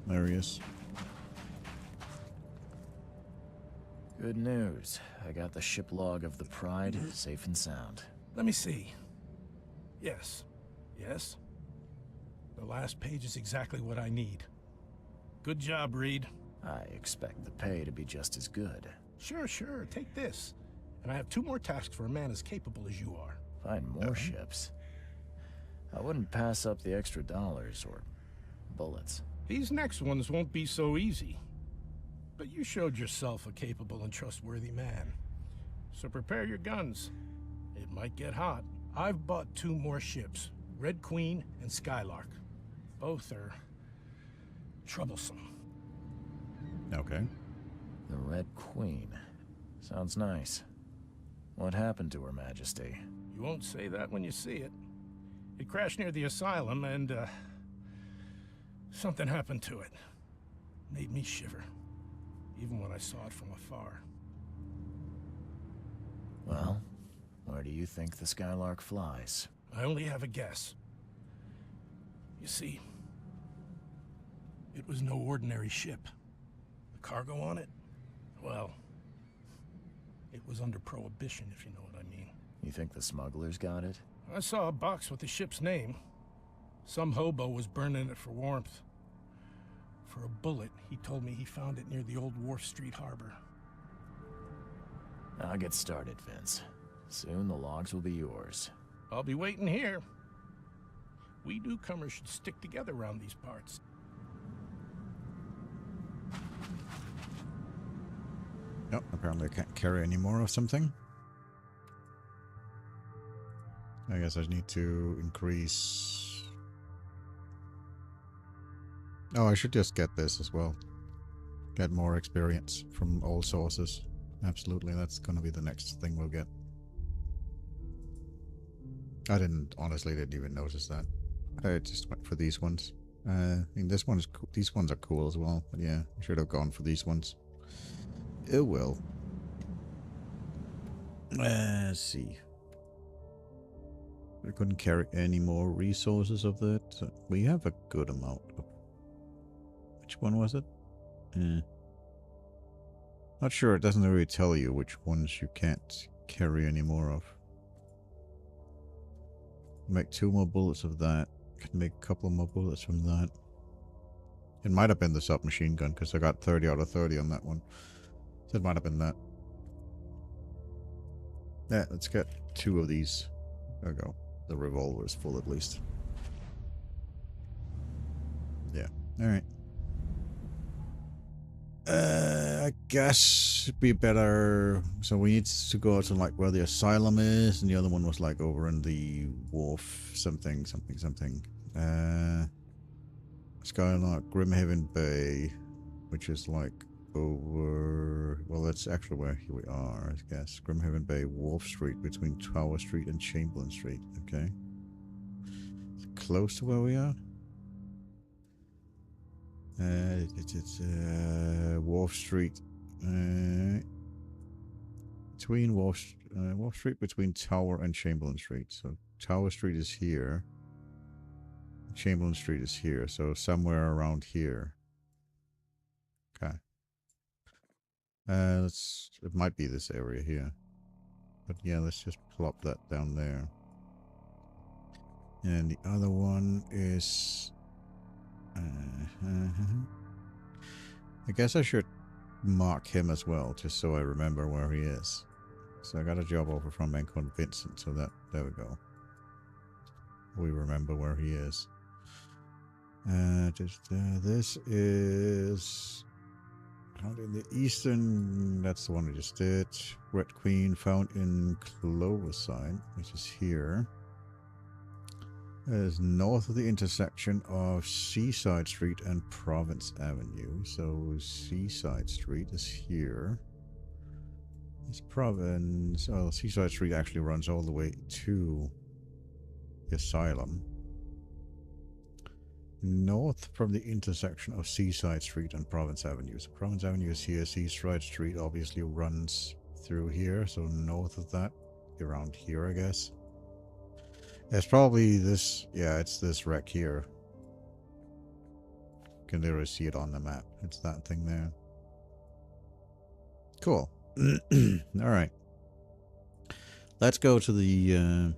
There he is. Good news. I got the ship log of the Pride, safe and sound. Let me see. Yes. Yes. The last page is exactly what I need. Good job, Reed. I expect the pay to be just as good. Sure. Take this. And I have 2 more tasks for a man as capable as you are. Find more ships. I wouldn't pass up the extra dollars or bullets. These next ones won't be so easy. But you showed yourself a capable and trustworthy man. So prepare your guns. It might get hot. I've bought 2 more ships, Red Queen and Skylark. Both are troublesome. Okay. The Red Queen. Sounds nice. What happened to Her Majesty? You won't say that when you see it. It crashed near the asylum, and, something happened to it. Made me shiver, even when I saw it from afar. Well, where do you think the Skylark flies? I only have a guess. You see, it was no ordinary ship. The cargo on it, well, it was under prohibition, if you know what I mean. You think the smugglers got it? I saw a box with the ship's name. Some hobo was burning it for warmth. For a bullet, he told me he found it near the old Wharf Street harbor. I'll get started, Vince. Soon the logs will be yours. I'll be waiting here. We newcomers should stick together around these parts. Nope, apparently I can't carry any more of something. I guess I need to increase... Oh, I should just get this as well. Get more experience from all sources. Absolutely, that's gonna be the next thing we'll get. I honestly didn't even notice that. I just went for these ones. I mean, this one is these ones are cool as well, but yeah, I should have gone for these ones. It will. Let's see. We couldn't carry any more resources of that. So we have a good amount of... Which one was it? Not sure. It doesn't really tell you which ones you can't carry any more of. Make 2 more bullets of that. Can make a couple more bullets from that. It might have been the submachine gun because I got 30 out of 30 on that one. So it might have been that. Yeah, let's get 2 of these. There we go. The revolver is full at least. Yeah. Alright. I guess it'd be better. So we need to go to like where the asylum is, and the other one was like over in the wharf, something. Skylark, Grimhaven Bay, which is like over. Well, that's actually where here we are, I guess. Grimhaven Bay, Wharf Street, between Tower Street and Chamberlain Street. Okay, it's close to where we are. It's Wharf Street, between Wharf Street between Tower and Chamberlain Street. So Tower Street is here, Chamberlain Street is here, so somewhere around here. Okay. It might be this area here, but yeah, let's just plop that down there. And the other one is. I guess I should mark him as well, just so I remember where he is. So I got a job offer from Ancon Vincent, so that there we go. We remember where he is. This is out in the eastern. That's the one we just did. Red Queen found in Cloverside, which is here. It is north of the intersection of Seaside Street and Province Avenue. So Seaside Street is here. It's Province. Oh, Seaside Street actually runs all the way to the asylum. North from the intersection of Seaside Street and Province Avenue. So Province Avenue is here. Seaside Street obviously runs through here. So north of that, around here, I guess. It's probably this, yeah, it's this wreck here. You can literally see it on the map. It's that thing there. Cool. Alright. Let's go to the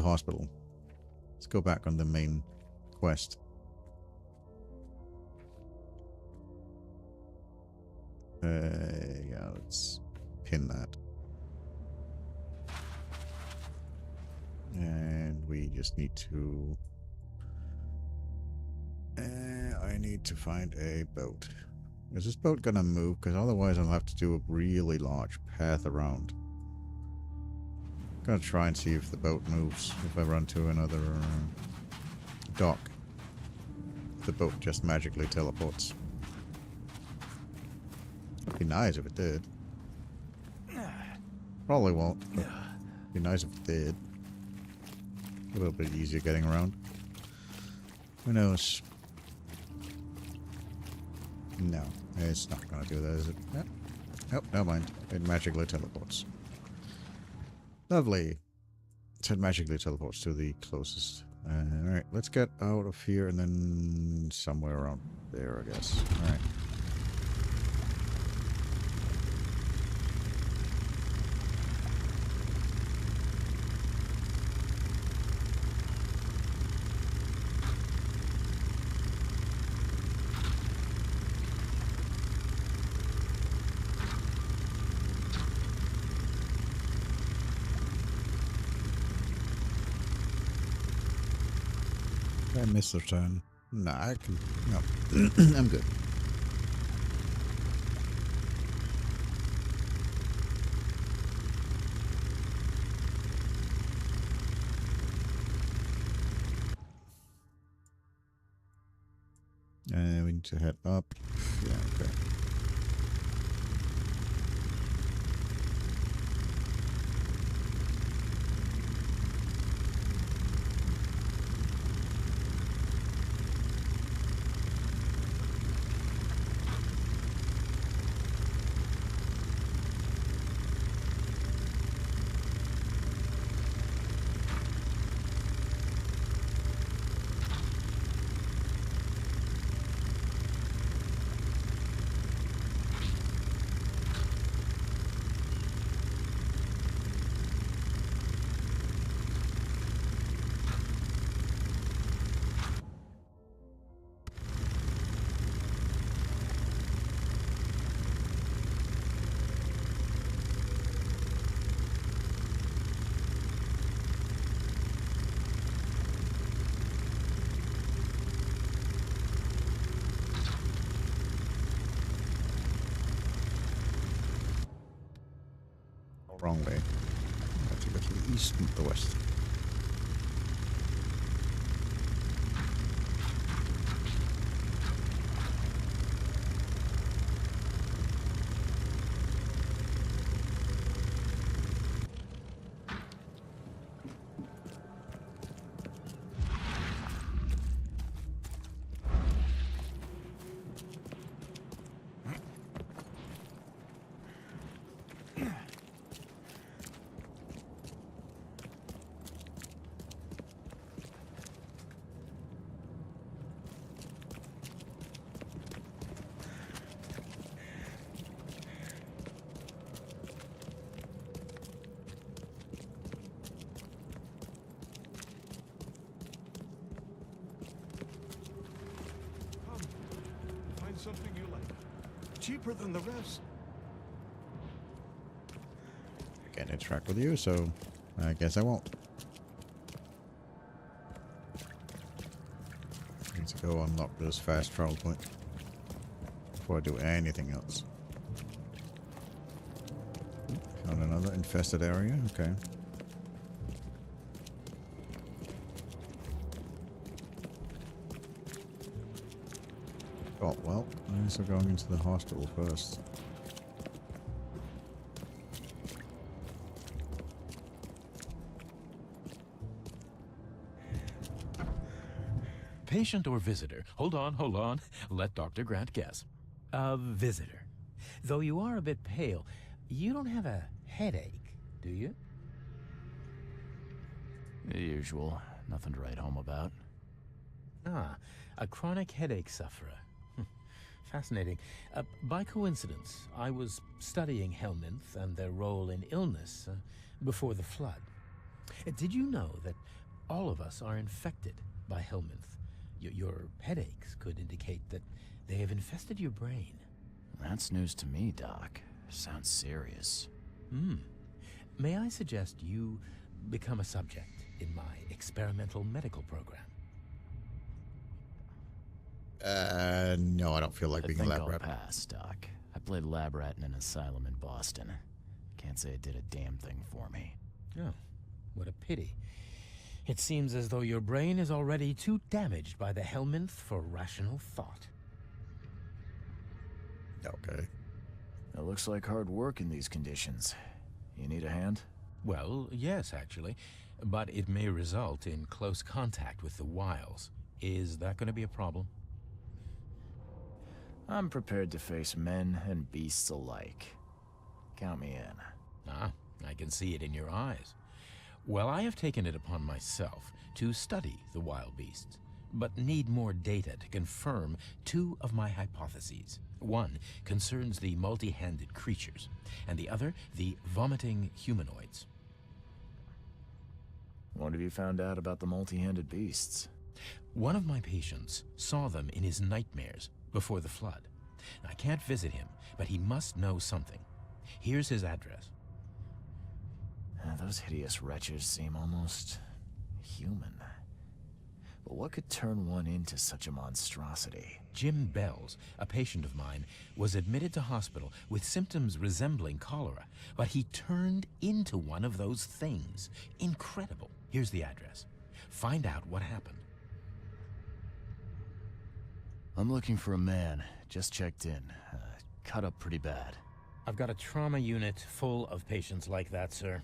hospital. Let's go back on the main quest. Yeah, let's pin that. And we just need to... I need to find a boat. Is this boat gonna move? Because otherwise I'll have to do a really large path around. I'm gonna try and see if the boat moves if I run to another dock. if the boat just magically teleports. It'd be nice if it did. Probably won't, but it'd be nice if it did. A little bit easier getting around. Who knows? No, it's not gonna do that, is it? Yep. Nope, never mind. It magically teleports. Lovely. It magically teleports to the closest. Alright, let's get out of here and then somewhere around there, I guess. Alright. I missed the turn. Nah, I can. No. I'm good. And we need to head up. Yeah, okay. Wrong way. I have to go to the east and the west. Something you like. Cheaper than the rest. I can't interact with you, so I guess I won't. I need to go unlock this fast travel point before I do anything else. Found another infested area. Okay. Oh, well, I guess I'm going into the hospital first. Patient or visitor? Hold on. Let Dr. Grant guess. A visitor. Though you are a bit pale, you don't have a headache, do you? The usual. Nothing to write home about. Ah, a chronic headache sufferer. Fascinating. By coincidence, I was studying Helminth and their role in illness before the flood. Did you know that all of us are infected by Helminth? Your headaches could indicate that they have infested your brain. That's news to me, Doc. Sounds serious. May I suggest you become a subject in my experimental medical program? No, I don't feel like being a lab I'll rat. pass, Doc. I played lab rat in an asylum in Boston. Can't say it did a damn thing for me. Oh, what a pity. It seems as though your brain is already too damaged by the Helminth for rational thought. Okay. It looks like hard work in these conditions. You need a hand? Well, yes, actually. But it may result in close contact with the wiles. Is that going to be a problem? I'm prepared to face men and beasts alike. Count me in. Ah, I can see it in your eyes. Well, I have taken it upon myself to study the wild beasts, but need more data to confirm two of my hypotheses. One concerns the multi-handed creatures, and the other the vomiting humanoids. What have you found out about the multi-handed beasts? One of my patients saw them in his nightmares before the flood. I can't visit him, but he must know something. Here's his address. Those hideous wretches seem almost human. But what could turn one into such a monstrosity? Jim Bells, a patient of mine, was admitted to hospital with symptoms resembling cholera, but he turned into one of those things. Incredible. Here's the address. Find out what happened. I'm looking for a man. Just checked in. Cut up pretty bad. I've got a trauma unit full of patients like that, sir.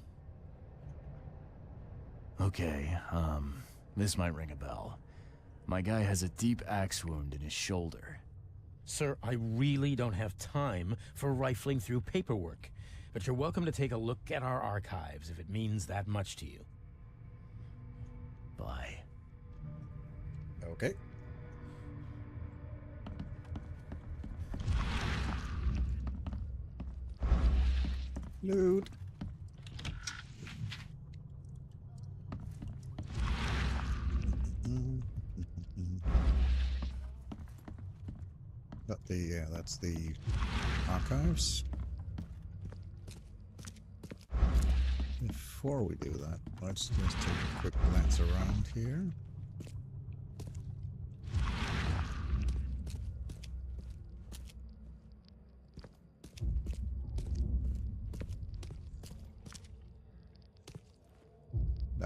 Okay, this might ring a bell. My guy has a deep axe wound in his shoulder. Sir, I really don't have time for rifling through paperwork, but you're welcome to take a look at our archives if it means that much to you. Bye. Okay. Loot. That's the archives. Before we do that, let's just take a quick glance around here.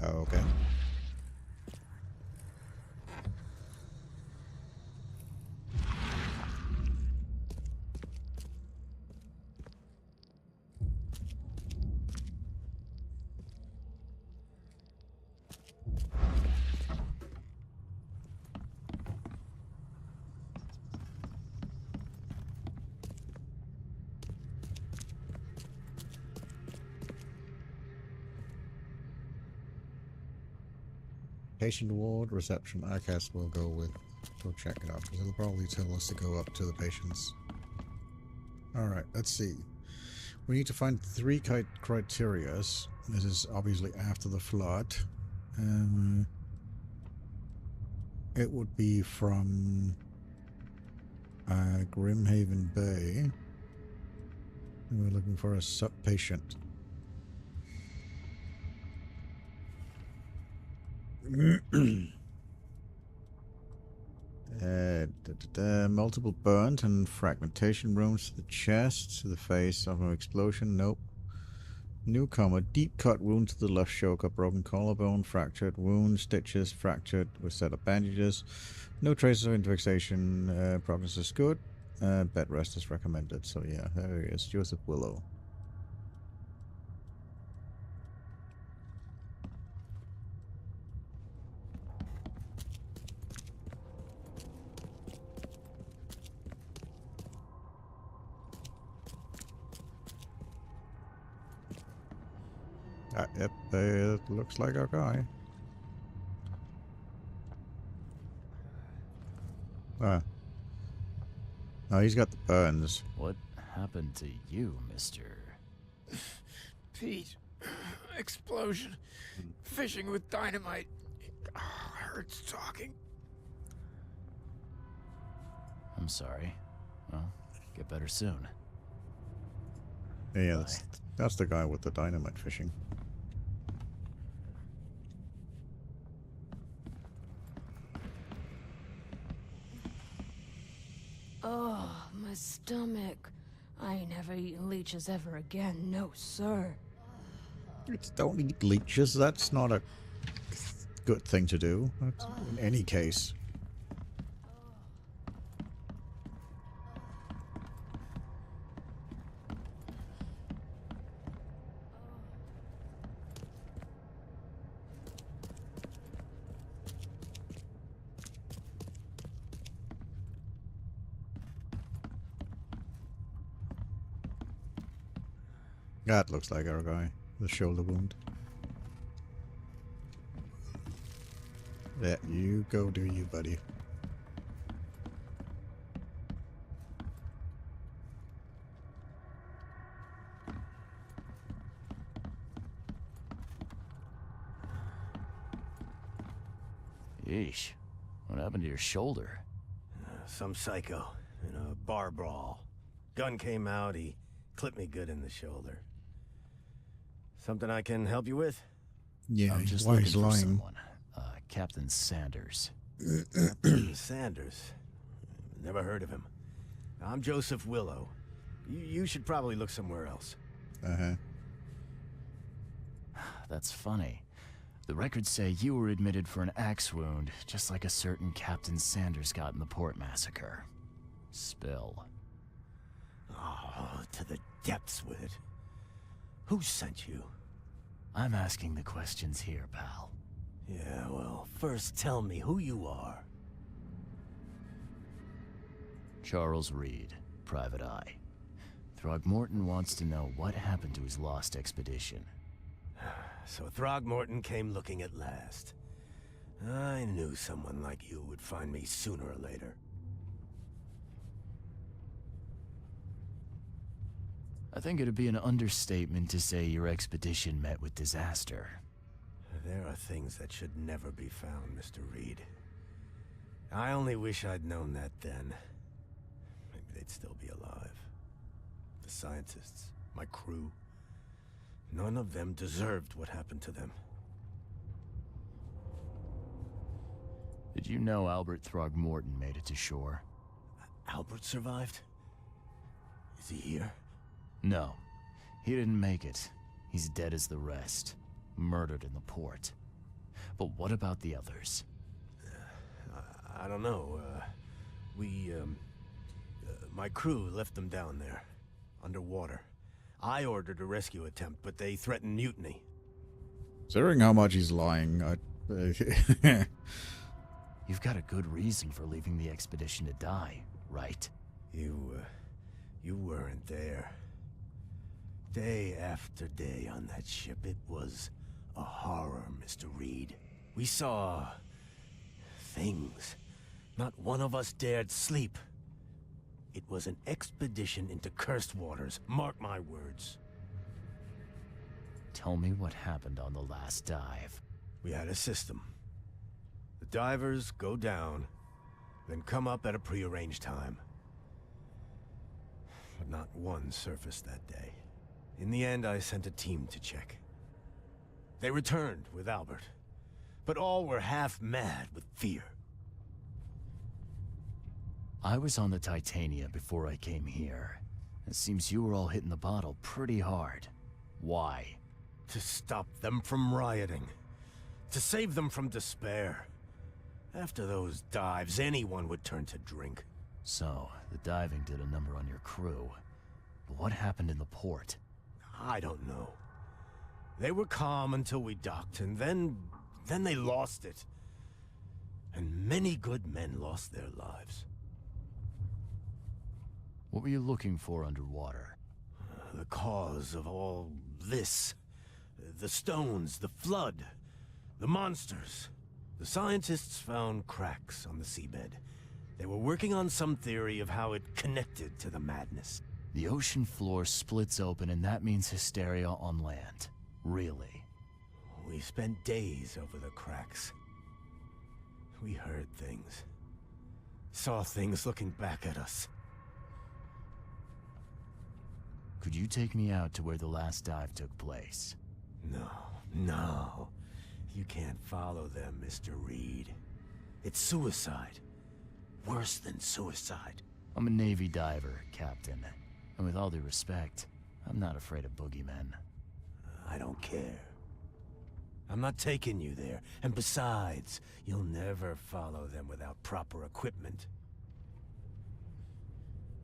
Okay. Patient ward, reception. I guess we'll go check it out because it'll probably tell us to go up to the patients. Alright, let's see. We need to find 3 criterias. This is obviously after the flood. It would be from Grimhaven Bay. And we're looking for a sub-patient. Multiple burns and fragmentation wounds to the chest, to the face of an explosion. Nope. Newcomer, deep cut wound to the left shoulder, broken collarbone, fractured wound, stitches, fractured with set of bandages. No traces of infection. Prognosis good. Bed rest is recommended. So yeah, there he is, Joseph Willow. Yep, it looks like our guy. Oh, he's got the burns. What happened to you, Mr.? Pete. Explosion. Fishing with dynamite. Hurts talking. I'm sorry. Well, get better soon. Yeah, that's the guy with the dynamite fishing. Oh, my stomach. I ain't never eaten leeches ever again, no sir. Don't eat leeches, that's not a good thing to do, in any case. That looks like our guy. The shoulder wound. Yeah, you go do you, buddy. Yeesh. What happened to your shoulder? Some psycho in a bar brawl. Gun came out, he clipped me good in the shoulder. Something I can help you with? Yeah, I'm just why looking he's for lying. someone. Captain Sanders. Captain Sanders? Never heard of him. I'm Joseph Willow. You should probably look somewhere else. Uh-huh. That's funny. The records say you were admitted for an axe wound, just like a certain Captain Sanders got in the port massacre. Spill. Oh, to the depths with it. Who sent you? I'm asking the questions here, pal. Yeah, well, first tell me who you are. Charles Reed, Private Eye. Throgmorton wants to know what happened to his lost expedition. So Throgmorton came looking at last. I knew someone like you would find me sooner or later. I think it'd be an understatement to say your expedition met with disaster. There are things that should never be found, Mr. Reed. I only wish I'd known that then. Maybe they'd still be alive. The scientists, my crew, none of them deserved what happened to them. Did you know Albert Throgmorton made it to shore? Albert survived? Is he here? No. He didn't make it. He's dead as the rest. Murdered in the port. But what about the others? I don't know. My crew left them down there, underwater. I ordered a rescue attempt, but they threatened mutiny. Considering how much he's lying, You've got a good reason for leaving the expedition to die, right? You weren't there. Day after day on that ship, it was a horror, Mr. Reed. We saw things. Not one of us dared sleep. It was an expedition into cursed waters, mark my words. Tell me what happened on the last dive. We had a system. The divers go down, then come up at a prearranged time. But not one surfaced that day. In the end, I sent a team to check. They returned with Albert, but all were half mad with fear. I was on the Titania before I came here. It seems you were all hitting the bottle pretty hard. Why? To stop them from rioting. To save them from despair. After those dives, anyone would turn to drink. So, the diving did a number on your crew. But what happened in the port? I don't know. They were calm until we docked, and then they lost it. And many good men lost their lives. What were you looking for underwater? The cause of all this. The stones, the flood, the monsters. The scientists found cracks on the seabed. They were working on some theory of how it connected to the madness. The ocean floor splits open and that means hysteria on land. Really? We spent days over the cracks. We heard things. Saw things looking back at us. Could you take me out to where the last dive took place? No. You can't follow them, Mr. Reed. It's suicide. Worse than suicide. I'm a Navy diver, Captain. And with all due respect, I'm not afraid of boogeymen. I don't care. I'm not taking you there. And besides, you'll never follow them without proper equipment.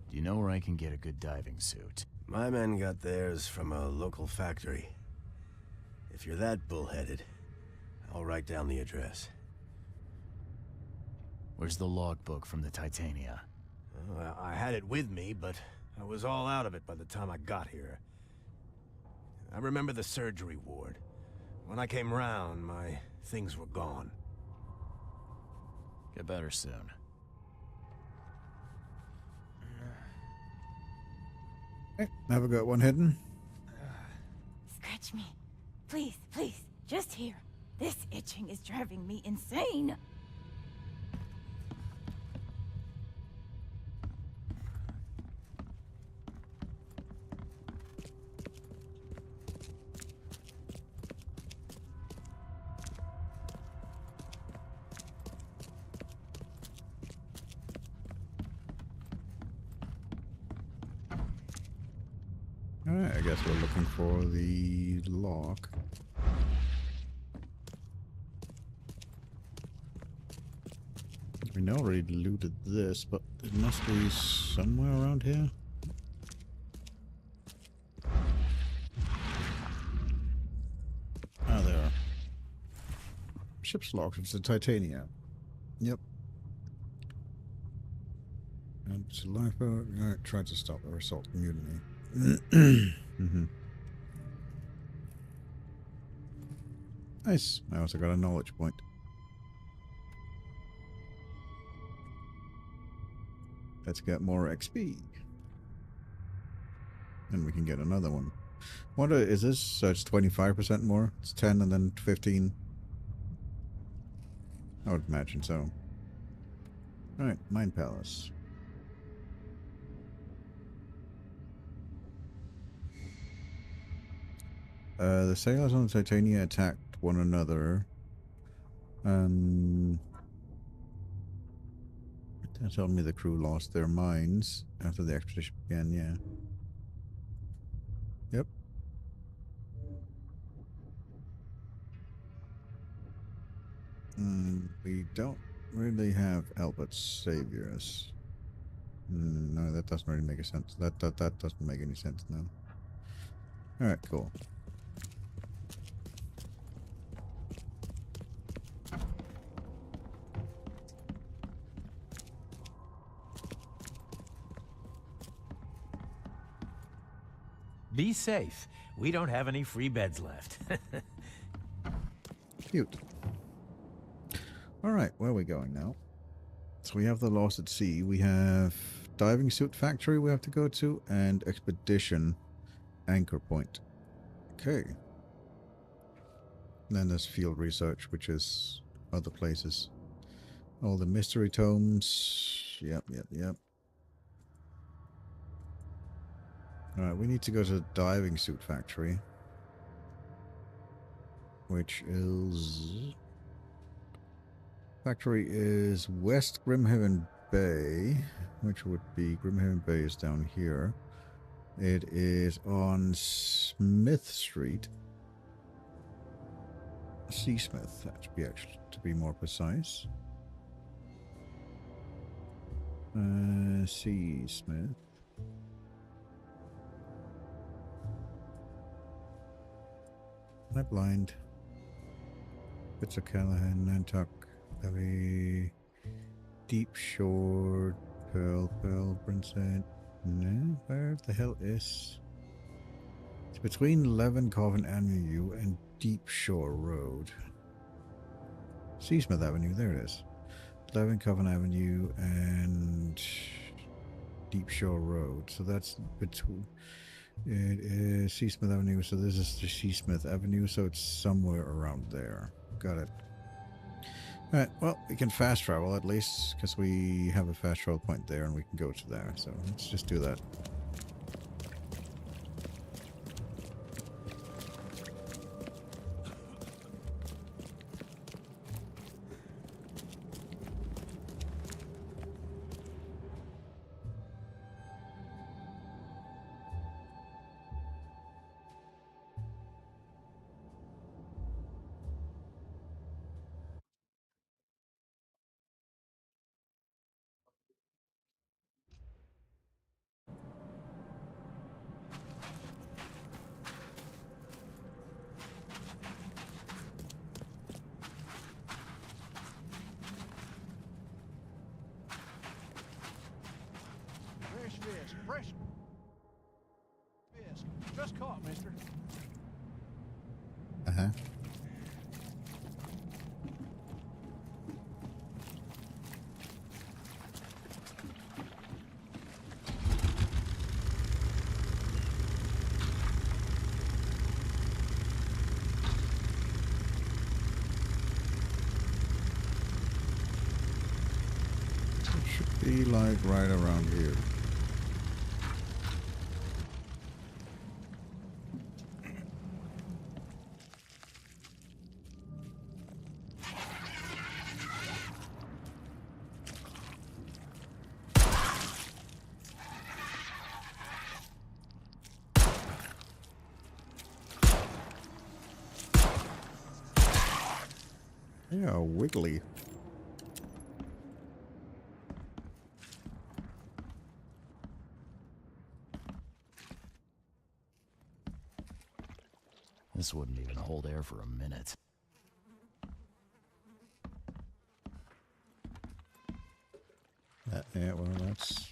Do you know where I can get a good diving suit? My men got theirs from a local factory. If you're that bullheaded, I'll write down the address. Where's the logbook from the Titania? Well, I had it with me, but I was all out of it by the time I got here. I remember the surgery ward. When I came round, my things were gone. Get better soon. Okay, never got one hidden. Scratch me. Please, please, just here. This itching is driving me insane. Alright, I guess we're looking for the lock. We know already looted this, but it must be somewhere around here. Ah, there are. Ship's locked. It's the Titania. Yep. And it's a lifeboat. Alright, tried to stop the assault mutiny. Nice. I also got a knowledge point. Let's get more XP. And we can get another one. What is this? So it's 25% more? It's 10 and then 15. I would imagine so. Alright, Mind Palace. The sailors on the Titania attacked one another. That told me the crew lost their minds after the expedition began, yeah. Yep. We don't really have Albert saviors. No, that doesn't really make a sense. That doesn't make any sense now. Alright, cool. Be safe. We don't have any free beds left. Cute. Alright, where are we going now? So we have the Lost at Sea. We have Diving Suit Factory we have to go to, and Expedition Anchor Point. Okay. And then there's Field Research, which is other places. All the mystery tomes. Yep. Alright, we need to go to the Diving Suit Factory. Which is... Factory is West Grimhaven Bay, which would be... Grimhaven Bay is down here. It is on Smith Street. Seasmith, that should be actually, to be more precise. Seasmith. Am I blind? Bits of Callahan, Nantuck, Levy, Deep Shore, Pearl, Brinset. No, where the hell is? It's between Levin Covent Avenue and Deep Shore Road. Seasmith Avenue, there it is. Levin Covent Avenue and Deep Shore Road. So that's between. It is Seasmith Avenue, so this is the Seasmith Avenue, so it's somewhere around there. Got it. Alright, well, we can fast travel at least, because we have a fast travel point there and we can go to there, so let's just do that. Just caught, mister. Uh-huh. Be like right around here. Yeah, wiggly. This wouldn't even hold air for a minute. Yeah, well, that's...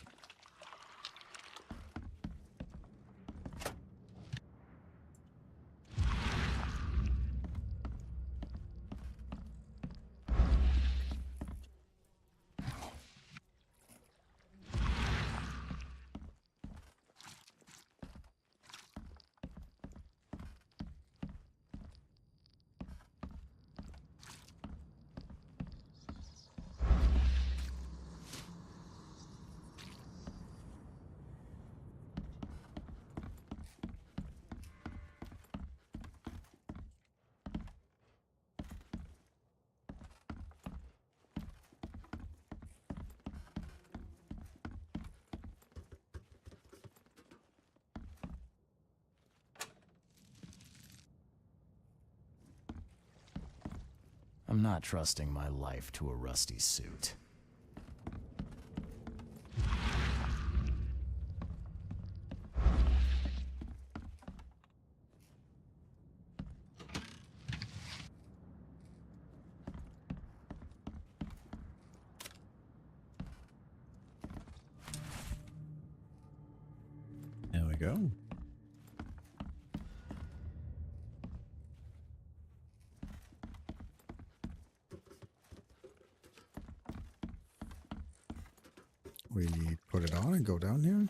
I'm not trusting my life to a rusty suit. There we go. We put it on and go down here.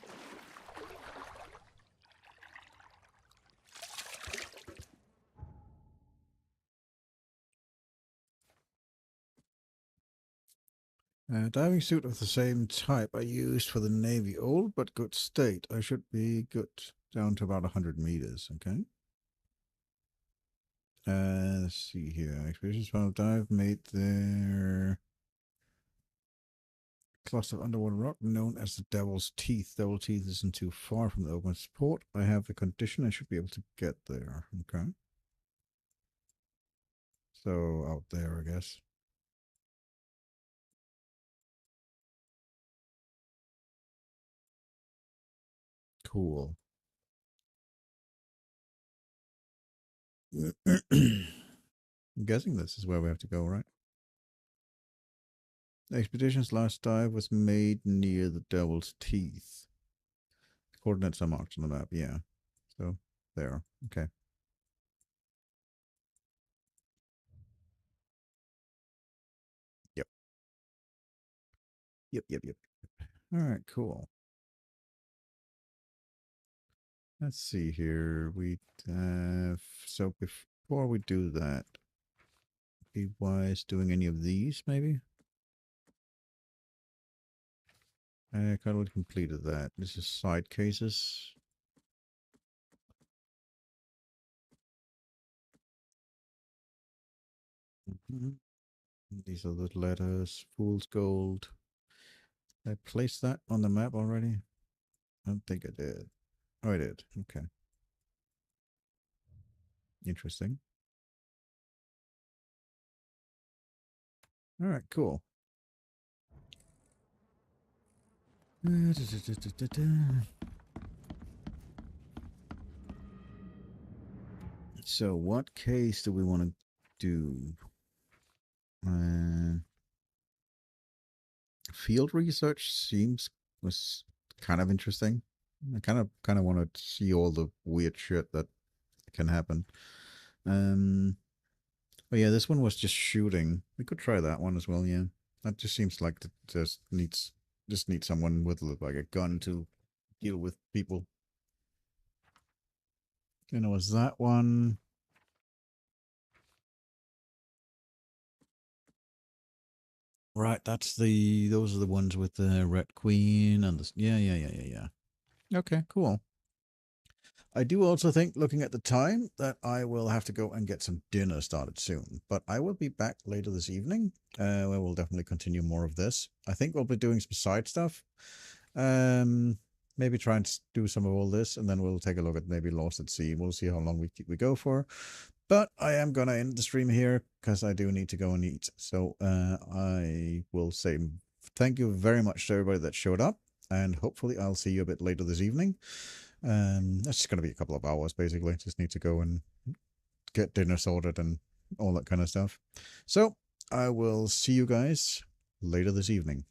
Diving suit of the same type I used for the Navy. Old but good state. I should be good. Down to about 100 meters, okay? Let's see here. Expeditions final dive made their cluster of underwater rock known as the Devil's Teeth. Devil's Teeth isn't too far from the Oakmont port. I have the condition. I should be able to get there, okay? So out there, I guess. Cool. I'm guessing this is where we have to go, right? The expedition's last dive was made near the Devil's Teeth. The coordinates are marked on the map, yeah. So, there. Okay. Yep. Yep. Alright, cool. Let's see here. We have... So, before we do that, be wise doing any of these, maybe? I kind of completed that. This is side cases. These are the letters. Fool's Gold. Did I place that on the map already? I don't think I did. Oh, I did. Okay. Interesting. All right, cool. So what case do we want to do? Field research was kind of interesting. I kind of want to see all the weird shit that can happen. But yeah, this one was just shooting. We could try that one as well. Yeah, that just seems like it just needs someone with like a gun to deal with people. And it was that one. Right, those are the ones with the Red Queen and the yeah. Okay, cool. I do also think, looking at the time, that I will have to go and get some dinner started soon. But I will be back later this evening, where we'll definitely continue more of this. I think we'll be doing some side stuff. Maybe try and do some of all this, and then we'll take a look at maybe Lost at Sea. We'll see how long we go for. But I am going to end the stream here, because I do need to go and eat. So I will say thank you very much to everybody that showed up, and hopefully I'll see you a bit later this evening. That's just going to be a couple of hours, basically. Just need to go and get dinner sorted and all that kind of stuff. So I will see you guys later this evening.